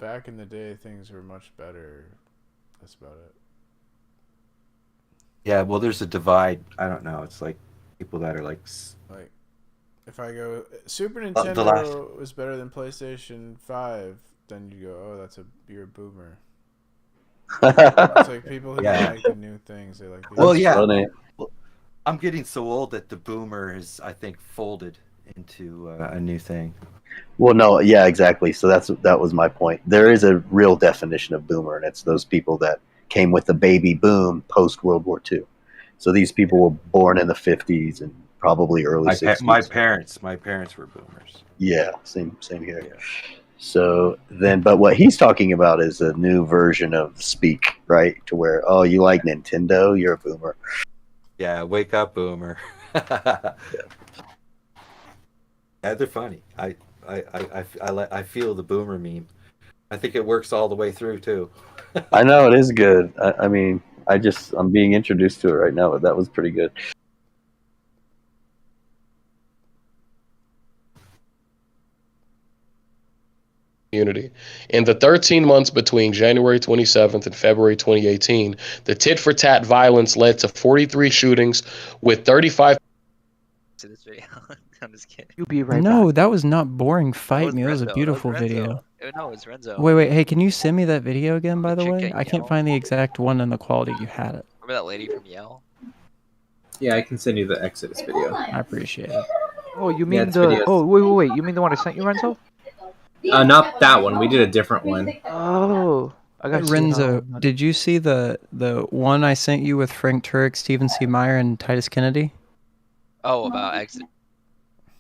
[SPEAKER 9] back in the day things were much better. That's about it.
[SPEAKER 17] Yeah, well, there's a divide. I don't know. It's like people that are like
[SPEAKER 9] if I go Super Nintendo was better than PlayStation 5, then you go, you're a boomer. It's like people who like the new things. They like.
[SPEAKER 17] Well, yeah. Well, I'm getting so old that the boomer is, I think, folded into a new thing.
[SPEAKER 5] Well, no, yeah, exactly. So that was my point. There is a real definition of boomer, and it's those people that came with the baby boom post World War II. So these people were born in the 50s and probably early 60s.
[SPEAKER 17] My parents were boomers.
[SPEAKER 5] Yeah, same here. Yeah. So then, but what he's talking about is a new version of speak, right? To where, oh, you like Nintendo? You're a boomer.
[SPEAKER 17] Yeah, wake up, boomer. Yeah, they're funny. I feel the boomer meme. I think it works all the way through too.
[SPEAKER 5] I know it is good. I mean, I'm being introduced to it right now, but that was pretty good.
[SPEAKER 15] Community. In the 13 months between January 27th and February 2018, the tit-for-tat violence led to 43 shootings with 35...
[SPEAKER 12] To this video. I'm just kidding.
[SPEAKER 23] You'll be right
[SPEAKER 4] No,
[SPEAKER 23] back.
[SPEAKER 4] that was not boring. Fight
[SPEAKER 12] was
[SPEAKER 4] me. That was a
[SPEAKER 12] Renzo.
[SPEAKER 4] beautiful
[SPEAKER 12] That was Renzo.
[SPEAKER 4] video.
[SPEAKER 12] No, it's Renzo.
[SPEAKER 4] Wait. Hey, can you send me that video again, by the way?
[SPEAKER 12] chicken
[SPEAKER 4] I can't
[SPEAKER 12] Yell.
[SPEAKER 4] find the exact one and the quality you had it.
[SPEAKER 12] Remember that lady from Yale?
[SPEAKER 26] Yeah, I can send you the Exodus video.
[SPEAKER 4] I appreciate it.
[SPEAKER 23] Oh, you
[SPEAKER 26] Yeah,
[SPEAKER 23] mean
[SPEAKER 26] it's
[SPEAKER 23] the?
[SPEAKER 26] videos.
[SPEAKER 23] Oh, wait. You mean the one I sent you, Renzo?
[SPEAKER 26] Not that one. We did a different one.
[SPEAKER 23] Oh, I got
[SPEAKER 4] Renzo, did you see the one I sent you with Frank Turek, Stephen C. Meyer, and Titus Kennedy?
[SPEAKER 12] Oh, about exit.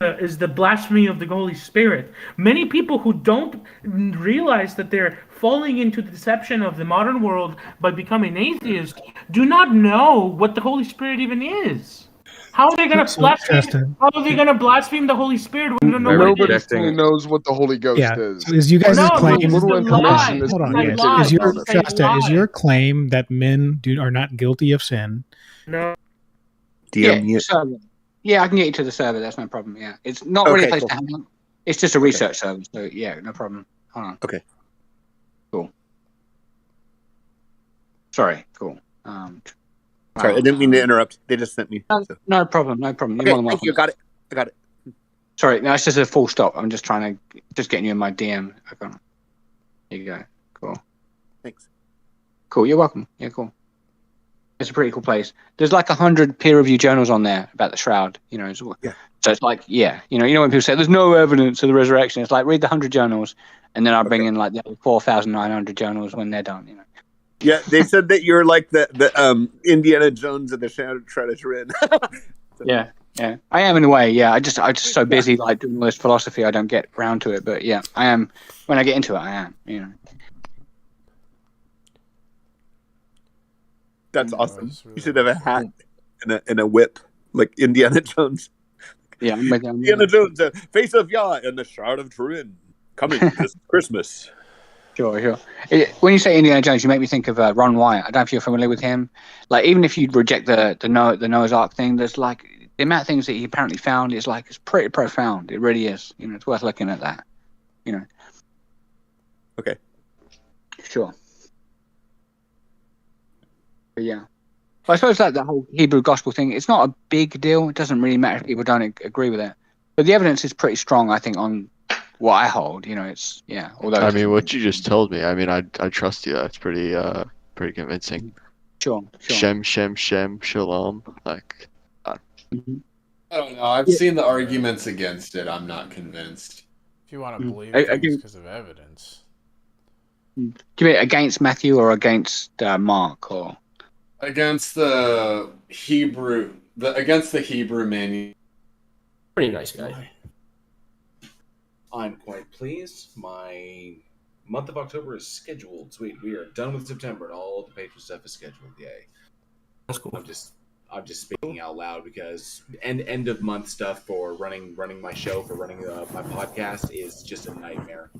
[SPEAKER 1] Is the blasphemy of the Holy Spirit. Many people who don't realize that they're falling into the deception of the modern world by becoming atheist do not know what the Holy Spirit even is. How are they going to
[SPEAKER 7] So,
[SPEAKER 1] blaspheme?
[SPEAKER 7] Shasta,
[SPEAKER 1] How are they going to blaspheme the Holy Spirit when they don't know what it
[SPEAKER 8] Nobody
[SPEAKER 1] is?
[SPEAKER 8] fully knows what the Holy Ghost
[SPEAKER 7] yeah.
[SPEAKER 8] is.
[SPEAKER 7] So is you guys'
[SPEAKER 1] No,
[SPEAKER 7] claim?
[SPEAKER 1] it's
[SPEAKER 8] little
[SPEAKER 1] a
[SPEAKER 8] information
[SPEAKER 1] lie.
[SPEAKER 8] is
[SPEAKER 7] Hold on.
[SPEAKER 1] It's a
[SPEAKER 7] Yeah.
[SPEAKER 1] lie.
[SPEAKER 7] Is your
[SPEAKER 1] It's a
[SPEAKER 7] Shasta? Is
[SPEAKER 1] lie.
[SPEAKER 7] your claim that men are not guilty of sin?
[SPEAKER 1] No.
[SPEAKER 22] DM
[SPEAKER 20] server. Yeah, I can get you to the server. That's no problem. Yeah, it's not really a
[SPEAKER 22] Okay,
[SPEAKER 20] place
[SPEAKER 22] cool.
[SPEAKER 20] to hang out. It's just a research server. So yeah, no problem. Hold on.
[SPEAKER 22] Okay.
[SPEAKER 20] Cool. Sorry. Cool.
[SPEAKER 22] Sorry, I didn't mean to interrupt. They just sent me. So.
[SPEAKER 20] No problem. No problem. You're
[SPEAKER 22] Okay,
[SPEAKER 20] more than
[SPEAKER 22] thank
[SPEAKER 20] welcome.
[SPEAKER 22] you. Got it. I got it.
[SPEAKER 20] Sorry, no, it's just a full stop. I'm just trying to getting you in my DM. Okay. Here you go. Cool.
[SPEAKER 22] Thanks.
[SPEAKER 20] Cool. You're welcome. Yeah, cool. It's a pretty cool place. There's like 100 peer-reviewed journals on there about the shroud. You know, so it's like, yeah, you know when people say there's no evidence of the resurrection. It's like read the 100 journals, and then I bring in like the other 4,900 journals when they're done. You know.
[SPEAKER 22] Yeah, they said that you're like the Indiana Jones of the Shattered Treasure Inn.
[SPEAKER 20] Yeah, yeah, I am in a way. Yeah, I just so busy like doing all this philosophy, I don't get around to it. But yeah, I am. When I get into it, I am. You know.
[SPEAKER 22] That's awesome. You should have a hat and a whip like Indiana Jones.
[SPEAKER 20] Yeah,
[SPEAKER 22] Indiana Jones, Face of Yah and the Shroud of Turin coming this Christmas.
[SPEAKER 20] Sure. When you say Indiana Jones, you make me think of Ron Wyatt. I don't know if you're familiar with him. Like, even if you reject the Noah's Ark thing, there's like the amount of things that he apparently found is like it's pretty profound. It really is. You know, it's worth looking at that. You know.
[SPEAKER 22] Okay.
[SPEAKER 20] Sure. But yeah. I suppose like the whole Hebrew gospel thing, it's not a big deal. It doesn't really matter if people don't agree with it. But the evidence is pretty strong, I think, on what I hold. You know, it's although
[SPEAKER 21] I mean, what you just told me, I mean, I trust you. That's pretty convincing.
[SPEAKER 20] Sure.
[SPEAKER 21] Shem, shalom. Like,
[SPEAKER 3] I don't know. I've seen the arguments against it. I'm not convinced.
[SPEAKER 9] If you want to believe things because of evidence.
[SPEAKER 20] Do you mean against Matthew or against Mark or
[SPEAKER 3] against the Hebrew? Against the Hebrew manual.
[SPEAKER 24] Pretty nice guy.
[SPEAKER 25] I'm quite pleased. My month of October is scheduled. Sweet. We are done with September, and all the patron stuff is scheduled. Yay.
[SPEAKER 24] That's cool.
[SPEAKER 25] I'm just speaking out loud because end of month stuff for running my show, for running my podcast is just a nightmare.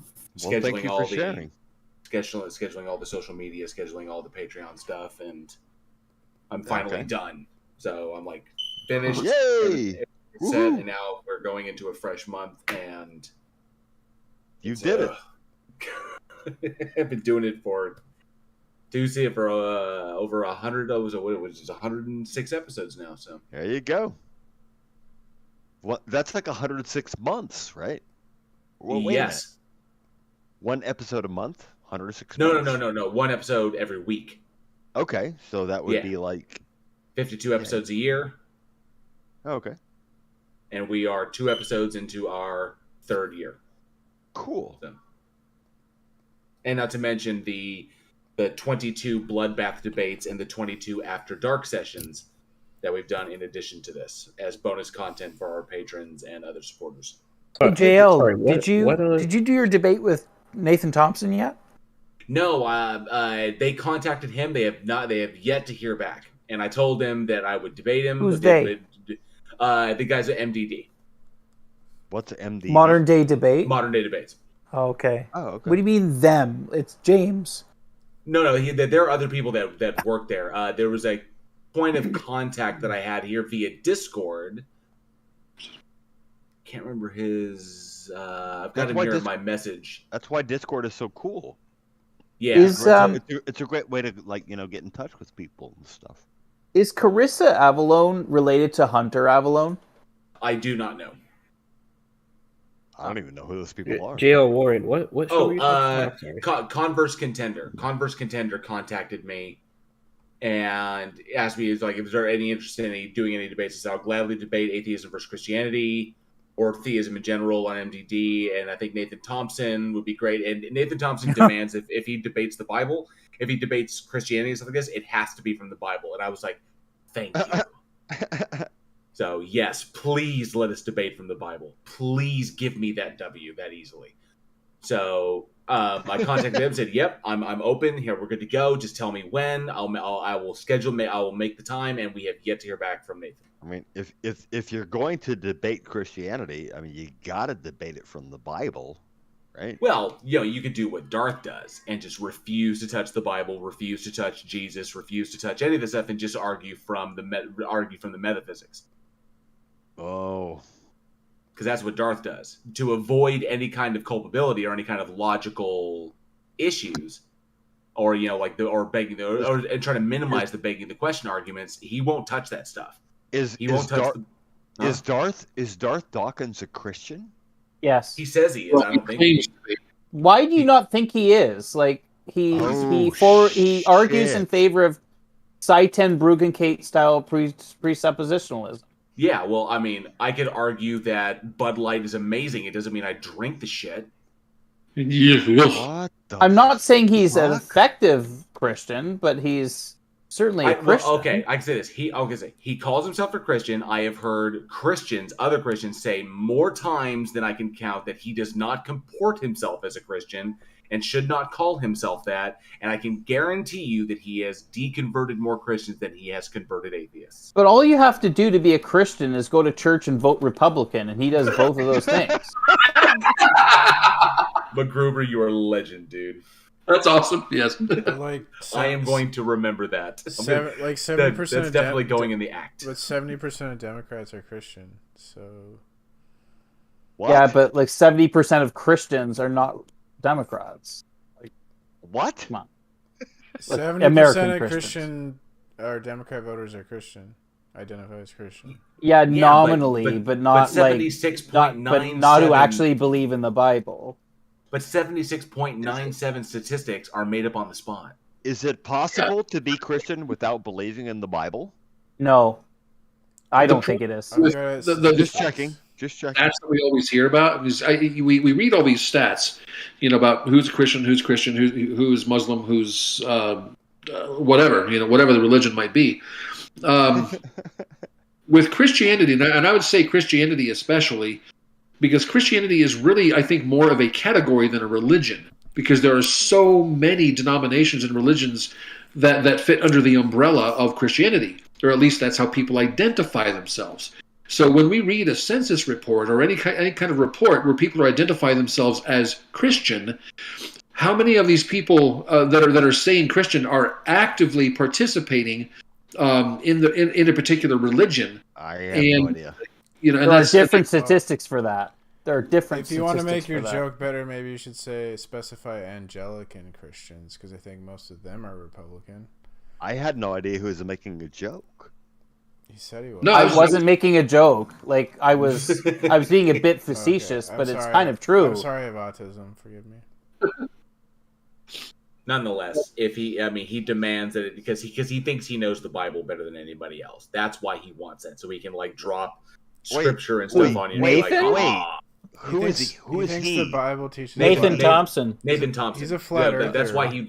[SPEAKER 19] Well, thank you for sharing.
[SPEAKER 25] Scheduling all the social media, scheduling all the Patreon stuff, and I'm finally done. So I'm like finished.
[SPEAKER 19] Yay!
[SPEAKER 25] Set, and now we're going into a fresh month, and
[SPEAKER 19] you did it.
[SPEAKER 25] I've been doing it for Tuesday for over 100. Which is 106 episodes now. So
[SPEAKER 19] there you go. What? That's like 106 months, right? Well, wait a minute. One episode a month, 106.
[SPEAKER 25] No. One episode every week.
[SPEAKER 19] Okay, so that would be like
[SPEAKER 25] 52 episodes a year.
[SPEAKER 19] Okay.
[SPEAKER 25] And we are 2 episodes into our 3rd year.
[SPEAKER 19] Cool.
[SPEAKER 25] So. And not to mention the 22 bloodbath debates and the 22 after dark sessions that we've done in addition to this as bonus content for our patrons and other supporters.
[SPEAKER 27] Hey, JL,
[SPEAKER 25] Sorry,
[SPEAKER 27] did you do your debate with Nathan Thompson yet?
[SPEAKER 25] No, they contacted him. They have yet to hear back. And I told them that I would debate him.
[SPEAKER 27] Who's they?
[SPEAKER 25] The guys at MDD.
[SPEAKER 19] What's MDD?
[SPEAKER 27] Modern day debate.
[SPEAKER 25] Modern day debates.
[SPEAKER 27] Okay.
[SPEAKER 19] Oh, okay.
[SPEAKER 27] What do you mean them? It's James.
[SPEAKER 25] No. There are other people that work there. There was a point of contact that I had here via Discord. Can't remember his. I've got him here in my message.
[SPEAKER 19] That's why Discord is so cool.
[SPEAKER 25] Yeah,
[SPEAKER 19] it's a great way to get in touch with people and stuff.
[SPEAKER 27] Is Carissa Avalone related to Hunter Avalone?
[SPEAKER 25] I do not know.
[SPEAKER 19] I don't even know who those people are.
[SPEAKER 24] J.L. Warren, what show were you talking about?
[SPEAKER 25] Converse Contender. Converse Contender contacted me and asked me, like, if there any interest in doing any debates. I said, I'll gladly debate atheism versus Christianity or theism in general on MDD. And I think Nathan Thompson would be great. And Nathan Thompson demands if he debates the Bible, if he debates Christianity and stuff like this, it has to be from the Bible. And I was like, thank you. So yes, please let us debate from the Bible. Please give me that W that easily. So I contacted him, said, "Yep, I'm open. Here, we're good to go. Just tell me when. I will schedule. I will make the time." And we have yet to hear back from Nathan.
[SPEAKER 19] I mean, if you're going to debate Christianity, I mean, you got to debate it from the Bible, right?
[SPEAKER 25] Well, you could do what Darth does and just refuse to touch the Bible, refuse to touch Jesus, refuse to touch any of this stuff, and just argue from the metaphysics.
[SPEAKER 19] Oh.
[SPEAKER 25] Because that's what Darth does. To avoid any kind of culpability or any kind of logical issues, or begging or trying to minimize the begging the question arguments, he won't touch that stuff.
[SPEAKER 19] Is Darth Dawkins a Christian?
[SPEAKER 6] Yes.
[SPEAKER 25] He says he is. I don't think he is.
[SPEAKER 6] Why do you not think he is? Like he argues in favor of Seitan Bruggencate style presuppositionalism.
[SPEAKER 25] Yeah, well, I mean, I could argue that Bud Light is amazing. It doesn't mean I drink the shit.
[SPEAKER 6] I'm not saying he's an effective Christian, but he's certainly a Christian.
[SPEAKER 25] Well, okay, I can say this. He calls himself a Christian. I have heard other Christians say more times than I can count that he does not comport himself as a Christian and should not call himself that. And I can guarantee you that he has deconverted more Christians than he has converted atheists.
[SPEAKER 6] But all you have to do to be a Christian is go to church and vote Republican, and he does both of those things.
[SPEAKER 25] MacGruber, you are a legend, dude.
[SPEAKER 8] That's awesome. Yes.
[SPEAKER 25] I am going to remember that.
[SPEAKER 9] 70%.
[SPEAKER 25] That's definitely going in the act.
[SPEAKER 9] But 70% of Democrats are Christian, so.
[SPEAKER 6] What? Yeah, but 70% of Christians are not Democrats.
[SPEAKER 19] What?
[SPEAKER 6] Come on.
[SPEAKER 9] 70% of Christian or Democrat voters are Christian. Identify as Christian.
[SPEAKER 6] Yeah, nominally, but not
[SPEAKER 25] 76.97.
[SPEAKER 6] not who actually believe in the Bible.
[SPEAKER 25] But 76.97 statistics are made up on the spot.
[SPEAKER 19] Is it possible to be Christian without believing in the Bible?
[SPEAKER 6] No, I don't think it is.
[SPEAKER 19] Just checking.
[SPEAKER 8] Stats that we always hear about is we read all these stats, about who's Christian, who's Muslim, who's whatever, whatever the religion might be. With Christianity, and I would say Christianity especially, because Christianity is really, I think, more of a category than a religion, because there are so many denominations and religions that fit under the umbrella of Christianity, or at least that's how people identify themselves. So when we read a census report or any kind of report where people are identifying themselves as Christian, how many of these people that are saying Christian are actively participating in a particular religion?
[SPEAKER 19] I have no idea.
[SPEAKER 6] There are different statistics for that. There are different.
[SPEAKER 9] If you want to make your joke better, maybe you should specify Anglican Christians, because I think most of them are Republican.
[SPEAKER 19] I had no idea who was making a joke.
[SPEAKER 9] He said he was.
[SPEAKER 6] No, I wasn't making a joke. I was being a bit facetious, but it's kind of true.
[SPEAKER 9] I'm sorry, I have autism. Forgive me.
[SPEAKER 25] Nonetheless, he demands that because he thinks he knows the Bible better than anybody else. That's why he wants it, so he can drop scripture and stuff on you.
[SPEAKER 6] Nathan?
[SPEAKER 19] Who is he? Who is he?
[SPEAKER 9] The Bible teaches
[SPEAKER 6] Nathan Thompson.
[SPEAKER 25] Nathan Thompson.
[SPEAKER 9] He's a flat earther.
[SPEAKER 25] That's why he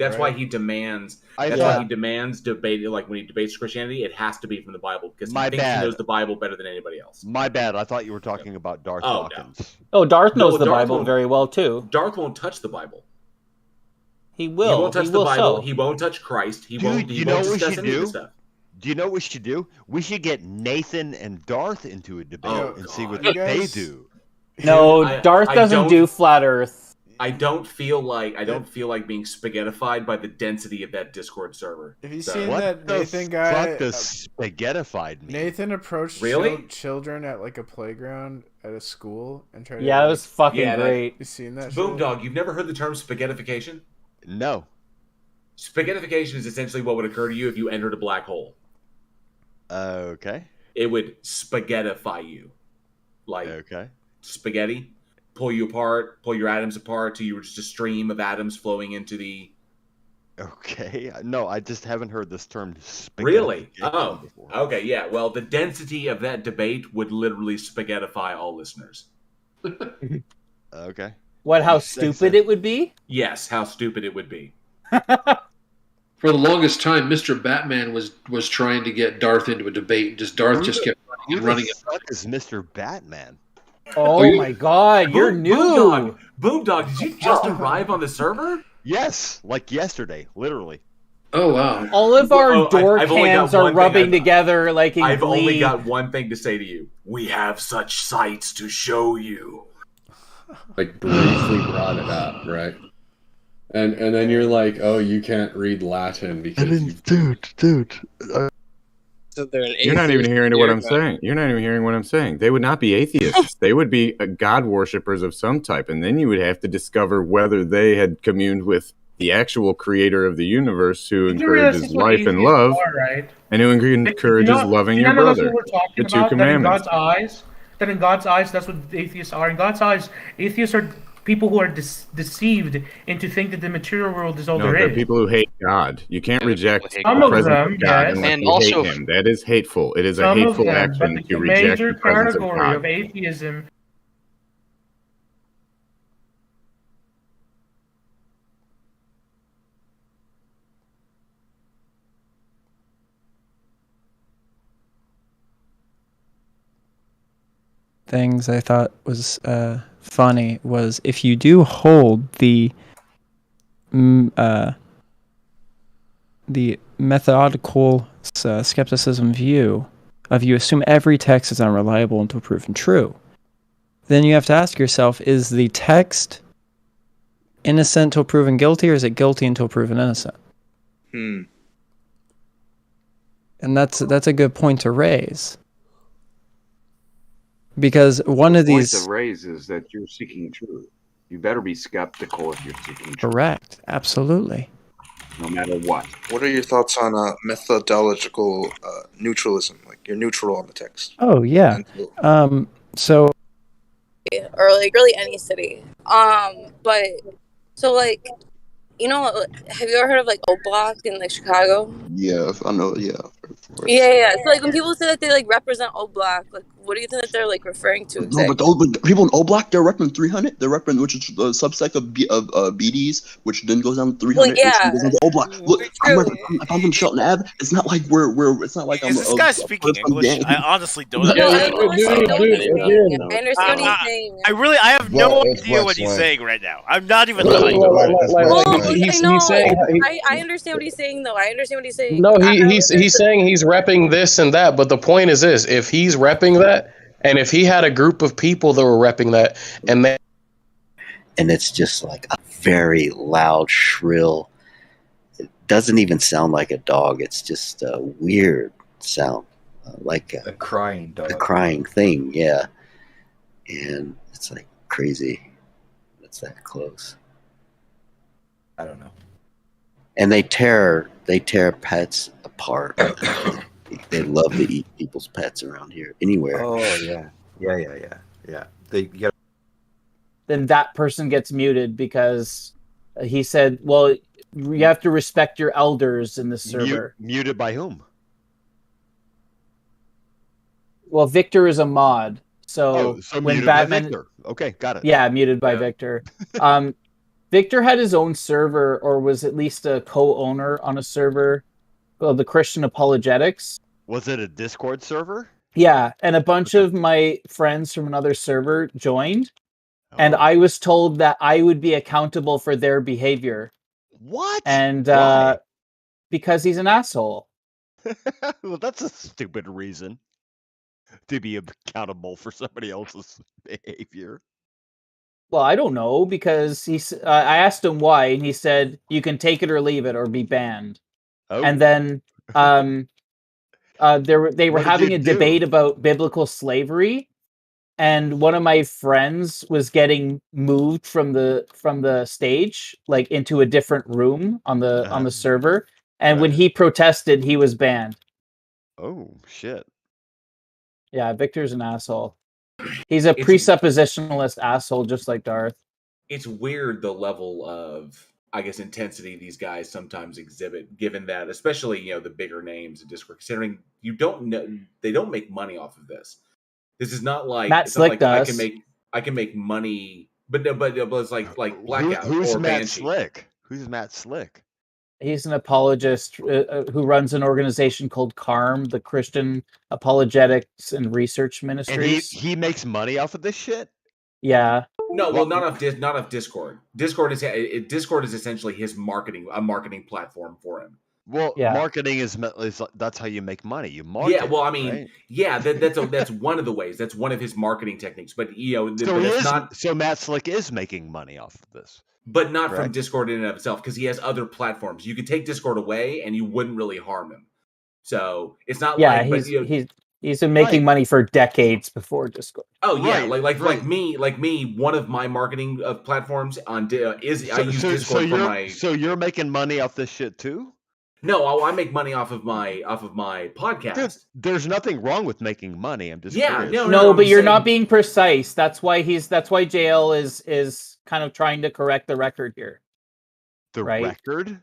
[SPEAKER 25] demands. Why he demands debate. When he debates Christianity, it has to be from the Bible because he thinks he knows the Bible better than anybody else.
[SPEAKER 19] My bad. I thought you were talking about Darth Dawkins.
[SPEAKER 6] No. Oh, Darth knows the Bible very well too.
[SPEAKER 25] Darth won't touch the Bible.
[SPEAKER 6] He will.
[SPEAKER 25] He won't touch the Bible. He won't touch Christ. He won't discuss any of this stuff.
[SPEAKER 19] Do you know what we should do? We should get Nathan and Darth into a debate and see what they do.
[SPEAKER 6] No, Darth doesn't do flat Earth.
[SPEAKER 25] I don't feel like being spaghettified by the density of that Discord server.
[SPEAKER 9] Have you seen that Nathan guy?
[SPEAKER 19] What does spaghettified mean?
[SPEAKER 9] Nathan approached children at a playground at a school and tried.
[SPEAKER 6] Yeah, it was fucking great.
[SPEAKER 9] You seen that?
[SPEAKER 25] Boomdog, you've never heard the term spaghettification?
[SPEAKER 19] No.
[SPEAKER 25] Spaghettification is essentially what would occur to you if you entered a black hole.
[SPEAKER 19] Okay.
[SPEAKER 25] It would spaghettify you.
[SPEAKER 19] Okay.
[SPEAKER 25] Spaghetti, pull you apart, pull your atoms apart till you were just a stream of atoms flowing into the
[SPEAKER 19] Okay. No, I just haven't heard this term
[SPEAKER 25] Really?
[SPEAKER 19] spaghettification
[SPEAKER 25] Oh,
[SPEAKER 19] before.
[SPEAKER 25] okay, yeah. Well, the density of that debate would literally spaghettify all listeners.
[SPEAKER 19] Okay.
[SPEAKER 6] What? How
[SPEAKER 19] Say so.
[SPEAKER 6] stupid it would be?
[SPEAKER 25] Yes, how stupid it would be.
[SPEAKER 8] For the longest time, Mr. Batman was trying to get Darth into a debate. Darth just kept
[SPEAKER 19] Who
[SPEAKER 8] running
[SPEAKER 19] the
[SPEAKER 8] it.
[SPEAKER 19] fuck is Mr. Batman?
[SPEAKER 6] Oh my god, you're new.
[SPEAKER 25] Boomdog, did you just arrive on the server?
[SPEAKER 19] Yes, like yesterday, literally.
[SPEAKER 8] Oh wow!
[SPEAKER 6] All of our door
[SPEAKER 25] I've only got
[SPEAKER 6] cams are
[SPEAKER 25] one thing.
[SPEAKER 6] rubbing together like in
[SPEAKER 25] I've
[SPEAKER 6] Glee.
[SPEAKER 25] only got one thing to say to you. We have such sights to show you.
[SPEAKER 3] Like briefly brought it up, right? And then you're like, oh, you can't read Latin because
[SPEAKER 21] dude.
[SPEAKER 2] So they're an
[SPEAKER 10] You're not even
[SPEAKER 2] atheist
[SPEAKER 10] hearing what
[SPEAKER 2] here,
[SPEAKER 10] I'm
[SPEAKER 2] but-
[SPEAKER 10] saying. You're not even hearing what I'm saying. They would not be atheists. They would be God worshippers of some type, and then you would have to discover whether they had communed with the actual creator of the universe, who
[SPEAKER 1] You realize
[SPEAKER 10] encourages
[SPEAKER 1] that's what
[SPEAKER 10] life and
[SPEAKER 1] atheists
[SPEAKER 10] love,
[SPEAKER 1] are, right?
[SPEAKER 10] and who encourages loving your
[SPEAKER 1] None of us
[SPEAKER 10] brother.
[SPEAKER 1] what we're talking
[SPEAKER 10] The two
[SPEAKER 1] about,
[SPEAKER 10] commandments.
[SPEAKER 1] that in God's eyes, that's what atheists are. In God's eyes, atheists are people who are deceived into think that the material world is all
[SPEAKER 10] No,
[SPEAKER 1] there
[SPEAKER 10] they're
[SPEAKER 1] is.
[SPEAKER 10] people who hate God. You can't reject
[SPEAKER 1] Some
[SPEAKER 10] the
[SPEAKER 1] of
[SPEAKER 10] presence
[SPEAKER 1] them,
[SPEAKER 10] of God
[SPEAKER 1] yes.
[SPEAKER 10] unless
[SPEAKER 1] And
[SPEAKER 10] you
[SPEAKER 1] also
[SPEAKER 10] hate Him. That is hateful. It is a
[SPEAKER 1] Some of
[SPEAKER 10] hateful
[SPEAKER 1] them,
[SPEAKER 10] action
[SPEAKER 1] but
[SPEAKER 10] to
[SPEAKER 1] the
[SPEAKER 10] reject
[SPEAKER 1] major
[SPEAKER 10] the presence of
[SPEAKER 1] category
[SPEAKER 10] God.
[SPEAKER 1] of atheism.
[SPEAKER 4] Things I thought was funny was if you do hold the methodical skepticism view of you assume every text is unreliable until proven true, then you have to ask yourself, is the text innocent until proven guilty, or is it guilty until proven innocent? And that's a good point to raise. Because one of these...
[SPEAKER 11] The point to raise is that you're seeking truth. You better be skeptical if you're seeking truth.
[SPEAKER 4] Correct. Absolutely.
[SPEAKER 11] No matter what.
[SPEAKER 13] What are your thoughts on methodological neutralism? Like you're neutral on the text.
[SPEAKER 4] Oh, yeah. So...
[SPEAKER 14] or like really any city. But so like, you know, have you ever heard of like O Block in like Chicago?
[SPEAKER 13] Yeah, I know. Yeah.
[SPEAKER 14] Yeah. So like when people say that they like represent O Block, like what do you think that they're like referring to?
[SPEAKER 16] No, but the people in O Block, they're repping 300. They're repping, which is the subsect of BDs, which then goes down to 300.
[SPEAKER 14] Well, yeah.
[SPEAKER 16] Which then goes down to O Block. Look, if I'm from Shelton Ave, it's not like it's not like
[SPEAKER 18] Is this guy speaking English? I honestly don't
[SPEAKER 14] No, I
[SPEAKER 18] understand.
[SPEAKER 14] understand what he's saying.
[SPEAKER 18] I have no idea what he's saying right now. I'm not even lying.
[SPEAKER 14] He's saying. I understand what he's saying, though. I understand what he's saying.
[SPEAKER 15] No, he's saying he's repping this and that, but the point is this: if he's repping that, and if he had a group of people that were repping that, and
[SPEAKER 5] it's just like a very loud, shrill. It doesn't even sound like a dog. It's just a weird sound, like a
[SPEAKER 17] crying dog.
[SPEAKER 5] A crying thing, yeah. And it's like crazy. It's that close.
[SPEAKER 17] I don't know.
[SPEAKER 5] And they tear pets apart. They love to eat people's pets around here, anywhere.
[SPEAKER 17] Oh yeah.
[SPEAKER 6] Then that person gets muted because he said, well, you have to respect your elders in the server.
[SPEAKER 19] Muted by whom?
[SPEAKER 6] Well, Victor is a mod. So,
[SPEAKER 19] so
[SPEAKER 6] when
[SPEAKER 19] muted by
[SPEAKER 6] Batman...
[SPEAKER 19] Victor. Okay, got it.
[SPEAKER 6] Yeah, muted by Victor. Victor had his own server, or was at least a co-owner on a server called the Christian Apologetics.
[SPEAKER 19] Was it a Discord server?
[SPEAKER 6] Yeah, and a bunch of my friends from another server joined, and I was told that I would be accountable for their behavior.
[SPEAKER 19] What?
[SPEAKER 6] And
[SPEAKER 19] Why?
[SPEAKER 6] because he's an asshole.
[SPEAKER 19] Well, that's a stupid reason to be accountable for somebody else's behavior.
[SPEAKER 6] Well, I don't know, because I asked him why, and he said, you can take it or leave it or be banned. And then they were having a debate about biblical slavery, and one of my friends was getting moved from the stage, like into a different room on the server, and when he protested, he was banned.
[SPEAKER 19] Oh shit.
[SPEAKER 6] Yeah, Victor's an asshole. He's a presuppositionalist asshole, just like Darth.
[SPEAKER 25] It's weird the level of I guess, intensity these guys sometimes exhibit, given that, especially, the bigger names in Discord, considering they don't make money off of this. This is not like
[SPEAKER 6] Matt
[SPEAKER 25] it's not
[SPEAKER 6] Slick
[SPEAKER 25] like
[SPEAKER 6] does.
[SPEAKER 25] I can make money, but it's like Blackout
[SPEAKER 19] Who's
[SPEAKER 25] or
[SPEAKER 19] Matt
[SPEAKER 25] Banshee.
[SPEAKER 19] Slick? Who's Matt Slick?
[SPEAKER 6] He's an apologist who runs an organization called CARM, the Christian Apologetics and Research
[SPEAKER 19] And
[SPEAKER 6] Ministries.
[SPEAKER 19] he makes money off of this shit?
[SPEAKER 6] Yeah.
[SPEAKER 25] No, well, not of Discord. Discord is essentially his marketing platform for him.
[SPEAKER 19] Well,
[SPEAKER 6] Yeah.
[SPEAKER 19] marketing is that's how you make money. You market.
[SPEAKER 25] Yeah, well, I mean,
[SPEAKER 19] right?
[SPEAKER 25] yeah, that's one of the ways. That's one of his marketing techniques. But
[SPEAKER 19] So Matt Slick is making money off of this,
[SPEAKER 25] but not from
[SPEAKER 19] correct?
[SPEAKER 25] Discord in and of itself, because he has other platforms. You could take Discord away, and you wouldn't really harm him. So it's not like,
[SPEAKER 6] he's been making money for decades before Discord.
[SPEAKER 25] Oh yeah,
[SPEAKER 19] Right,
[SPEAKER 25] like me. One of my marketing platforms I use Discord for my.
[SPEAKER 19] So you're making money off this shit too?
[SPEAKER 25] No, I make money off of my podcast.
[SPEAKER 19] There's nothing wrong with making money. I'm just
[SPEAKER 25] Yeah,
[SPEAKER 19] curious.
[SPEAKER 6] No, but you're not being precise. That's why JL is kind of trying to correct the record here.
[SPEAKER 19] The
[SPEAKER 6] right?
[SPEAKER 19] record?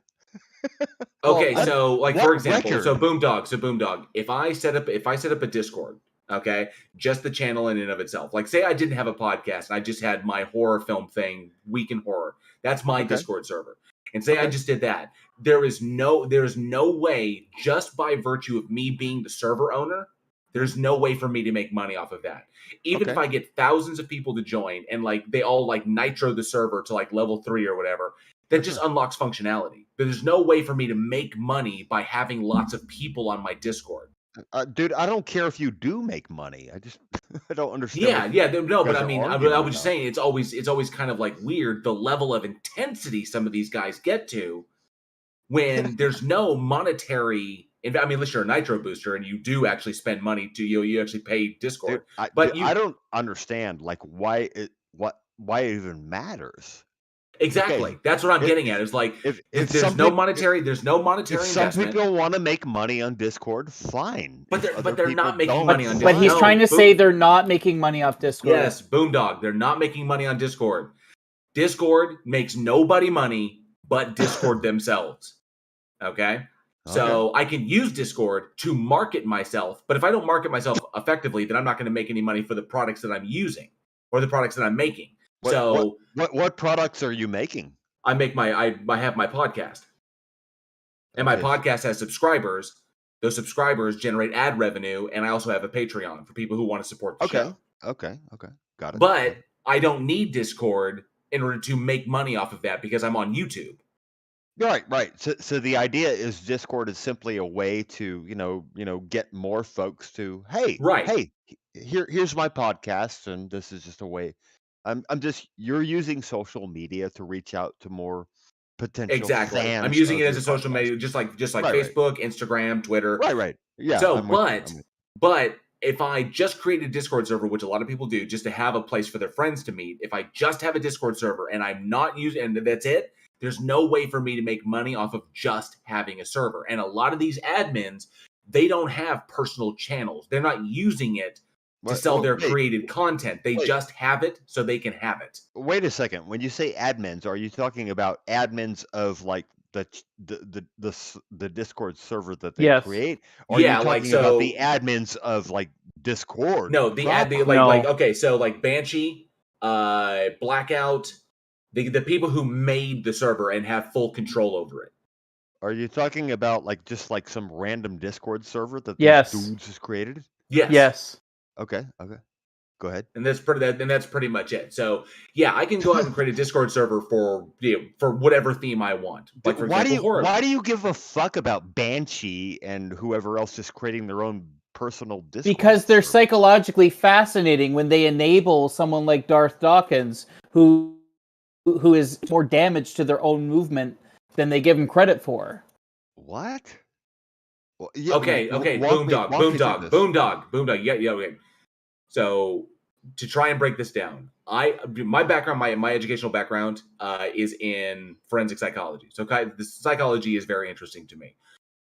[SPEAKER 25] Okay,
[SPEAKER 19] Well,
[SPEAKER 25] so like
[SPEAKER 19] what
[SPEAKER 25] for example,
[SPEAKER 19] record?
[SPEAKER 25] so Boomdog, if I set up a Discord, okay, just the channel in and of itself. Like say I didn't have a podcast and I just had my horror film thing, Week in Horror. That's my Discord server. And say I just did that. There is no way, just by virtue of me being the server owner, there's no way for me to make money off of that. Even if I get thousands of people to join and like they all like nitro the server to like level 3 or whatever, that just unlocks functionality. There's no way for me to make money by having lots of people on my Discord.
[SPEAKER 19] Dude, I don't care if you do make money. I just I don't understand.
[SPEAKER 25] But I mean, I was just saying it's always kind of like weird the level of intensity some of these guys get to when there's no monetary. I mean, unless you're a Nitro booster and you do actually spend money to you actually pay Discord.
[SPEAKER 19] Dude, I don't understand like why it even matters.
[SPEAKER 25] Exactly.
[SPEAKER 19] Okay.
[SPEAKER 25] That's what I'm getting at. Is like
[SPEAKER 19] if
[SPEAKER 25] there's no monetary investment.
[SPEAKER 19] If some people want to make money on Discord, fine.
[SPEAKER 25] But
[SPEAKER 19] If
[SPEAKER 25] they're
[SPEAKER 19] other
[SPEAKER 25] not
[SPEAKER 19] people
[SPEAKER 25] making
[SPEAKER 19] don't,
[SPEAKER 25] money on
[SPEAKER 6] But he's trying to say they're not making money off Discord.
[SPEAKER 25] Yes, Boomdog. They're not making money on Discord. Discord makes nobody money but Discord themselves. Okay? So I can use Discord to market myself, but if I don't market myself effectively, then I'm not going to make any money for the products that I'm using or the products that I'm making.
[SPEAKER 19] What products are you making?
[SPEAKER 25] I make I have my podcast. And my podcast has subscribers. Those subscribers generate ad revenue, and I also have a Patreon for people who want to support the show.
[SPEAKER 19] Okay. Got it.
[SPEAKER 25] But I don't need Discord in order to make money off of that because I'm on YouTube.
[SPEAKER 19] Right. So the idea is Discord is simply a way to, get more folks to, hey, here's my podcast, and this is just a way. You're using social media to reach out to more potential fans.
[SPEAKER 25] I'm using it
[SPEAKER 19] of
[SPEAKER 25] as a
[SPEAKER 19] your
[SPEAKER 25] social
[SPEAKER 19] podcast.
[SPEAKER 25] media, just like
[SPEAKER 19] Right.
[SPEAKER 25] Facebook, Instagram, Twitter.
[SPEAKER 19] Right. Yeah.
[SPEAKER 25] So,
[SPEAKER 19] I'm with you.
[SPEAKER 25] but if I just create a Discord server, which a lot of people do, just to have a place for their friends to meet, if I just have a Discord server and I'm not using, and that's it, there's no way for me to make money off of just having a server. And a lot of these admins, they don't have personal channels. They're not using it to sell their created content. They just have it so they can have it.
[SPEAKER 19] Wait a second. When you say admins, are you talking about admins of like the Discord server that they create? Or are you talking about the admins of like Discord?
[SPEAKER 25] No, okay, so like Banshee, Blackout, the people who made the server and have full control over it.
[SPEAKER 19] Are you talking about like just like some random Discord server that these dudes has created?
[SPEAKER 25] Yes.
[SPEAKER 19] Okay. Go ahead.
[SPEAKER 25] And that's pretty much it. So yeah, I can go out and create a Discord server for whatever theme I want. Like for example, horror.
[SPEAKER 19] Why do you give a fuck about Banshee and whoever else just creating their own personal Discord?
[SPEAKER 6] Because they're psychologically fascinating when they enable someone like Darth Dawkins, who is more damage to their own movement than they give him credit for.
[SPEAKER 19] What? Well,
[SPEAKER 25] Okay. Boomdog. Yeah. Okay. So to try and break this down, my background, my educational background is in forensic psychology. So the psychology is very interesting to me.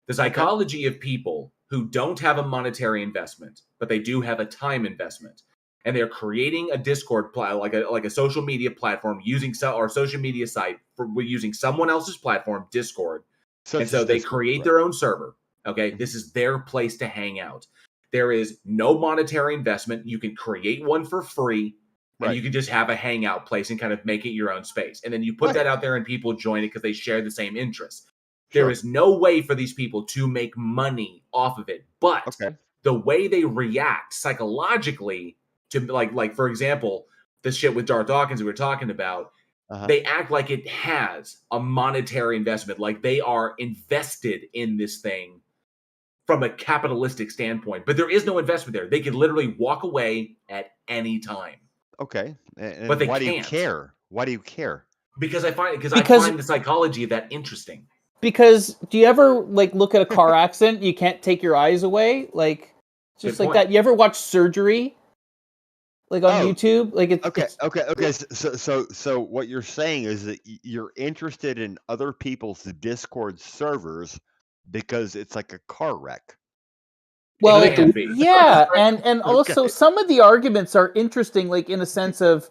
[SPEAKER 25] The psychology of people who don't have a monetary investment, but they do have a time investment. and they're creating a Discord like a social media platform using or social media site for using someone else's platform, Discord.
[SPEAKER 19] Such
[SPEAKER 25] and so
[SPEAKER 19] as
[SPEAKER 25] they
[SPEAKER 19] Discord,
[SPEAKER 25] create
[SPEAKER 19] right.
[SPEAKER 25] their own server. Okay, this is their place to hang out. There is no monetary investment. You can create one for free, and
[SPEAKER 19] Right.
[SPEAKER 25] you can just have a hangout place and kind of make it your own space. And then you put
[SPEAKER 19] Right.
[SPEAKER 25] that out there, and people join it because they share the same interests.
[SPEAKER 19] Sure.
[SPEAKER 25] There is no way for these people to make money off of it, but
[SPEAKER 19] Okay.
[SPEAKER 25] the way they react psychologically to like for example, the shit with Darth Dawkins we were talking about, they act like it has a monetary investment, like they are invested in this thing from a capitalistic standpoint. But there is no investment there. They could literally walk away at any time.
[SPEAKER 19] Okay. And
[SPEAKER 25] But they
[SPEAKER 19] why do you
[SPEAKER 25] can't.
[SPEAKER 19] care? Why do you care?
[SPEAKER 25] Because I find the psychology of that interesting.
[SPEAKER 6] Because do you ever like look at a car accident? You can't take your eyes away, like just
[SPEAKER 25] Good
[SPEAKER 6] like
[SPEAKER 25] point.
[SPEAKER 6] that. You ever watch Surgery, like on YouTube? Like it's
[SPEAKER 19] Okay. So what you're saying is that you're interested in other people's Discord servers because it's like a car wreck.
[SPEAKER 6] well,
[SPEAKER 25] It can be.
[SPEAKER 6] yeah, and also some of the arguments are interesting, like in a sense of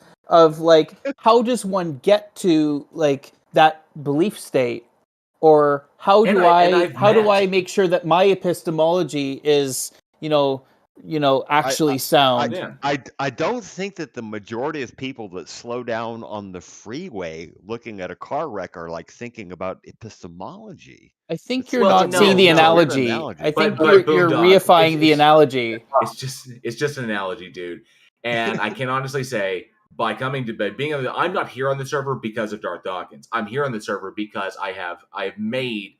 [SPEAKER 6] like how does one get to like that belief state, or how do I make sure that my epistemology is actually sound?
[SPEAKER 19] I don't think that the majority of people that slow down on the freeway looking at a car wreck are like thinking about epistemology.
[SPEAKER 6] I think you're not seeing the analogy. I think you're reifying the analogy.
[SPEAKER 25] It's just an analogy, dude. And I can honestly say, by I'm not here on the server because of Darth Dawkins. I'm here on the server because I've made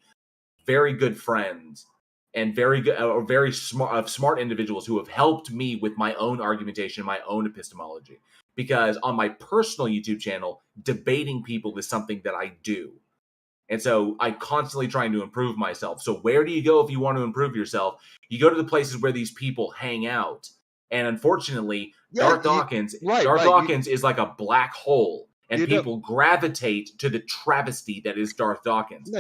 [SPEAKER 25] very good friends and very smart individuals who have helped me with my own argumentation, my own epistemology. Because on my personal YouTube channel, debating people is something that I do. And so I'm constantly trying to improve myself. So where do you go if you want to improve yourself? You go to the places where these people hang out. And unfortunately, Darth Dawkins is like a black hole. And people gravitate to the travesty that is Darth Dawkins.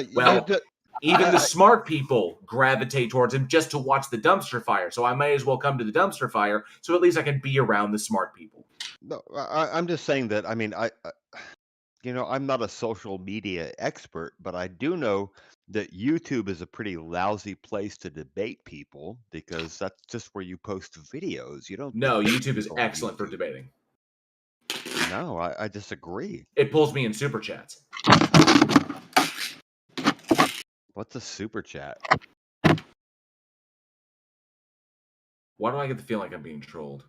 [SPEAKER 25] Even the smart people gravitate towards him just to watch the dumpster fire. So I might as well come to the dumpster fire so at least I can be around the smart people.
[SPEAKER 19] No, I'm just saying that, I mean, I'm not a social media expert, but I do know that YouTube is a pretty lousy place to debate people because that's just where you post videos. You don't.
[SPEAKER 25] No, YouTube is excellent for debating.
[SPEAKER 19] No, I disagree.
[SPEAKER 25] It pulls me in super chats.
[SPEAKER 19] What's a super chat?
[SPEAKER 25] Why do I get the feeling like I'm being trolled?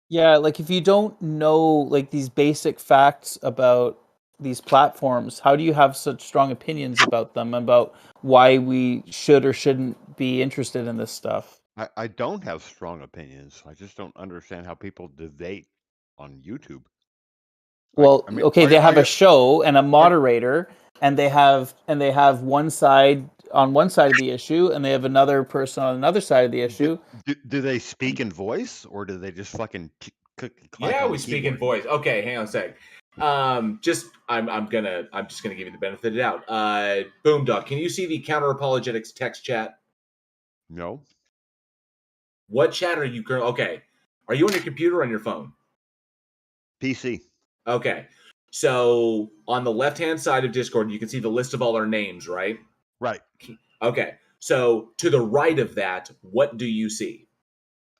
[SPEAKER 6] Yeah, like if you don't know like these basic facts about these platforms, how do you have such strong opinions about them, about why we should or shouldn't be interested in this stuff?
[SPEAKER 19] I don't have strong opinions. I just don't understand how people debate on YouTube.
[SPEAKER 6] Well, okay, they have a show and a moderator, and they have one side on one side of the issue, and they have another person on another side of the issue.
[SPEAKER 19] Do they speak in voice, or do they just fucking click
[SPEAKER 25] Yeah,
[SPEAKER 19] on
[SPEAKER 25] we
[SPEAKER 19] the
[SPEAKER 25] speak
[SPEAKER 19] keyboard?
[SPEAKER 25] in voice. Okay, hang on a sec. I'm just gonna give you the benefit of the doubt. Boomdog, can you see the counter apologetics text chat?
[SPEAKER 19] No.
[SPEAKER 25] What chat are you currently? Okay, are you on your computer or on your phone?
[SPEAKER 19] PC.
[SPEAKER 25] Okay, so on the left-hand side of Discord, you can see the list of all our names, right?
[SPEAKER 19] Right.
[SPEAKER 25] Okay, so to the right of that, what do you see?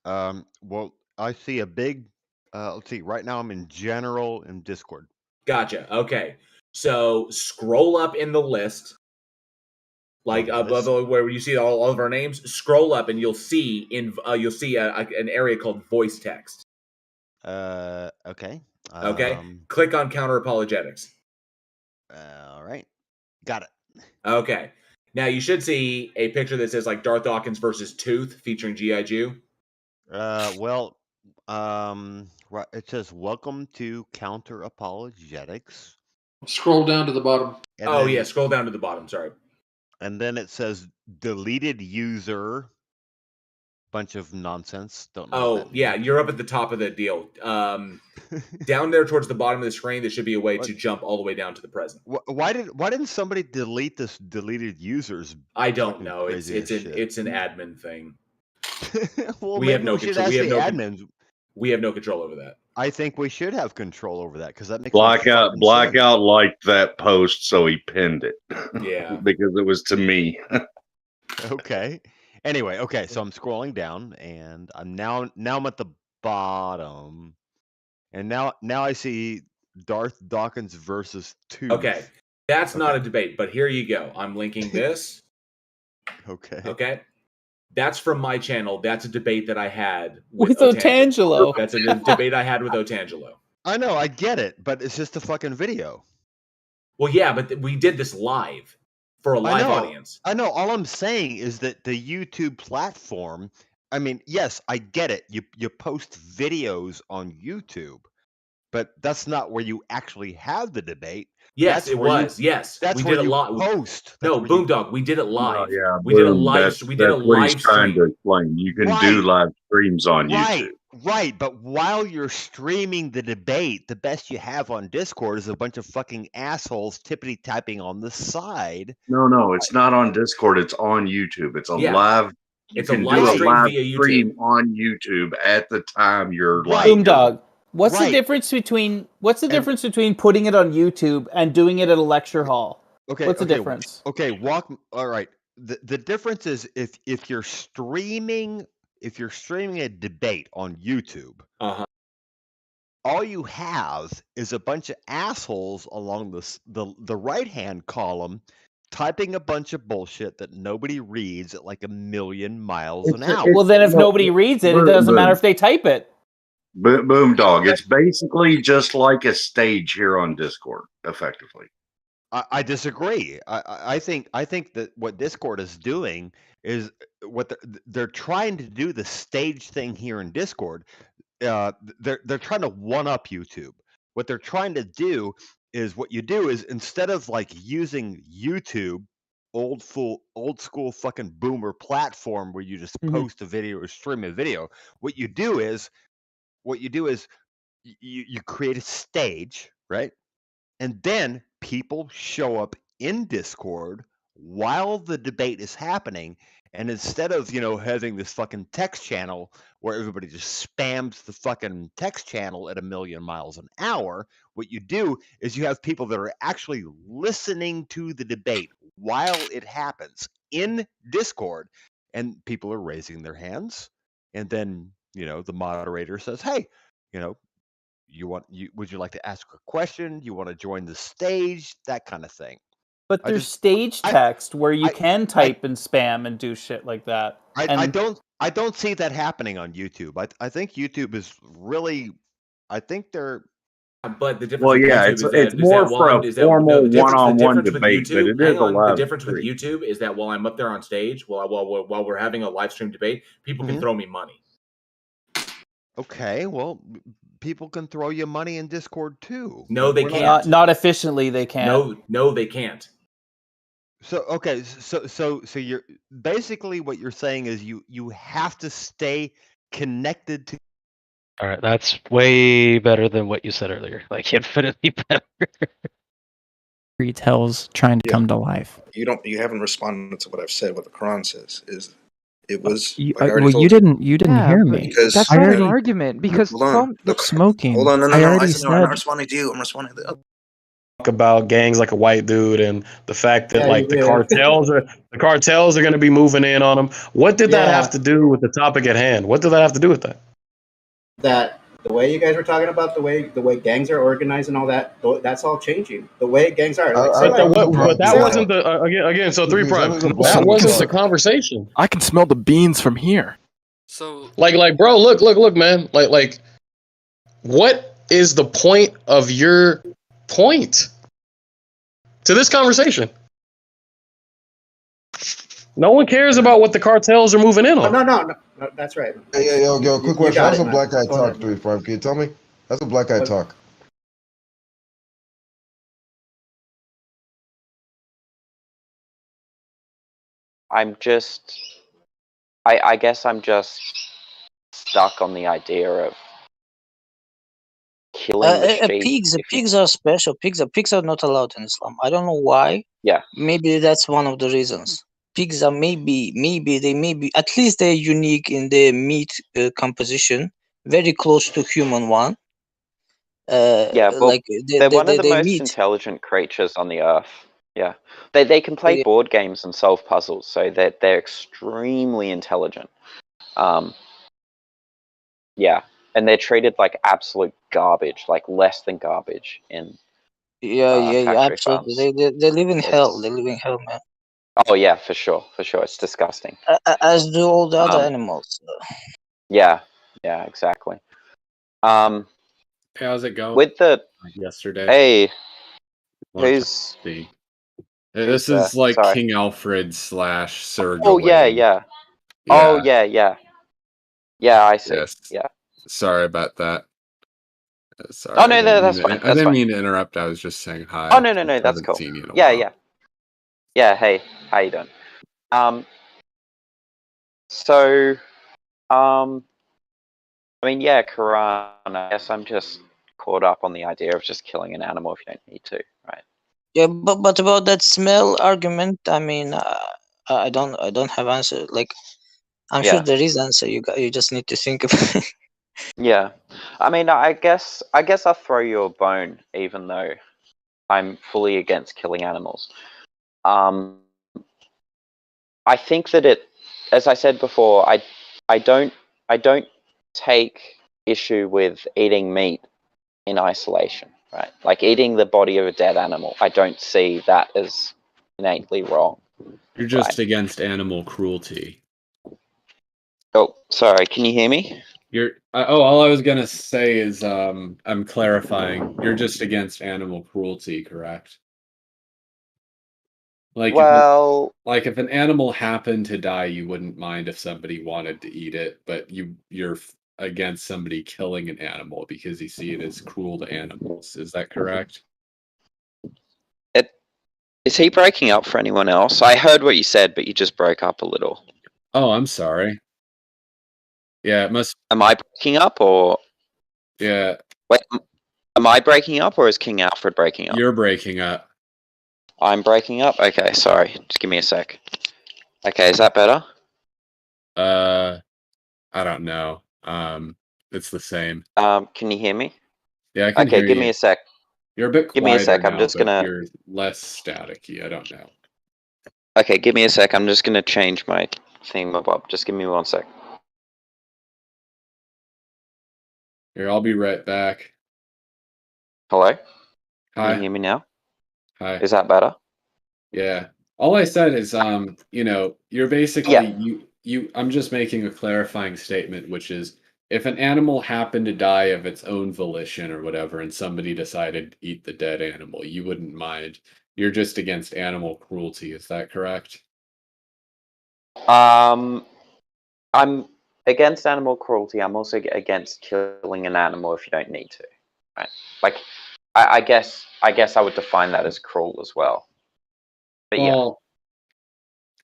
[SPEAKER 19] Well, I see a big. Let's see. Right now, I'm in general in Discord.
[SPEAKER 25] Gotcha. Okay, so scroll up in the list, like above where you see all of our names. Scroll up, and you'll see an area called voice text.
[SPEAKER 19] Okay.
[SPEAKER 25] Okay. Click on counter apologetics.
[SPEAKER 19] All right. Got it.
[SPEAKER 25] Okay. Now you should see a picture that says like Darth Dawkins versus Tooth featuring G.I. Jew.
[SPEAKER 19] Right. It says welcome to Counter Apologetics.
[SPEAKER 8] Scroll down to the bottom.
[SPEAKER 19] And
[SPEAKER 25] scroll down to the bottom. Sorry.
[SPEAKER 19] And then it says deleted user. Bunch of nonsense. Don't know.
[SPEAKER 25] Oh yeah, you're up at the top of the deal. Down there towards the bottom of the screen, there should be a way to jump all the way down to the present.
[SPEAKER 19] Why didn't somebody delete this deleted users?
[SPEAKER 25] I don't know. It's an admin thing.
[SPEAKER 19] Well,
[SPEAKER 25] we have
[SPEAKER 19] maybe
[SPEAKER 25] no
[SPEAKER 19] we should
[SPEAKER 25] control.
[SPEAKER 19] ask
[SPEAKER 25] We have
[SPEAKER 19] the
[SPEAKER 25] no.
[SPEAKER 19] admins.
[SPEAKER 25] We have no control over that.
[SPEAKER 19] I think we should have control over that because that makes no fucking sense.
[SPEAKER 7] Blackout liked that post, so he pinned it.
[SPEAKER 25] Yeah.
[SPEAKER 7] Because it was to me.
[SPEAKER 19] Okay. Anyway, okay, so I'm scrolling down and I'm I'm at the bottom. And now I see Darth Dawkins versus Tooth.
[SPEAKER 25] Okay. That's not a debate, but here you go. I'm linking this.
[SPEAKER 19] Okay.
[SPEAKER 25] Okay. That's from my channel. That's a debate that I had
[SPEAKER 6] with Otangelo.
[SPEAKER 25] That's a debate I had with Otangelo.
[SPEAKER 19] I know, I get it, but it's just a fucking video.
[SPEAKER 25] Well, yeah, but we did this live for a live audience.
[SPEAKER 19] I know. All I'm saying is that the YouTube platform, I mean, yes, I get it. You post videos on YouTube, but that's not where you actually have the debate.
[SPEAKER 25] Yes,
[SPEAKER 19] That's
[SPEAKER 25] it
[SPEAKER 19] where
[SPEAKER 25] was. Yes,
[SPEAKER 19] that's
[SPEAKER 25] we
[SPEAKER 19] where
[SPEAKER 25] did it
[SPEAKER 19] you
[SPEAKER 25] live.
[SPEAKER 19] post.
[SPEAKER 25] No, Boondog, we did it live.
[SPEAKER 7] Yeah,
[SPEAKER 25] we did a
[SPEAKER 7] boom,
[SPEAKER 25] live. We did a
[SPEAKER 7] that's what he's
[SPEAKER 25] live
[SPEAKER 7] trying
[SPEAKER 25] stream.
[SPEAKER 7] to explain. You can do live streams on YouTube.
[SPEAKER 19] Right, but while you're streaming the debate, the best you have on Discord is a bunch of fucking assholes tippity typing on the side.
[SPEAKER 7] No, it's not on Discord. It's on YouTube. It's a live.
[SPEAKER 25] It's
[SPEAKER 7] you
[SPEAKER 25] a
[SPEAKER 7] can
[SPEAKER 25] live
[SPEAKER 7] do
[SPEAKER 25] stream
[SPEAKER 7] live
[SPEAKER 25] via YouTube.
[SPEAKER 7] stream on YouTube at the time you're live.
[SPEAKER 6] Boondog. What's the difference between putting it on YouTube and doing it at a lecture hall?
[SPEAKER 19] Okay,
[SPEAKER 6] What's the difference?
[SPEAKER 19] Okay, all right. The difference is if you're streaming a debate on YouTube, all you have is a bunch of assholes along the right hand column typing a bunch of bullshit that nobody reads at like 1,000,000 miles an hour.
[SPEAKER 6] Well, then if nobody reads it, it doesn't matter if they type it.
[SPEAKER 7] Boom dog. It's basically just like a stage here on Discord, effectively.
[SPEAKER 19] I disagree. I think that what Discord is doing is what they're trying to do the stage thing here in Discord. They're trying to one up YouTube. What they're trying to do is what you do is instead of like using YouTube, old school fucking boomer platform where you just post a video or stream a video, what you do is you create a stage, right? And then people show up in Discord while the debate is happening. And instead of, having this fucking text channel where everybody just spams the fucking text channel at 1,000,000 miles an hour, what you do is you have people that are actually listening to the debate while it happens in Discord, and people are raising their hands. And then, the moderator says, hey, would you like to ask a question? You want to join the stage? That kind of thing.
[SPEAKER 6] But there's stage text where you can type and spam and do shit like that.
[SPEAKER 19] I don't see that happening on YouTube. I think YouTube is really, I think they're.
[SPEAKER 25] But the difference.
[SPEAKER 7] Well,
[SPEAKER 25] with
[SPEAKER 7] yeah,
[SPEAKER 25] YouTube
[SPEAKER 7] it's more for a formal one-on-one debate, but it is a live.
[SPEAKER 25] The difference with YouTube is that while I'm up there on stage, while we're having a live stream debate, people can throw me money.
[SPEAKER 19] Okay, well, people can throw you money in Discord too.
[SPEAKER 25] No, they can't.
[SPEAKER 6] Not efficiently. They can't.
[SPEAKER 25] No, they can't.
[SPEAKER 19] So okay, so you're basically what you're saying is you have to stay connected to.
[SPEAKER 12] All right, that's way better than what you said earlier. Like infinitely better.
[SPEAKER 4] Retells trying to come to life.
[SPEAKER 13] You haven't responded to what I've said. What the Quran says is, it was.
[SPEAKER 4] You,
[SPEAKER 13] like I already
[SPEAKER 4] well,
[SPEAKER 13] told
[SPEAKER 4] you didn't hear me.
[SPEAKER 13] Because
[SPEAKER 20] That's
[SPEAKER 4] I
[SPEAKER 20] not
[SPEAKER 4] already,
[SPEAKER 20] an argument. Because
[SPEAKER 13] hold on,
[SPEAKER 4] look, smoking.
[SPEAKER 13] Hold on, no.
[SPEAKER 4] I already
[SPEAKER 13] said, no, I'm not
[SPEAKER 4] said.
[SPEAKER 13] responding to you. I'm responding to the other.
[SPEAKER 15] About gangs like a white dude and the fact that like the cartels are going to be moving in on them. What did that have to do with the topic at hand? What did that have to do with that?
[SPEAKER 22] That the way you guys were talking about the way gangs are organized and all that, that's all changing. The way gangs are.
[SPEAKER 15] But that wasn't the again. So 3 Prime. That wasn't the conversation.
[SPEAKER 24] I can smell the beans from here.
[SPEAKER 23] So
[SPEAKER 15] like, bro, look, man. Like, what is the point of your point to this conversation? No one cares about what the cartels are moving in on.
[SPEAKER 22] No, that's right.
[SPEAKER 26] Yo, quick question. How's a black guy talk, 3 Prime? Can you tell me? How's a black guy talk?
[SPEAKER 27] I guess I'm just stuck on the idea of killing the sheep.
[SPEAKER 28] Pigs are special. Pigs are not allowed in Islam. I don't know why.
[SPEAKER 27] Yeah.
[SPEAKER 28] Maybe that's one of the reasons.
[SPEAKER 2] pigs are maybe they may be, at least they're unique in their meat composition, very close to human one.
[SPEAKER 27] Yeah, well,
[SPEAKER 2] Like
[SPEAKER 27] they're one of the
[SPEAKER 2] they
[SPEAKER 27] most
[SPEAKER 2] meet.
[SPEAKER 27] intelligent creatures on the earth. Yeah, they can play
[SPEAKER 2] Yeah.
[SPEAKER 27] board games and solve puzzles, so they're extremely intelligent. Yeah, and they're treated like absolute garbage, like less than garbage in
[SPEAKER 2] Yeah,
[SPEAKER 27] factory
[SPEAKER 2] absolutely.
[SPEAKER 27] farms.
[SPEAKER 2] They live in hell. They
[SPEAKER 27] It's
[SPEAKER 2] live in hell, man.
[SPEAKER 27] oh yeah, for sure, for sure. It's disgusting.
[SPEAKER 2] As do all the other
[SPEAKER 27] Um,
[SPEAKER 2] animals.
[SPEAKER 27] yeah, yeah, exactly.
[SPEAKER 3] Hey, how's it going?
[SPEAKER 27] With the
[SPEAKER 3] Yesterday.
[SPEAKER 27] hey,
[SPEAKER 3] Long time
[SPEAKER 27] who's
[SPEAKER 3] no see.
[SPEAKER 27] who's
[SPEAKER 3] This is like
[SPEAKER 27] sorry.
[SPEAKER 3] King Alfred / Sir
[SPEAKER 27] Oh yeah,
[SPEAKER 3] Gawain.
[SPEAKER 27] yeah. Oh
[SPEAKER 3] Yeah.
[SPEAKER 27] yeah. Yeah, I see.
[SPEAKER 3] Yes.
[SPEAKER 27] Yeah.
[SPEAKER 3] Sorry about that. Sorry,
[SPEAKER 27] Oh no, no, that's fine.
[SPEAKER 3] I
[SPEAKER 27] That's
[SPEAKER 3] didn't
[SPEAKER 27] fine.
[SPEAKER 3] mean to interrupt. I was just saying hi.
[SPEAKER 27] Oh no, that's
[SPEAKER 3] Haven't
[SPEAKER 27] cool.
[SPEAKER 3] seen you in a
[SPEAKER 27] Yeah,
[SPEAKER 3] while.
[SPEAKER 27] yeah. Yeah, hey, how you doing? So, I mean, yeah, Quran. I guess I'm just caught up on the idea of just killing an animal if you don't need to, right?
[SPEAKER 2] Yeah, but about that smell argument, I mean, I don't have answer. Like, I'm sure
[SPEAKER 27] Yeah.
[SPEAKER 2] there is answer. You just need to think about it.
[SPEAKER 27] Yeah. I mean, I guess I'll throw you a bone, even though I'm fully against killing animals. I think that as I said before, I don't take issue with eating meat in isolation, right? Like eating the body of a dead animal. I don't see that as innately wrong.
[SPEAKER 3] You're just against animal cruelty.
[SPEAKER 27] Oh, sorry. Can you hear me?
[SPEAKER 3] All I was gonna say is I'm clarifying. You're just against animal cruelty, correct? Like if an animal happened to die, you wouldn't mind if somebody wanted to eat it, but you're against somebody killing an animal because you see it as cruel to animals. Is that correct?
[SPEAKER 27] Is he breaking up for anyone else? I heard what you said, but you just broke up a little.
[SPEAKER 3] Oh, I'm sorry. Yeah, it must.
[SPEAKER 27] Am I breaking up or?
[SPEAKER 3] Yeah.
[SPEAKER 27] Wait, am I breaking up or is King Alfred breaking up?
[SPEAKER 3] You're breaking up.
[SPEAKER 27] I'm breaking up? Okay, sorry. Just give me a sec. Okay, is that better?
[SPEAKER 3] I don't know. It's the same.
[SPEAKER 27] Can you hear me?
[SPEAKER 3] Yeah, I can
[SPEAKER 27] Okay,
[SPEAKER 3] hear
[SPEAKER 27] give
[SPEAKER 3] you.
[SPEAKER 27] me a sec.
[SPEAKER 3] You're a bit
[SPEAKER 27] Give me a
[SPEAKER 3] quieter
[SPEAKER 27] sec. I'm
[SPEAKER 3] now,
[SPEAKER 27] just
[SPEAKER 3] but
[SPEAKER 27] gonna.
[SPEAKER 3] you're less staticky. I don't know.
[SPEAKER 27] Okay, give me a sec. I'm just gonna change my thingamabob. Just give me 1 sec.
[SPEAKER 3] Here, I'll be right back.
[SPEAKER 27] Hello?
[SPEAKER 3] Hi.
[SPEAKER 27] Can you hear me now?
[SPEAKER 3] Hi.
[SPEAKER 27] Is that better?
[SPEAKER 3] Yeah. All I said is, you're basically I'm just making a clarifying statement, which is if an animal happened to die of its own volition or whatever, and somebody decided to eat the dead animal, you wouldn't mind. You're just against animal cruelty, is that correct?
[SPEAKER 27] I'm against animal cruelty. I'm also against killing an animal if you don't need to. Right? Like, I guess I would define that as cruel as well. But
[SPEAKER 3] Well,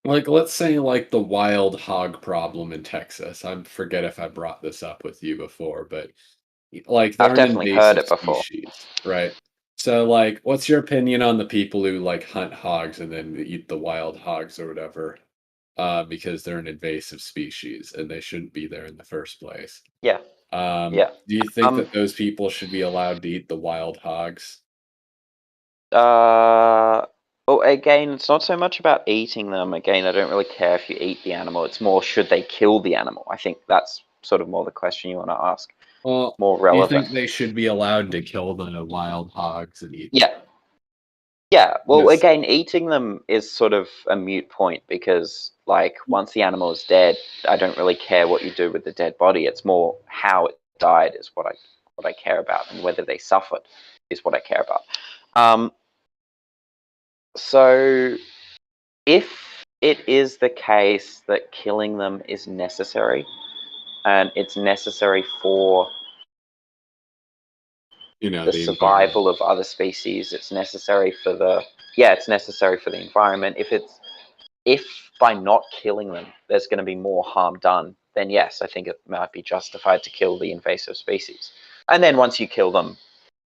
[SPEAKER 3] like let's say like the wild hog problem in Texas. I forget if I brought this up with you before, but like they're
[SPEAKER 27] I've
[SPEAKER 3] an
[SPEAKER 27] definitely heard
[SPEAKER 3] invasive
[SPEAKER 27] it before.
[SPEAKER 3] species, right? So like what's your opinion on the people who like hunt hogs and then eat the wild hogs or whatever? Because they're an invasive species and they shouldn't be there in the first place.
[SPEAKER 27] Yeah. Yeah.
[SPEAKER 3] Do you think that those people should be allowed to eat the wild hogs?
[SPEAKER 27] Well, again, it's not so much about eating them. Again, I don't really care if you eat the animal. It's more, should they kill the animal? I think that's sort of more the question you want to ask.
[SPEAKER 3] Well,
[SPEAKER 27] more
[SPEAKER 3] do you
[SPEAKER 27] relevant.
[SPEAKER 3] think they should be allowed to kill the wild hogs and eat them?
[SPEAKER 27] Yeah. Yeah. Well,
[SPEAKER 3] Yes.
[SPEAKER 27] again, eating them is sort of a moot point because, like, once the animal is dead, I don't really care what you do with the dead body. It's more how it died is what I care about, and whether they suffered is what I care about. So, if it is the case that killing them is necessary, and it's necessary for the survival of other species, it's necessary for it's necessary for the environment. If by not killing them there's going to be more harm done, then yes, I think it might be justified to kill the invasive species. And then once you kill them,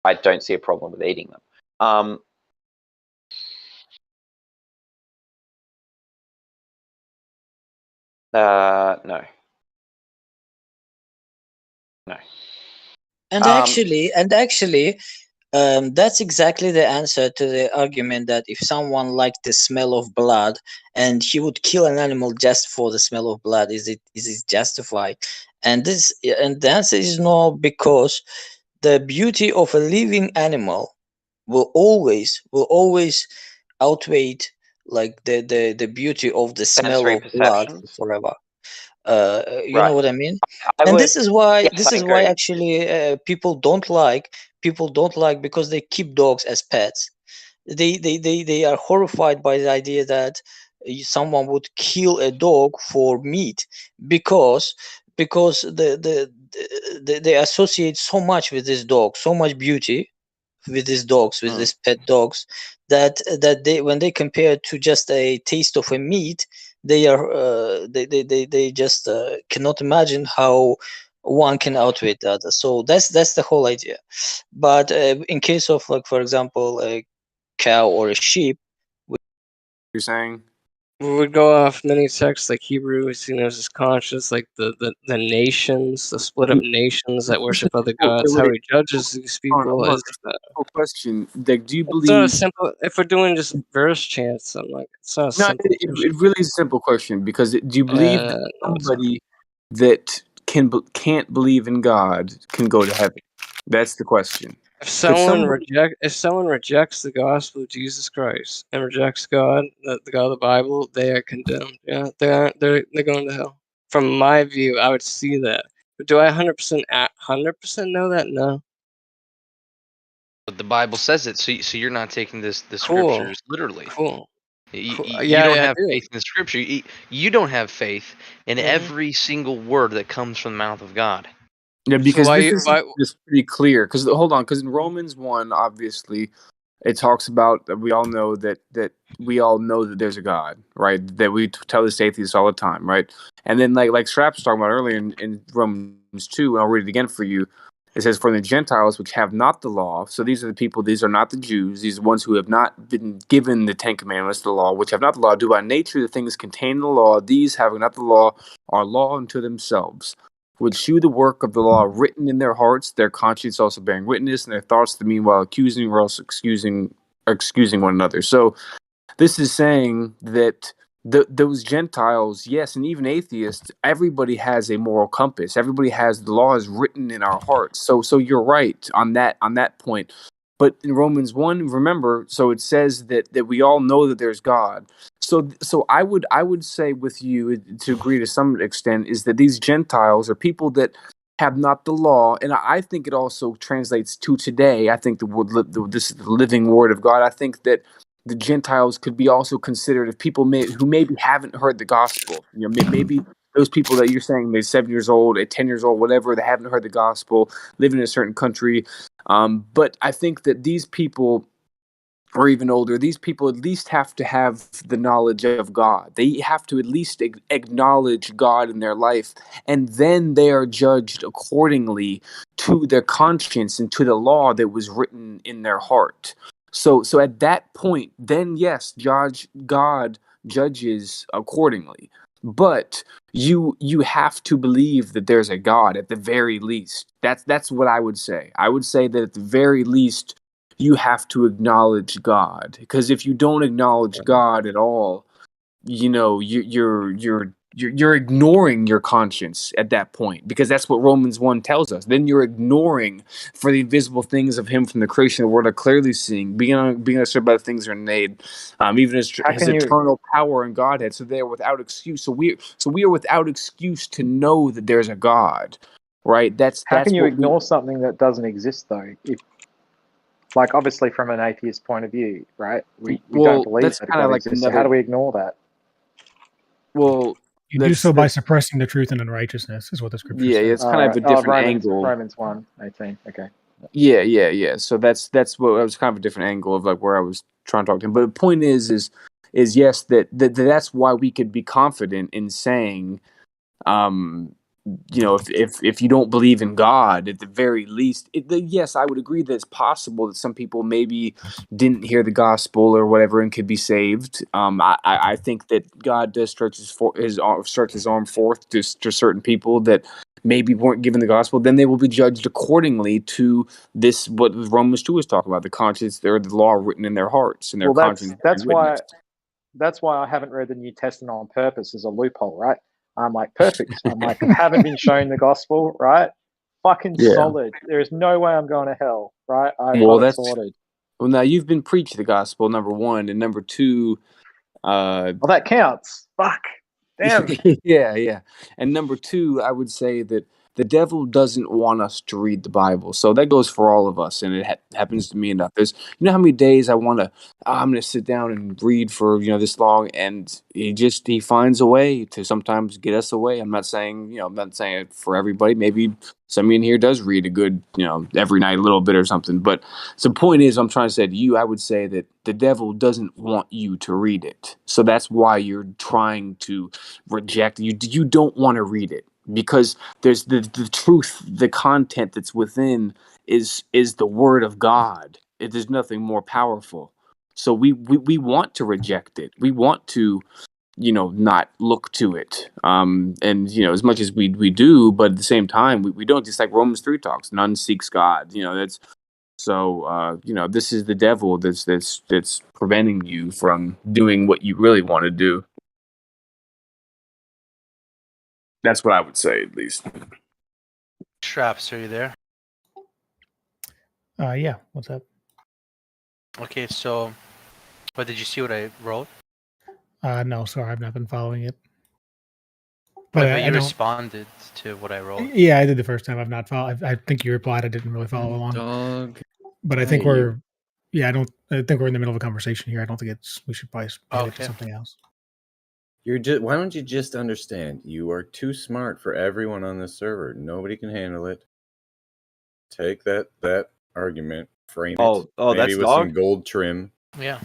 [SPEAKER 27] I don't see a problem with eating them. No. No.
[SPEAKER 2] And actually, that's exactly the answer to the argument that if someone liked the smell of blood and he would kill an animal just for the smell of blood, is it justified? And the answer is no, because the beauty of a living animal will always outweigh like the beauty of the smell
[SPEAKER 27] Sensory
[SPEAKER 2] of blood
[SPEAKER 27] perceptions.
[SPEAKER 2] forever. You know
[SPEAKER 27] Right.
[SPEAKER 2] what I mean?
[SPEAKER 27] I
[SPEAKER 2] And
[SPEAKER 27] would.
[SPEAKER 2] this is why
[SPEAKER 27] Yes, I agree.
[SPEAKER 2] actually people don't like because they keep dogs as pets. They are horrified by the idea that someone would kill a dog for meat, because they associate so much with this dog, so much beauty with these dogs, with these pet dogs, that they, when they compare it to just a taste of a meat, they are they just cannot imagine how one can outweigh the other. So that's the whole idea. But in case of, like, for example, a cow or a sheep,
[SPEAKER 1] You're saying?
[SPEAKER 9] We would go off many texts like Hebrew, seen as conscious, like the nations, the split up nations that worship other gods. How he judges these people is
[SPEAKER 1] Simple question. Like, do you
[SPEAKER 9] it's not a
[SPEAKER 1] believe?
[SPEAKER 9] simple. If we're doing just verse chants, I'm like, it's not a
[SPEAKER 1] No,
[SPEAKER 9] simple question.
[SPEAKER 1] it really is a simple question, because do you believe that
[SPEAKER 9] No, it's not.
[SPEAKER 1] somebody that can't believe in God can go to heaven? That's the question.
[SPEAKER 9] If someone rejects the gospel of Jesus Christ and rejects God, the God of the Bible, they are condemned. Yeah, they're going to hell. From my view, I would see that. But do I 100% know that? No.
[SPEAKER 12] But the Bible says it, so you're not taking the
[SPEAKER 9] Cool.
[SPEAKER 12] scriptures literally.
[SPEAKER 9] Cool.
[SPEAKER 12] You
[SPEAKER 9] Yeah,
[SPEAKER 12] don't
[SPEAKER 9] I
[SPEAKER 12] have
[SPEAKER 9] do.
[SPEAKER 12] faith in the scripture. You don't have faith in
[SPEAKER 9] Mhm.
[SPEAKER 12] every single word that comes from the mouth of God.
[SPEAKER 1] Yeah, because
[SPEAKER 9] why
[SPEAKER 1] this
[SPEAKER 9] you-
[SPEAKER 1] is
[SPEAKER 9] why-
[SPEAKER 1] just pretty clear. Because hold on, because in Romans 1, obviously, it talks about that we all know that there's a God, right? That we tell this to atheists all the time, right? And then like Straps was talking about earlier in Romans 2, and I'll read it again for you. It says, "For the Gentiles which have not the law," so these are the people, these are not the Jews, these are the ones who have not been given the Ten Commandments, the law, which have not the law, do by nature the things contained in the law. These, having not the law, are law unto themselves, would shew the work of the law written in their hearts, their conscience also bearing witness, and their thoughts the meanwhile accusing or else excusing one another. So this is saying that those Gentiles, yes, and even atheists, everybody has a moral compass. Everybody has the law is written in our hearts. So you're right on that point. But in Romans 1, remember, so it says that we all know that there's God. So I would say with you, to agree to some extent, is that these Gentiles are people that have not the law, and I think it also translates to today. I think this is the living word of God. I think that the Gentiles could be also considered of people who maybe haven't heard the gospel. You know, maybe those people that you're saying, maybe 7 years old, 10 years old, whatever, they haven't heard the gospel, live in a certain country. But I think that these people, or even older, these people at least have to have the knowledge of God. They have to at least acknowledge God in their life, and then they are judged accordingly to their conscience and to the law that was written in their heart. So at that point, then yes, God judges accordingly. But you have to believe that there's a God at the very least. That's what I would say. I would say that at the very least, you have to acknowledge God, because if you don't acknowledge God at all, you know, you're ignoring your conscience at that point, because that's what Romans 1 tells us. Then you're ignoring, for the invisible things of Him from the creation of the world are clearly seeing, being understood by the things that are made, even his eternal power and Godhead. So they are without excuse. So we are without excuse to know that there's a God, right?
[SPEAKER 10] How can you ignore something that doesn't exist, though? If, like, obviously from an atheist point of view, right? We don't believe
[SPEAKER 1] that's
[SPEAKER 10] that
[SPEAKER 1] kind of
[SPEAKER 10] God
[SPEAKER 1] like
[SPEAKER 10] exists. So how do we ignore that?
[SPEAKER 1] Well,
[SPEAKER 11] you do so by suppressing the truth and unrighteousness, is what the scripture says.
[SPEAKER 1] It's kind of a different angle.
[SPEAKER 10] Romans 1:18. Okay.
[SPEAKER 1] Yeah. So that's what was kind of a different angle of like where I was trying to talk to him. But the point is yes, that's why we could be confident in saying, if you don't believe in God, at the very least, yes, I would agree that it's possible that some people maybe didn't hear the gospel or whatever and could be saved. I think that God does stretch his arm forth to certain people that maybe weren't given the gospel. Then they will be judged accordingly to this, what Romans 2 is talking about, the conscience or the law written in their hearts and their
[SPEAKER 10] Well,
[SPEAKER 1] conscience.
[SPEAKER 10] that's why I haven't read the New Testament on purpose as a loophole, right? I'm like, perfect. I'm like, haven't been shown the gospel, right? Fucking solid. There is no way I'm going to hell, right? I've got it sorted.
[SPEAKER 1] Well, now you've been preached the gospel, number one, and number two.
[SPEAKER 10] Well, that counts. Fuck. Damn.
[SPEAKER 1] Yeah. And number two, I would say that the devil doesn't want us to read the Bible. So that goes for all of us, and it happens to me enough. There's, how many days I'm going to sit down and read for, this long, and he finds a way to sometimes get us away. I'm not saying it for everybody. Maybe somebody in here does read a good, every night a little bit or something. But the point is, I'm trying to say to you, I would say that the devil doesn't want you to read it. So that's why you're trying to reject it. You don't want to read it. Because there's the truth, the content that's within is the word of God. There's nothing more powerful. So we want to reject it. We want to, not look to it. And as much as we do, but at the same time, we don't. Just like Romans 3 talks, none seeks God. That's so. This is the devil that's preventing you from doing what you really want to do. That's what I would say, at least.
[SPEAKER 5] Straps, are you there?
[SPEAKER 11] Yeah. What's up?
[SPEAKER 5] Okay, so, but did you see what I wrote?
[SPEAKER 11] No, sorry, I've not been following it.
[SPEAKER 5] But
[SPEAKER 11] I
[SPEAKER 5] you
[SPEAKER 11] don't-
[SPEAKER 5] responded to what I wrote.
[SPEAKER 11] Yeah, I did the first time. I've not followed. I think you replied. I didn't really follow along.
[SPEAKER 3] Dog.
[SPEAKER 11] But I think we're. Yeah, I think we're in the middle of a conversation here. I don't think we should probably pivot to something else.
[SPEAKER 14] Why don't you just understand? You are too smart for everyone on this server. Nobody can handle it. Take that argument, frame it. Maybe
[SPEAKER 16] that's
[SPEAKER 14] with
[SPEAKER 16] Dog?
[SPEAKER 14] some gold trim.
[SPEAKER 5] Yeah.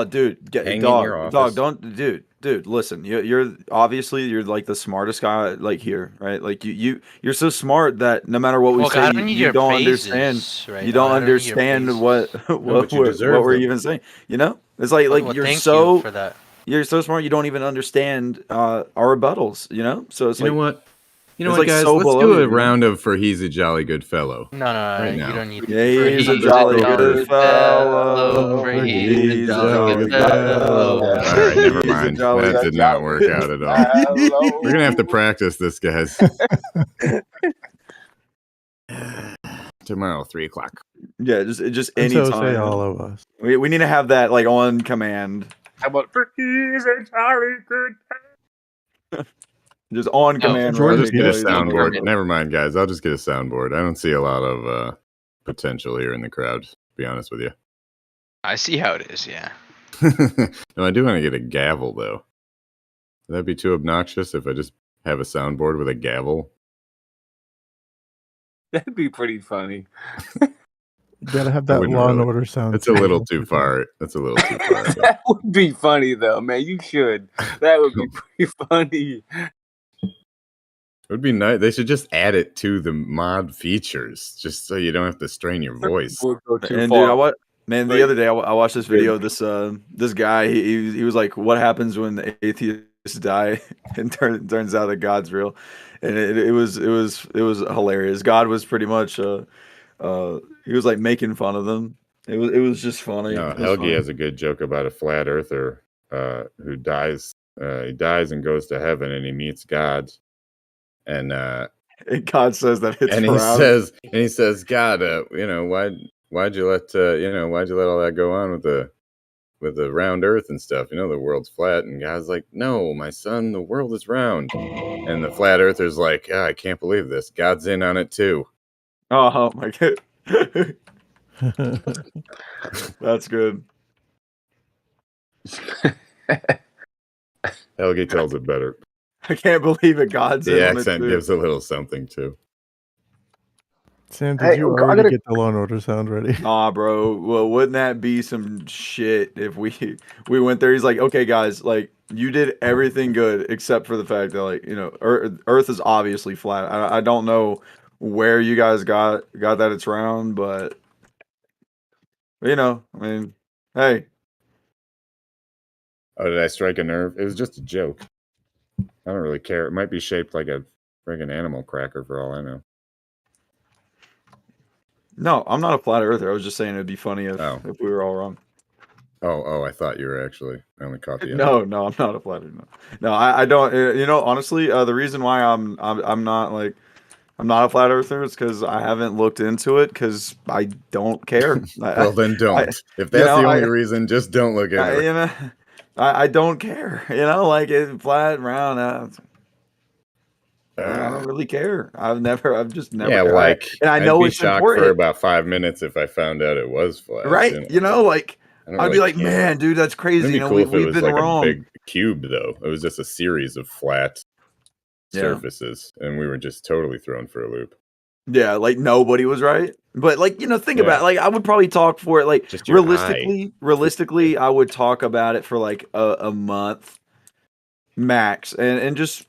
[SPEAKER 16] Dude,
[SPEAKER 14] Hang in your office.
[SPEAKER 16] dog, don't, dude. Listen, you're obviously you're like the smartest guy like here, right? Like you're so smart that no matter what we
[SPEAKER 5] Look,
[SPEAKER 16] say,
[SPEAKER 5] I don't need
[SPEAKER 16] you
[SPEAKER 5] your
[SPEAKER 16] don't
[SPEAKER 5] praises
[SPEAKER 16] understand.
[SPEAKER 5] right
[SPEAKER 16] You
[SPEAKER 5] now.
[SPEAKER 16] don't
[SPEAKER 5] I don't need your
[SPEAKER 16] understand what
[SPEAKER 14] but you deserve
[SPEAKER 16] we're
[SPEAKER 14] them.
[SPEAKER 16] even saying. It's like
[SPEAKER 5] Well,
[SPEAKER 16] you're
[SPEAKER 5] thank
[SPEAKER 16] so
[SPEAKER 5] you for that.
[SPEAKER 16] You're so smart. You don't even understand our rebuttals. So it's
[SPEAKER 14] You know
[SPEAKER 16] like
[SPEAKER 14] what? You know
[SPEAKER 16] it's
[SPEAKER 14] what,
[SPEAKER 16] like
[SPEAKER 14] guys?
[SPEAKER 16] so
[SPEAKER 14] Let's
[SPEAKER 16] below
[SPEAKER 14] do
[SPEAKER 16] you,
[SPEAKER 14] a
[SPEAKER 16] you know?
[SPEAKER 14] round of for he's a jolly good fellow.
[SPEAKER 5] No,
[SPEAKER 14] right
[SPEAKER 5] you
[SPEAKER 14] now.
[SPEAKER 5] don't need.
[SPEAKER 16] Yeah, he's a jolly good fellow.
[SPEAKER 14] He's a jolly good
[SPEAKER 16] fellow.
[SPEAKER 14] All right, never
[SPEAKER 16] He's a
[SPEAKER 14] mind.
[SPEAKER 16] jolly
[SPEAKER 14] That did not work
[SPEAKER 16] good
[SPEAKER 14] out at all.
[SPEAKER 16] fellow.
[SPEAKER 14] We're gonna have to practice this, guys. Tomorrow, 3:00.
[SPEAKER 16] Yeah, just
[SPEAKER 24] And
[SPEAKER 16] any
[SPEAKER 24] so
[SPEAKER 16] time.
[SPEAKER 24] say all of us.
[SPEAKER 16] We need to have that like on command.
[SPEAKER 1] How about for he's a jolly good?
[SPEAKER 16] Just on command.
[SPEAKER 14] I'll
[SPEAKER 16] ready
[SPEAKER 14] just
[SPEAKER 16] to
[SPEAKER 14] get a
[SPEAKER 16] go. He's
[SPEAKER 14] soundboard.
[SPEAKER 16] unbelievable.
[SPEAKER 14] Never mind, guys. I'll just get a soundboard. I don't see a lot of potential here in the crowd, to be honest with you.
[SPEAKER 5] I see how it is. Yeah.
[SPEAKER 14] No, I do want to get a gavel, though. Would that be too obnoxious if I just have a soundboard with a gavel?
[SPEAKER 1] That'd be pretty funny.
[SPEAKER 24] You gotta have
[SPEAKER 14] I
[SPEAKER 24] that
[SPEAKER 14] wouldn't
[SPEAKER 24] Law and
[SPEAKER 14] really.
[SPEAKER 24] Order sound.
[SPEAKER 14] That's a little too far. That's a little too far.
[SPEAKER 1] That would be funny, though, man. You should. That would be pretty funny.
[SPEAKER 14] It would be nice. They should just add it to the mod features, just so you don't have to strain your voice.
[SPEAKER 1] We'll go too
[SPEAKER 16] And
[SPEAKER 1] far.
[SPEAKER 16] dude, the other day I watched this video. This guy he was like, "What happens when the atheists die?" And turns out that God's real, and it was hilarious. God was pretty much he was like making fun of them. It was just funny.
[SPEAKER 14] No,
[SPEAKER 16] It was
[SPEAKER 14] Helgi
[SPEAKER 16] funny.
[SPEAKER 14] has a good joke about a flat earther who dies. He dies and goes to heaven, and he meets God. And
[SPEAKER 16] God says that it's
[SPEAKER 14] and
[SPEAKER 16] proud.
[SPEAKER 14] he says, God, why'd you let all that go on with the round Earth and stuff? The world's flat. And God's like, no, my son, the world is round. And the flat earther's like, I can't believe this. God's in on it too.
[SPEAKER 16] Oh my god, that's good.
[SPEAKER 14] Helgi tells it better.
[SPEAKER 16] I can't believe it. God's
[SPEAKER 14] The
[SPEAKER 16] in on it
[SPEAKER 14] accent
[SPEAKER 16] too.
[SPEAKER 14] gives a little something too.
[SPEAKER 24] Sam, did you already get the Law and Order sound ready?
[SPEAKER 16] Nah, bro. Well, wouldn't that be some shit if we went there? He's like, okay, guys, like you did everything good except for the fact that, like, you know, Earth is obviously flat. I don't know where you guys got that it's round, but you know, I mean, hey.
[SPEAKER 14] Oh, did I strike a nerve? It was just a joke. I don't really care. It might be shaped like a friggin' animal cracker for all I know.
[SPEAKER 16] No, I'm not a flat earther. I was just saying it'd be funny if we were all wrong.
[SPEAKER 14] Oh, I thought you were actually. I only caught the end.
[SPEAKER 16] No, I'm not a flat earther. No, I don't. You know, honestly, the reason why I'm not like I'm not a flat earther is because I haven't looked into it because I don't care.
[SPEAKER 14] Well, then don't. If that's the only reason, just don't look into it.
[SPEAKER 16] You know, I don't care. You know, like it flat, round. I don't really care. I've just never.
[SPEAKER 14] Yeah, like,
[SPEAKER 16] and I know
[SPEAKER 14] I'd be
[SPEAKER 16] it's
[SPEAKER 14] shocked
[SPEAKER 16] important.
[SPEAKER 14] for about 5 minutes if I found out it was flat.
[SPEAKER 16] Right? You know, like I'd be like, man, dude, that's crazy.
[SPEAKER 14] It'd be
[SPEAKER 16] you know,
[SPEAKER 14] cool if it
[SPEAKER 16] we've
[SPEAKER 14] was
[SPEAKER 16] been
[SPEAKER 14] like
[SPEAKER 16] wrong.
[SPEAKER 14] a big cube, though. It was just a series of flat surfaces, and we were just totally thrown for a loop.
[SPEAKER 16] Yeah, like nobody was right. But like, you know, think about it. Like I would probably talk for it like
[SPEAKER 14] Just your
[SPEAKER 16] realistically, I would talk about it for like a month max and just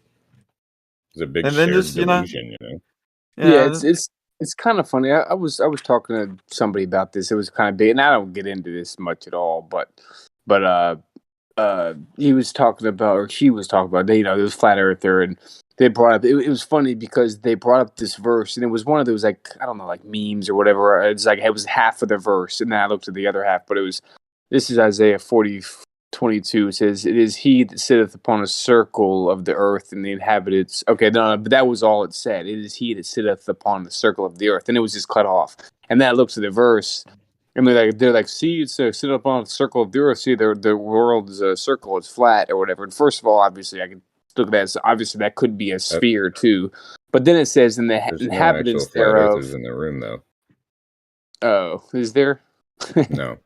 [SPEAKER 14] it's a big
[SPEAKER 16] and
[SPEAKER 14] shared
[SPEAKER 16] then just,
[SPEAKER 14] delusion, you know.
[SPEAKER 1] Yeah, it's kind of funny. I was talking to somebody about this. It was kind of big, and I don't get into this much at all. But he was talking about, or she was talking about, you know, it was flat earther, and they brought up. It was funny because they brought up this verse, and it was one of those like I don't know, like memes or whatever. It's like it was half of the verse, and then I looked at the other half, but this is Isaiah 40:22. It says, "It is He that sitteth upon a circle of the earth, and the inhabitants." Okay, no, but that was all it said. It is He that sitteth upon the circle of the earth, and it was just cut off. And then I looked at the verse, and they're like, "See, it's sit up on the circle of the earth. See, the world is a circle. It's flat or whatever." And first of all, obviously, I can look at that. So obviously, that could be a sphere too. But then it says, "In the
[SPEAKER 14] There's
[SPEAKER 1] inhabitants
[SPEAKER 14] no actual flat
[SPEAKER 1] thereof."
[SPEAKER 14] earthers in the room, though.
[SPEAKER 1] Oh, is there?
[SPEAKER 14] No.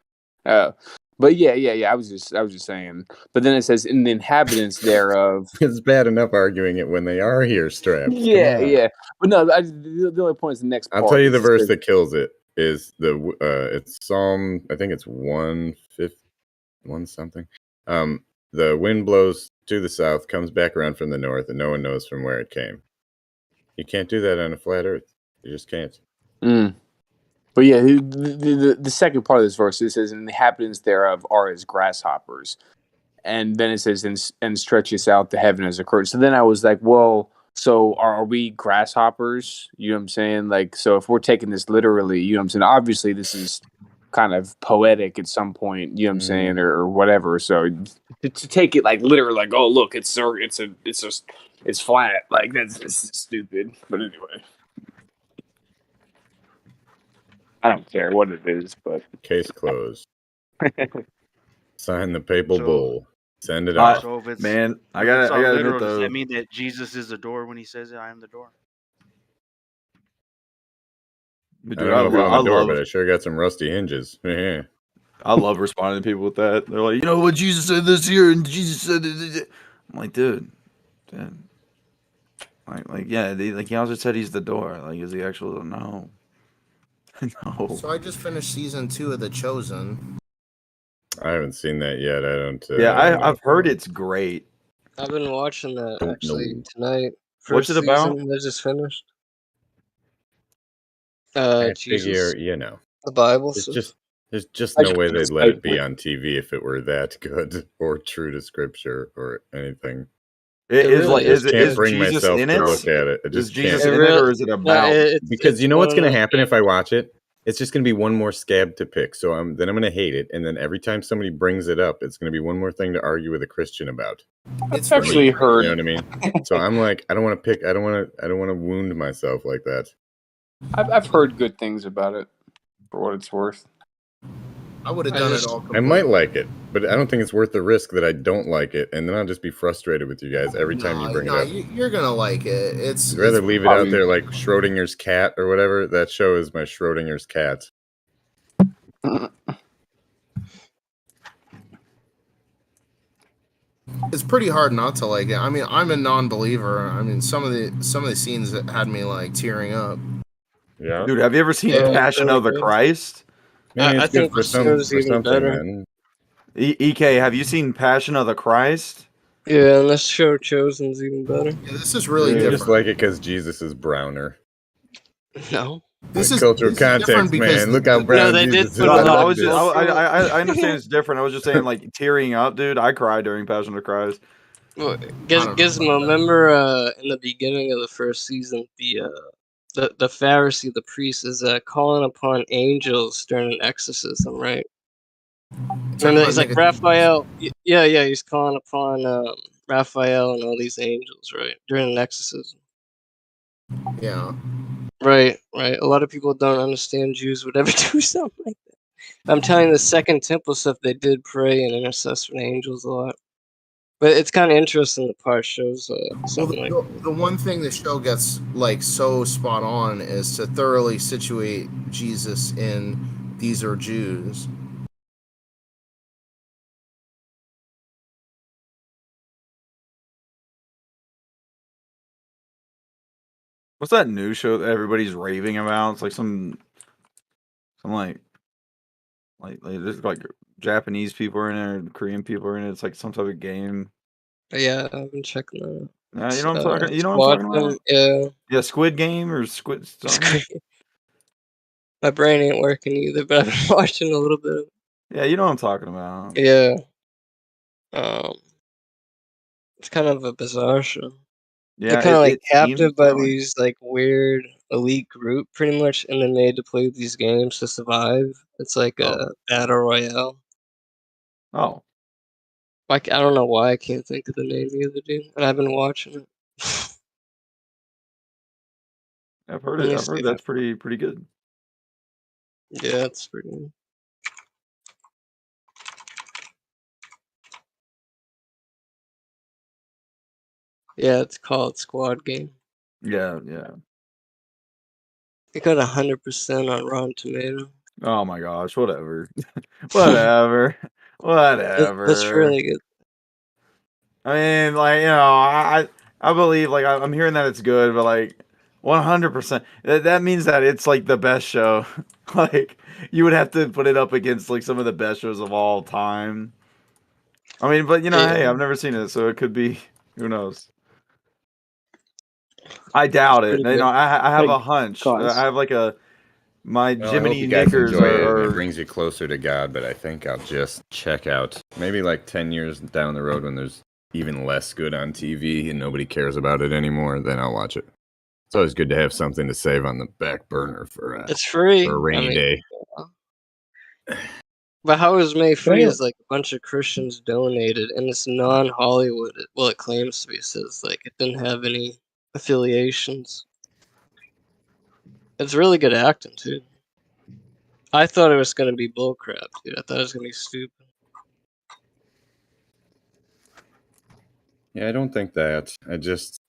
[SPEAKER 1] Oh. But yeah. I was just saying. But then it says, "In the inhabitants thereof."
[SPEAKER 14] It's bad enough arguing it when they are here strapped.
[SPEAKER 1] Yeah. But no, the only point is the next part.
[SPEAKER 14] I'll tell you the verse that kills it is it's Psalm, I think it's 1 something. The wind blows to the south, comes back around from the north, and no one knows from where it came. You can't do that on a flat earth. You just can't.
[SPEAKER 1] But yeah, the second part of this verse, it says, "And the inhabitants thereof are as grasshoppers." And then it says, and stretches out the heaven as a curtain. So then I was like, well, so are we grasshoppers? You know what I'm saying? Like, so if we're taking this literally, you know what I'm saying? Obviously, this is kind of poetic at some point, you know what I'm saying, or whatever. So to take it like literally, like, oh look, it's flat, like that's just stupid. But anyway, I don't care what it is, but
[SPEAKER 14] case closed. Sign the papal bull. Send it off.
[SPEAKER 7] So if it's,
[SPEAKER 16] Man, I
[SPEAKER 7] if
[SPEAKER 16] gotta
[SPEAKER 7] it's not
[SPEAKER 16] admit
[SPEAKER 7] literal,
[SPEAKER 16] though.
[SPEAKER 7] does that mean that Jesus is the door when he says it? I am the door.
[SPEAKER 16] But
[SPEAKER 14] I
[SPEAKER 16] dude,
[SPEAKER 14] don't know if I'm the door,
[SPEAKER 16] love,
[SPEAKER 14] but I sure got some rusty hinges.
[SPEAKER 16] I love responding to people with that. They're like, you know what, Jesus said this here, and Jesus said it. I'm like, dude. Like yeah, like he also said he's the door. Like, is he actually? No. No.
[SPEAKER 8] So I just finished season 2 of The Chosen.
[SPEAKER 14] I haven't seen that yet. I don't.
[SPEAKER 16] I've heard it's great.
[SPEAKER 9] I've been watching that actually tonight.
[SPEAKER 16] What's it about?
[SPEAKER 9] Season, I just finished.
[SPEAKER 14] I
[SPEAKER 9] Jesus.
[SPEAKER 14] figure, you know,
[SPEAKER 9] The Bible.
[SPEAKER 14] There's just no way they'd let it be on TV if it were that good or true to scripture or anything.
[SPEAKER 16] It is
[SPEAKER 14] I
[SPEAKER 16] like,
[SPEAKER 14] just can't
[SPEAKER 16] is
[SPEAKER 14] bring
[SPEAKER 16] Jesus
[SPEAKER 14] myself
[SPEAKER 16] in
[SPEAKER 14] to
[SPEAKER 16] it?
[SPEAKER 14] look at it. I
[SPEAKER 16] Is
[SPEAKER 14] just
[SPEAKER 16] Jesus
[SPEAKER 14] can't.
[SPEAKER 16] in it, or is it about?
[SPEAKER 14] Because you know what's going to happen if I watch it? It's just going to be one more scab to pick. So I'm going to hate it, and then every time somebody brings it up, it's going to be one more thing to argue with a Christian about.
[SPEAKER 1] It's actually heard.
[SPEAKER 14] You know what I mean? So I'm like, I don't want to pick. I don't want to wound myself like that.
[SPEAKER 1] I've heard good things about it, for what it's worth.
[SPEAKER 8] I would have done it all.
[SPEAKER 14] I might like it, but I don't think it's worth the risk that I don't like it, and then I'll just be frustrated with you guys every time you bring it up.
[SPEAKER 8] You're gonna like it.
[SPEAKER 14] I'd rather leave it out there like Schrodinger's cat or whatever. That show is my Schrodinger's cat.
[SPEAKER 8] It's pretty hard not to like it. I mean, I'm a non-believer. I mean, some of the scenes that had me like tearing up.
[SPEAKER 14] Yeah.
[SPEAKER 16] Dude, have you ever seen
[SPEAKER 9] Yeah, it's
[SPEAKER 16] Passion
[SPEAKER 9] really
[SPEAKER 16] of the
[SPEAKER 9] good.
[SPEAKER 16] Christ?
[SPEAKER 9] I think the show's even better.
[SPEAKER 14] man.
[SPEAKER 16] EK, have you seen Passion of the Christ?
[SPEAKER 9] Yeah, and this show Chosen's even better.
[SPEAKER 8] Yeah, this is
[SPEAKER 14] You
[SPEAKER 8] really
[SPEAKER 14] just like it because Jesus is browner.
[SPEAKER 9] No.
[SPEAKER 8] This
[SPEAKER 14] Like
[SPEAKER 8] is
[SPEAKER 14] cultural
[SPEAKER 8] this is different
[SPEAKER 14] context,
[SPEAKER 8] because
[SPEAKER 14] man. Look how brown
[SPEAKER 9] No, they did
[SPEAKER 14] Jesus is.
[SPEAKER 9] put
[SPEAKER 16] No,
[SPEAKER 9] a
[SPEAKER 14] I
[SPEAKER 16] no,
[SPEAKER 9] lot
[SPEAKER 16] I
[SPEAKER 9] of
[SPEAKER 14] like
[SPEAKER 16] was just,
[SPEAKER 14] this.
[SPEAKER 16] I understand it's different. I was just saying, like, tearing up, dude. I cried during Passion of the Christ.
[SPEAKER 9] Well,
[SPEAKER 8] I don't know
[SPEAKER 9] Gizmo,
[SPEAKER 8] about that.
[SPEAKER 9] remember in the beginning of the first season, the Pharisee, the priest, is calling upon angels during an exorcism, right?
[SPEAKER 8] Talking
[SPEAKER 9] Remember that
[SPEAKER 8] about
[SPEAKER 9] he's like Raphael. Yeah, he's calling upon Raphael and all these angels, right, during an exorcism.
[SPEAKER 8] Yeah.
[SPEAKER 9] Right. A lot of people don't understand Jews would ever do something like that. I'm telling you, the Second Temple stuff, they did pray and intercess for the angels a lot. But it's kind of interesting. The part shows
[SPEAKER 8] Well,
[SPEAKER 9] something like
[SPEAKER 8] the one thing the show gets like so spot on is to thoroughly situate Jesus in these are Jews.
[SPEAKER 16] What's that new show that everybody's raving about? It's like some there's like Japanese people are in there, Korean people are in it. It's like some type of game.
[SPEAKER 9] Yeah, I've been checking that.
[SPEAKER 16] You know what I'm talking. You know what I'm
[SPEAKER 9] Squad
[SPEAKER 16] talking
[SPEAKER 9] them,
[SPEAKER 16] about?
[SPEAKER 9] yeah.
[SPEAKER 16] Yeah, Squid Game or Squid something.
[SPEAKER 9] My brain ain't working either, but I've been watching a little bit.
[SPEAKER 16] Yeah, you know what I'm talking about.
[SPEAKER 9] Yeah. It's kind of a bizarre show. They're
[SPEAKER 16] Yeah,
[SPEAKER 9] kind of like
[SPEAKER 16] it seems
[SPEAKER 9] captive by
[SPEAKER 16] that way.
[SPEAKER 9] these like weird elite group, pretty much, and then made to play these games to survive. It's like a battle royale.
[SPEAKER 16] Oh.
[SPEAKER 9] Like I don't know why I can't think of the name either, dude. And I've been watching it.
[SPEAKER 16] I've heard
[SPEAKER 9] Let
[SPEAKER 16] it.
[SPEAKER 9] me
[SPEAKER 16] I've
[SPEAKER 9] see
[SPEAKER 16] heard
[SPEAKER 9] if I-
[SPEAKER 16] that's pretty good.
[SPEAKER 9] Yeah, it's pretty. Yeah, it's called Squad Game.
[SPEAKER 16] Yeah.
[SPEAKER 9] It got 100% on Rotten Tomato.
[SPEAKER 16] Oh my gosh, whatever. Whatever.
[SPEAKER 9] That's
[SPEAKER 16] Whatever.
[SPEAKER 9] really good.
[SPEAKER 16] I mean, like, I believe, like, I'm hearing that it's good, but like 100%, that means that it's like the best show. Like, you would have to put it up against like some of the best shows of all time. I mean, but hey, I've never seen it, so it could be. Who knows? I doubt it.
[SPEAKER 9] pretty good.
[SPEAKER 16] I have
[SPEAKER 9] Hey,
[SPEAKER 16] a hunch.
[SPEAKER 9] guys.
[SPEAKER 16] I have like my
[SPEAKER 14] Well, I hope
[SPEAKER 16] Jiminy
[SPEAKER 14] you guys
[SPEAKER 16] Knickers
[SPEAKER 14] enjoy it and it
[SPEAKER 16] are
[SPEAKER 14] brings you closer to God, but I think I'll just check out. Maybe like 10 years down the road when there's even less good on TV and nobody cares about it anymore, then I'll watch it. It's always good to have something to save on the back burner for
[SPEAKER 9] It's free.
[SPEAKER 14] a rainy day.
[SPEAKER 9] But how is May free?
[SPEAKER 14] Damn.
[SPEAKER 9] Is like a bunch of Christians donated, and it's non-Hollywood. Well, it claims to be. It says like it didn't have any affiliations. It's really good acting too. I thought it was gonna be bullcrap, dude. I thought it was gonna be stupid.
[SPEAKER 14] Yeah, I don't think that. I just,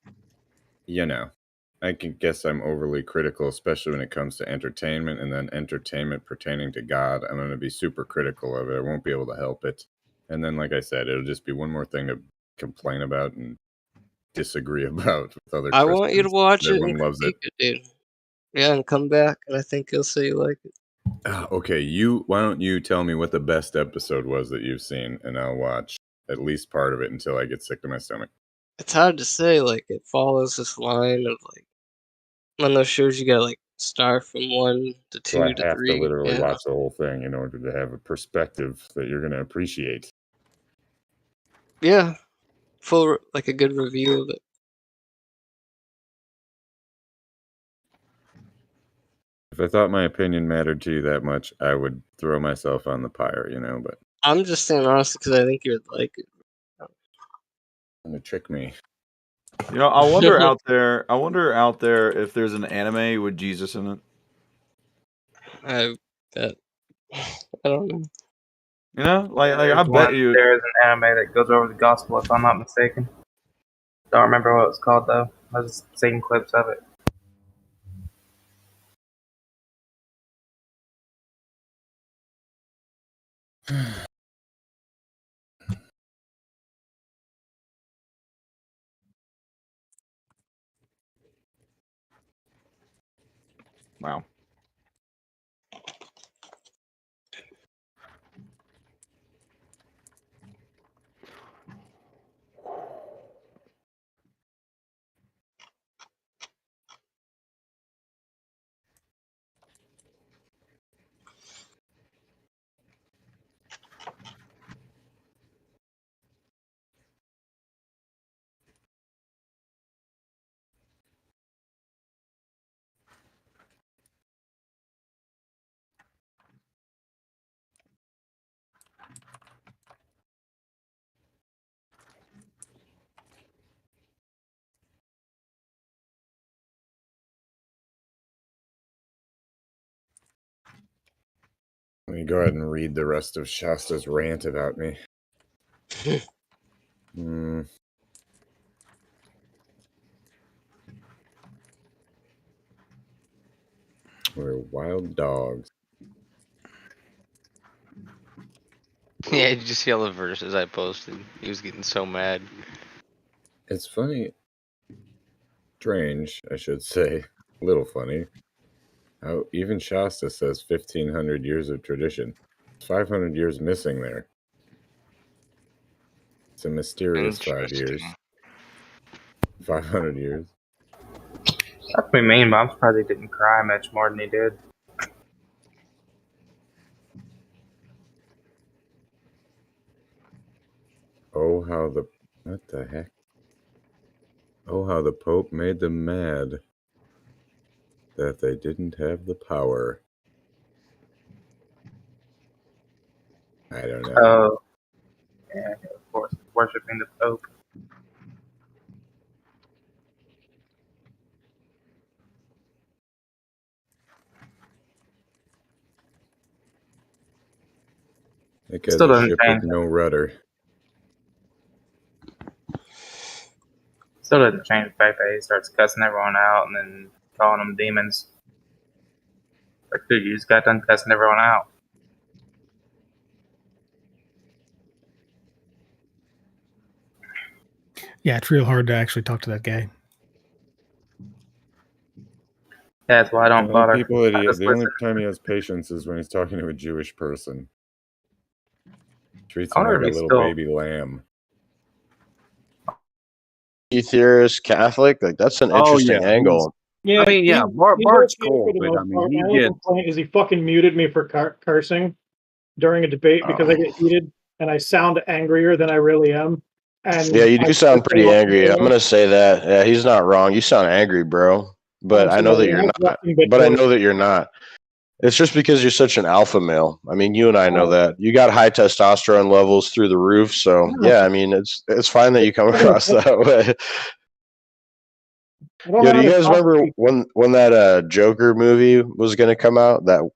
[SPEAKER 14] I can guess I'm overly critical, especially when it comes to entertainment, and then entertainment pertaining to God. I'm going to be super critical of it. I won't be able to help it. And then, like I said, it'll just be one more thing to complain about and disagree about with other
[SPEAKER 9] I
[SPEAKER 14] Christians.
[SPEAKER 9] want you to watch it and
[SPEAKER 14] Everyone loves it.
[SPEAKER 9] critique it, dude. Yeah, and come back, and I think you'll say you like it.
[SPEAKER 14] Okay, why don't you tell me what the best episode was that you've seen, and I'll watch at least part of it until I get sick to my stomach.
[SPEAKER 9] It's hard to say. Like it follows this line of like on those shows you gotta like start from 1 to
[SPEAKER 14] So I
[SPEAKER 9] 2 to
[SPEAKER 14] have to
[SPEAKER 9] 3.
[SPEAKER 14] literally
[SPEAKER 9] Yeah.
[SPEAKER 14] watch the whole thing in order to have a perspective that you're going to appreciate.
[SPEAKER 9] Yeah. Full like a good review of it.
[SPEAKER 14] If I thought my opinion mattered to you that much, I would throw myself on the pyre, but
[SPEAKER 9] I'm just saying honestly because I think you would like it.
[SPEAKER 14] gonna trick me.
[SPEAKER 16] I wonder out there. I wonder out there if there's an anime with Jesus in it.
[SPEAKER 9] I bet. I don't know.
[SPEAKER 16] I bet you.
[SPEAKER 6] There is an anime that goes over the gospel, if I'm not mistaken. Don't remember what it's called though. I was just seeing clips of it.
[SPEAKER 1] Wow.
[SPEAKER 14] Let me go ahead and read the rest of Shasta's rant about me. We're wild dogs.
[SPEAKER 17] Yeah, did you see all the verses I posted? He was getting so mad.
[SPEAKER 14] It's funny. Strange, I should say. A little funny. How even Shasta says 1,500 years of tradition. 500 years missing there. It's a mysterious 5 years. 500 years.
[SPEAKER 6] That's what I mean, but I'm surprised he didn't cry much more than he did.
[SPEAKER 14] Oh, how the... What the heck? Oh, how the Pope made them mad that they didn't have the power. I don't know.
[SPEAKER 6] Oh. Yeah, of course. Worshipping the Pope.
[SPEAKER 14] That guy's
[SPEAKER 6] Still
[SPEAKER 14] a
[SPEAKER 6] doesn't
[SPEAKER 14] ship
[SPEAKER 6] change.
[SPEAKER 14] with no rudder.
[SPEAKER 6] Still doesn't change the fact that he starts cussing everyone out and then calling them demons. Like, dude, you just got done cussing everyone out.
[SPEAKER 11] Yeah, it's real hard to actually talk to that guy.
[SPEAKER 6] Yeah, that's why I don't bother.
[SPEAKER 14] The only time he has patience is when he's talking to a Jewish person. Treats him like a little baby lamb.
[SPEAKER 18] Theorist Catholic, like that's an interesting angle.
[SPEAKER 10] Yeah,
[SPEAKER 19] I mean, yeah, Bart's cool,
[SPEAKER 10] for the
[SPEAKER 19] but
[SPEAKER 10] most
[SPEAKER 19] I mean,
[SPEAKER 10] part.
[SPEAKER 19] he
[SPEAKER 10] My only
[SPEAKER 19] gets.
[SPEAKER 10] complaint is he fucking muted me for cursing during a debate because I get heated and I sound angrier than I really am. And
[SPEAKER 18] Yeah, you do sound pretty angry. I'm
[SPEAKER 10] gonna.
[SPEAKER 18] gonna say that. Yeah, he's not wrong. You sound angry, bro. But I know that you're not. But I know that you're not. It's just because you're such an alpha male. I mean, you and I know that. You got high testosterone levels through the roof. So yeah, I mean, it's fine that you come across that way. Yo, do you guys remember when that Joker movie was gonna come out? That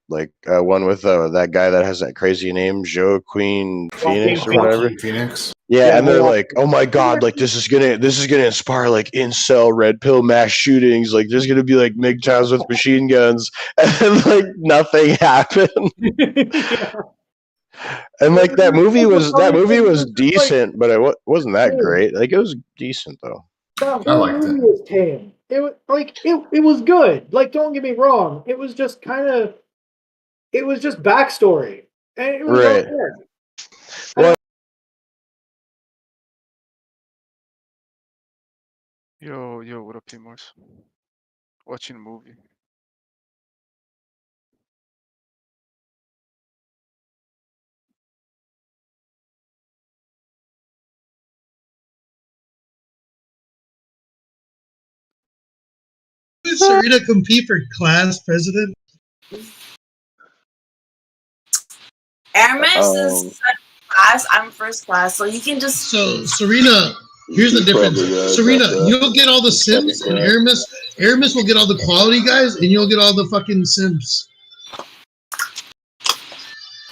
[SPEAKER 18] one with that guy that has that crazy name, Joaquin Phoenix or whatever.
[SPEAKER 8] Phoenix.
[SPEAKER 18] Yeah, and they're like, "Oh my god, like this is gonna inspire like incel red pill mass shootings. Like there's gonna be like MGTOWs with machine guns," and then like nothing happened. And like that movie was decent, but it wasn't that great. Like it was decent though.
[SPEAKER 10] That whole movie was tame. It was like it was good. Like, don't get me wrong. It was just it was just backstory, and it was
[SPEAKER 18] right.
[SPEAKER 10] okay.
[SPEAKER 18] Well,
[SPEAKER 20] Yo, what up, Timors? Watching a movie.
[SPEAKER 21] Did Serena compete for class president?
[SPEAKER 23] Aramis is second class. I'm first class, so you can just.
[SPEAKER 21] So Serena, here's the difference. Serena, you'll get all the Sims, and Aramis will get all the quality guys, and you'll get all the fucking Sims.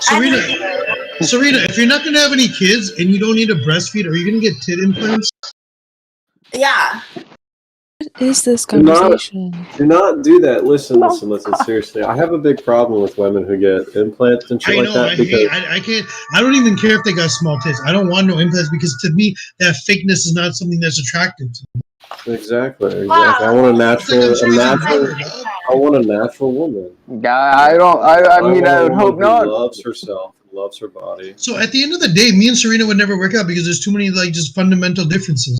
[SPEAKER 21] Serena, if you're not gonna have any kids and you don't need to breastfeed, are you gonna get tit implants?
[SPEAKER 23] Yeah.
[SPEAKER 25] What is this conversation?
[SPEAKER 28] Do not do that. Listen, seriously. I have a big problem with women who get implants and shit like that.
[SPEAKER 21] I don't even care if they got small tits. I don't want no implants because to me, that fakeness is not something that's attractive to me.
[SPEAKER 28] Exactly. I want a natural. I want a natural woman.
[SPEAKER 2] I don't. I mean,
[SPEAKER 28] want
[SPEAKER 2] I
[SPEAKER 28] a
[SPEAKER 2] would
[SPEAKER 28] woman
[SPEAKER 2] hope
[SPEAKER 28] who
[SPEAKER 2] not.
[SPEAKER 28] loves herself, loves her body.
[SPEAKER 21] So at the end of the day, me and Serena would never work out because there's too many like just fundamental differences.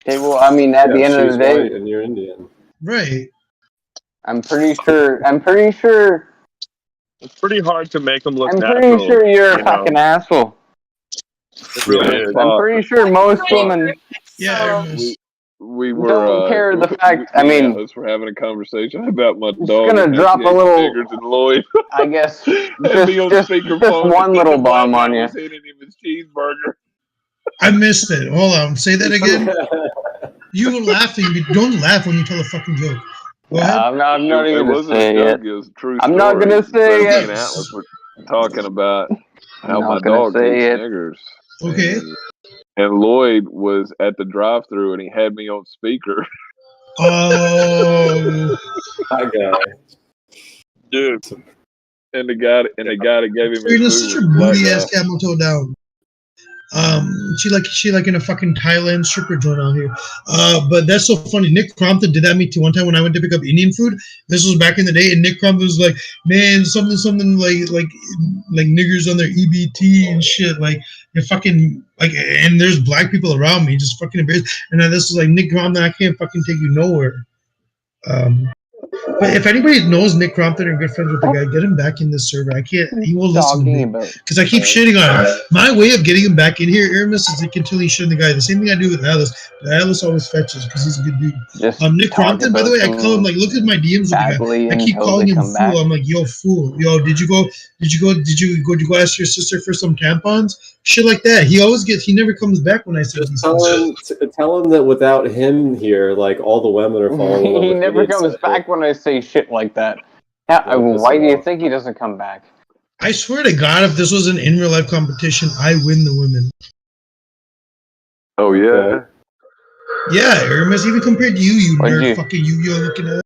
[SPEAKER 2] Okay, well, I mean, at the end of
[SPEAKER 28] she's
[SPEAKER 2] the day,
[SPEAKER 28] white and you're Indian.
[SPEAKER 21] Right.
[SPEAKER 2] I'm pretty sure.
[SPEAKER 4] It's pretty hard to make them look
[SPEAKER 2] I'm
[SPEAKER 4] natural.
[SPEAKER 2] pretty sure you're a
[SPEAKER 4] you
[SPEAKER 2] fucking
[SPEAKER 4] know?
[SPEAKER 2] asshole.
[SPEAKER 4] It really is.
[SPEAKER 2] I'm pretty sure most women
[SPEAKER 4] We were
[SPEAKER 2] don't care the fact.
[SPEAKER 4] me
[SPEAKER 2] I
[SPEAKER 4] and
[SPEAKER 2] mean,
[SPEAKER 4] Atlas were having a conversation about my
[SPEAKER 2] just
[SPEAKER 4] dog.
[SPEAKER 2] gonna
[SPEAKER 4] and
[SPEAKER 2] drop a
[SPEAKER 4] Nancy ate
[SPEAKER 2] little.
[SPEAKER 4] Snickers and Lloyd.
[SPEAKER 2] I guess
[SPEAKER 4] had me on
[SPEAKER 2] just
[SPEAKER 4] speakerphone.
[SPEAKER 2] one little
[SPEAKER 4] The black
[SPEAKER 2] bomb
[SPEAKER 4] guy
[SPEAKER 2] on you.
[SPEAKER 4] was handing him his cheeseburger.
[SPEAKER 21] I missed it. Hold on. Say that again. You were laughing. But don't laugh when you tell a fucking joke. Go ahead.
[SPEAKER 2] I'm not even
[SPEAKER 4] It
[SPEAKER 2] gonna
[SPEAKER 4] wasn't
[SPEAKER 2] say
[SPEAKER 4] a joke.
[SPEAKER 2] it.
[SPEAKER 4] It was a true
[SPEAKER 2] I'm
[SPEAKER 4] story.
[SPEAKER 2] not gonna say
[SPEAKER 4] Me
[SPEAKER 2] it.
[SPEAKER 4] and Atlas were talking about how
[SPEAKER 2] I'm
[SPEAKER 4] my
[SPEAKER 2] not gonna
[SPEAKER 4] dog
[SPEAKER 2] say
[SPEAKER 4] ate
[SPEAKER 2] it.
[SPEAKER 4] Snickers.
[SPEAKER 21] Okay.
[SPEAKER 4] And Lloyd was at the drive-through and he had me on speaker.
[SPEAKER 21] Oh,
[SPEAKER 28] that guy,
[SPEAKER 4] dude. And the guy that gave him
[SPEAKER 21] Serena,
[SPEAKER 4] his
[SPEAKER 21] such
[SPEAKER 4] food
[SPEAKER 21] a
[SPEAKER 4] was a black
[SPEAKER 21] booty
[SPEAKER 4] guy.
[SPEAKER 21] ass camel toe down. She like in a fucking Thailand stripper joint out here. But that's so funny. Nick Crompton did that to me too one time when I went to pick up Indian food. This was back in the day, and Nick Crompton was like, "Man, something like niggers on their EBT and shit. Like you're fucking like, and there's black people around me, just fucking embarrassed." And then this was like, Nick Crompton, I can't fucking take you nowhere. But if anybody knows Nick Crompton and good friends with the guy, get him back in this server. I can't. He won't listen to me because I keep shitting on him. My way of getting him back in here, Aramis, is to continue shitting the guy. The same thing I do with Alice. But Alice always fetches because he's a good dude. Nick Crompton, by the way, I call him like, look at my DMs with the guy. I keep calling him fool. I'm like, yo, fool. Yo, did you go ask your sister for some tampons? Shit like that. He never comes back when I say these things.
[SPEAKER 28] tell him that without him here, like all the women are falling in love
[SPEAKER 2] He
[SPEAKER 28] with
[SPEAKER 2] never
[SPEAKER 28] idiots.
[SPEAKER 2] comes back when I say shit like that. Yeah, why do you think he doesn't come back?
[SPEAKER 21] I swear to God, if this was an in real life competition, I win the women.
[SPEAKER 4] Oh yeah.
[SPEAKER 21] Yeah, Aramis, even compared to you nerd fucking Yu-Gi-Oh looking ass.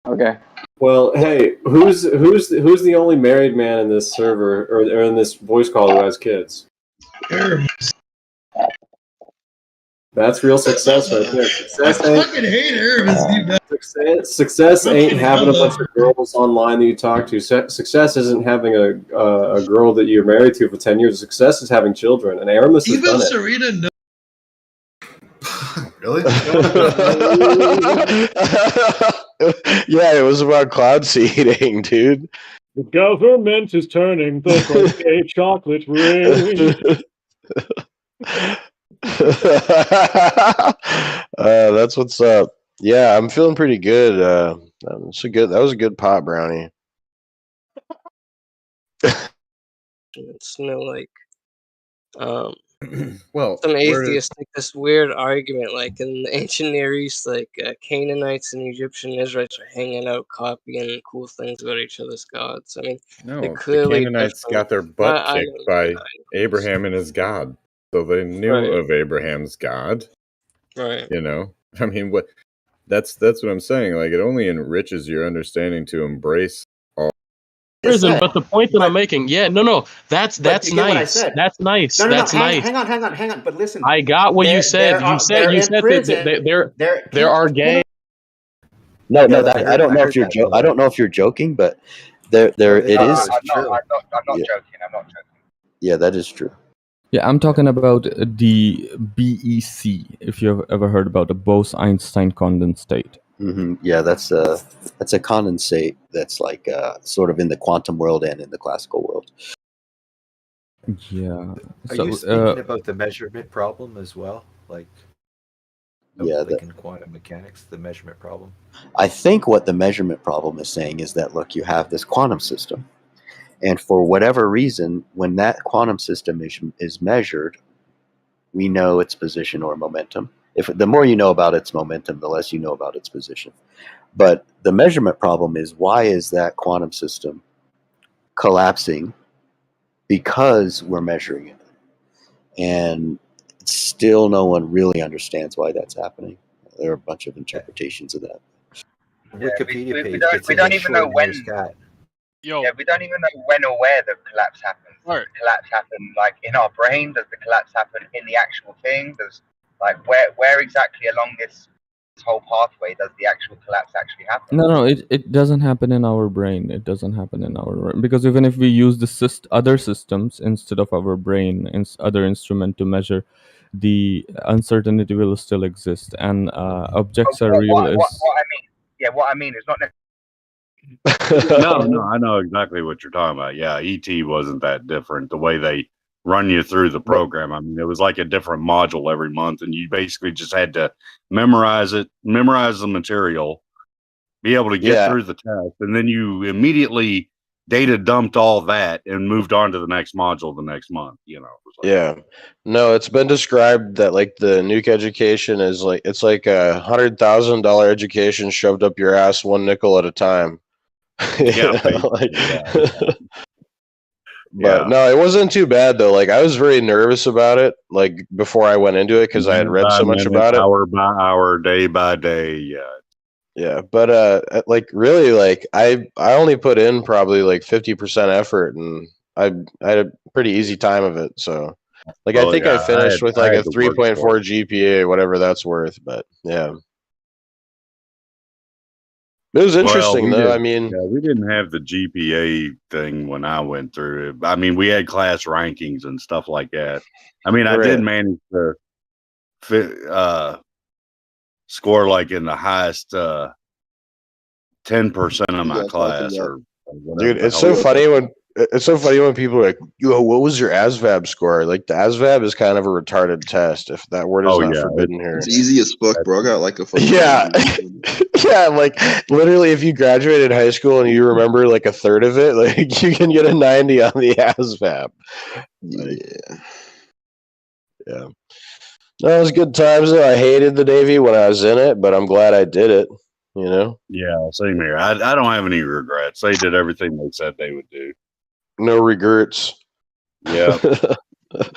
[SPEAKER 2] Okay.
[SPEAKER 28] Well, hey, who's the only married man in this server or in this voice call who has kids?
[SPEAKER 21] Aramis.
[SPEAKER 28] That's real success right there. Success
[SPEAKER 21] I fucking hate Aramis, dude.
[SPEAKER 28] Success ain't having a bunch of girls online that you talk to. Success isn't having a girl that you're married to for 10 years. Success is having children, and Aramis has
[SPEAKER 21] Even
[SPEAKER 28] done it.
[SPEAKER 21] Serena knows.
[SPEAKER 18] Really? Yeah, it was about cloud seeding, dude.
[SPEAKER 13] The government is turning the a chocolate rain.
[SPEAKER 18] That's what's up. Yeah, I'm feeling pretty good. That was a good pot, Brownie.
[SPEAKER 9] It's like
[SPEAKER 14] well,
[SPEAKER 9] some atheists make this weird argument, like in the ancient Near East, like Canaanites and Egyptian Israelites are hanging out, copying cool things about each other's gods. I mean,
[SPEAKER 14] No,
[SPEAKER 9] they're
[SPEAKER 14] the
[SPEAKER 9] clearly
[SPEAKER 14] Canaanites
[SPEAKER 9] different.
[SPEAKER 14] got their butt
[SPEAKER 9] I
[SPEAKER 14] kicked by Abraham and his God, so they knew of Abraham's God.
[SPEAKER 9] Right.
[SPEAKER 14] You know, I mean, what? That's what I'm saying. Like, it only enriches your understanding to embrace all.
[SPEAKER 15] Prison, but the point that I'm making, that's
[SPEAKER 19] you get what I
[SPEAKER 15] nice.
[SPEAKER 19] said.
[SPEAKER 15] That's nice.
[SPEAKER 19] No,
[SPEAKER 15] That's nice.
[SPEAKER 19] hang on. But listen,
[SPEAKER 15] I got what you said. You said that there are gay.
[SPEAKER 22] No, I don't know if you're I don't know if you're joking, but it is.
[SPEAKER 26] I'm not joking.
[SPEAKER 22] Yeah, that is true.
[SPEAKER 27] Yeah, I'm talking about the BEC. If you've ever heard about the Bose-Einstein condensate.
[SPEAKER 22] Mm-hmm. Yeah, that's a condensate that's like sort of in the quantum world and in the classical world.
[SPEAKER 27] Yeah.
[SPEAKER 29] Are you speaking about the measurement problem as well? Like in quantum mechanics, the measurement problem?
[SPEAKER 22] I think what the measurement problem is saying is that, look, you have this quantum system. And for whatever reason, when that quantum system is measured, we know its position or momentum. The more you know about its momentum, the less you know about its position. But the measurement problem is, why is that quantum system collapsing? Because we're measuring it. And still no one really understands why that's happening. There are a bunch of interpretations of that.
[SPEAKER 29] Wikipedia page.
[SPEAKER 26] We don't even know when. Yeah, we don't even know when or where the collapse happens. Does the collapse happen like in our brain? Does the collapse happen in the actual thing? Does like where exactly along this whole pathway, does the actual collapse actually happen?
[SPEAKER 27] No, it doesn't happen in our brain. It doesn't happen in our brain. Because even if we use the other systems instead of our brain and other instrument to measure, the uncertainty will still exist, and objects are real.
[SPEAKER 26] What I mean, yeah, what I mean is not
[SPEAKER 1] No, I know exactly what you're talking about. Yeah, ET wasn't that different. The way they run you through the program, I mean, it was like a different module every month, and you basically just had to memorize the material, be able to get through the test, and then you immediately data dumped all that and moved on to the next module the next month. You know.
[SPEAKER 18] Yeah, no, it's been described that like the nuke education is like it's like $100,000 education shoved up your ass 1 nickel at a time. But no, it wasn't too bad though. Like I was very nervous about it, like before I went into it because I had read so much about it,
[SPEAKER 1] hour by hour, day by day.
[SPEAKER 18] Yeah, but like really, like I only put in probably like 50% effort, and I had a pretty easy time of it. So, like I think I finished with like a 3.4 GPA, whatever that's worth. But yeah. It was interesting, though. I mean,
[SPEAKER 1] we didn't have the GPA thing when I went through it. I mean, we had class rankings and stuff like that. I mean, I did manage to score like in the highest 10% of my class, or whatever.
[SPEAKER 18] Dude, it's so funny when people are like, "Yo, what was your ASVAB score?" Like the ASVAB is kind of a retarded test. If that word is not forbidden here,
[SPEAKER 3] it's easy as fuck, bro. I got like a fucking
[SPEAKER 18] yeah, like literally, if you graduated high school and you remember like a third of it, like you can get a 90 on the ASVAB. Yeah. No, it was good times though. I hated the Navy when I was in it, but I'm glad I did it. You know?
[SPEAKER 1] Yeah, same here. I don't have any regrets. They did everything they said they would do.
[SPEAKER 18] No regrets.
[SPEAKER 1] Yeah.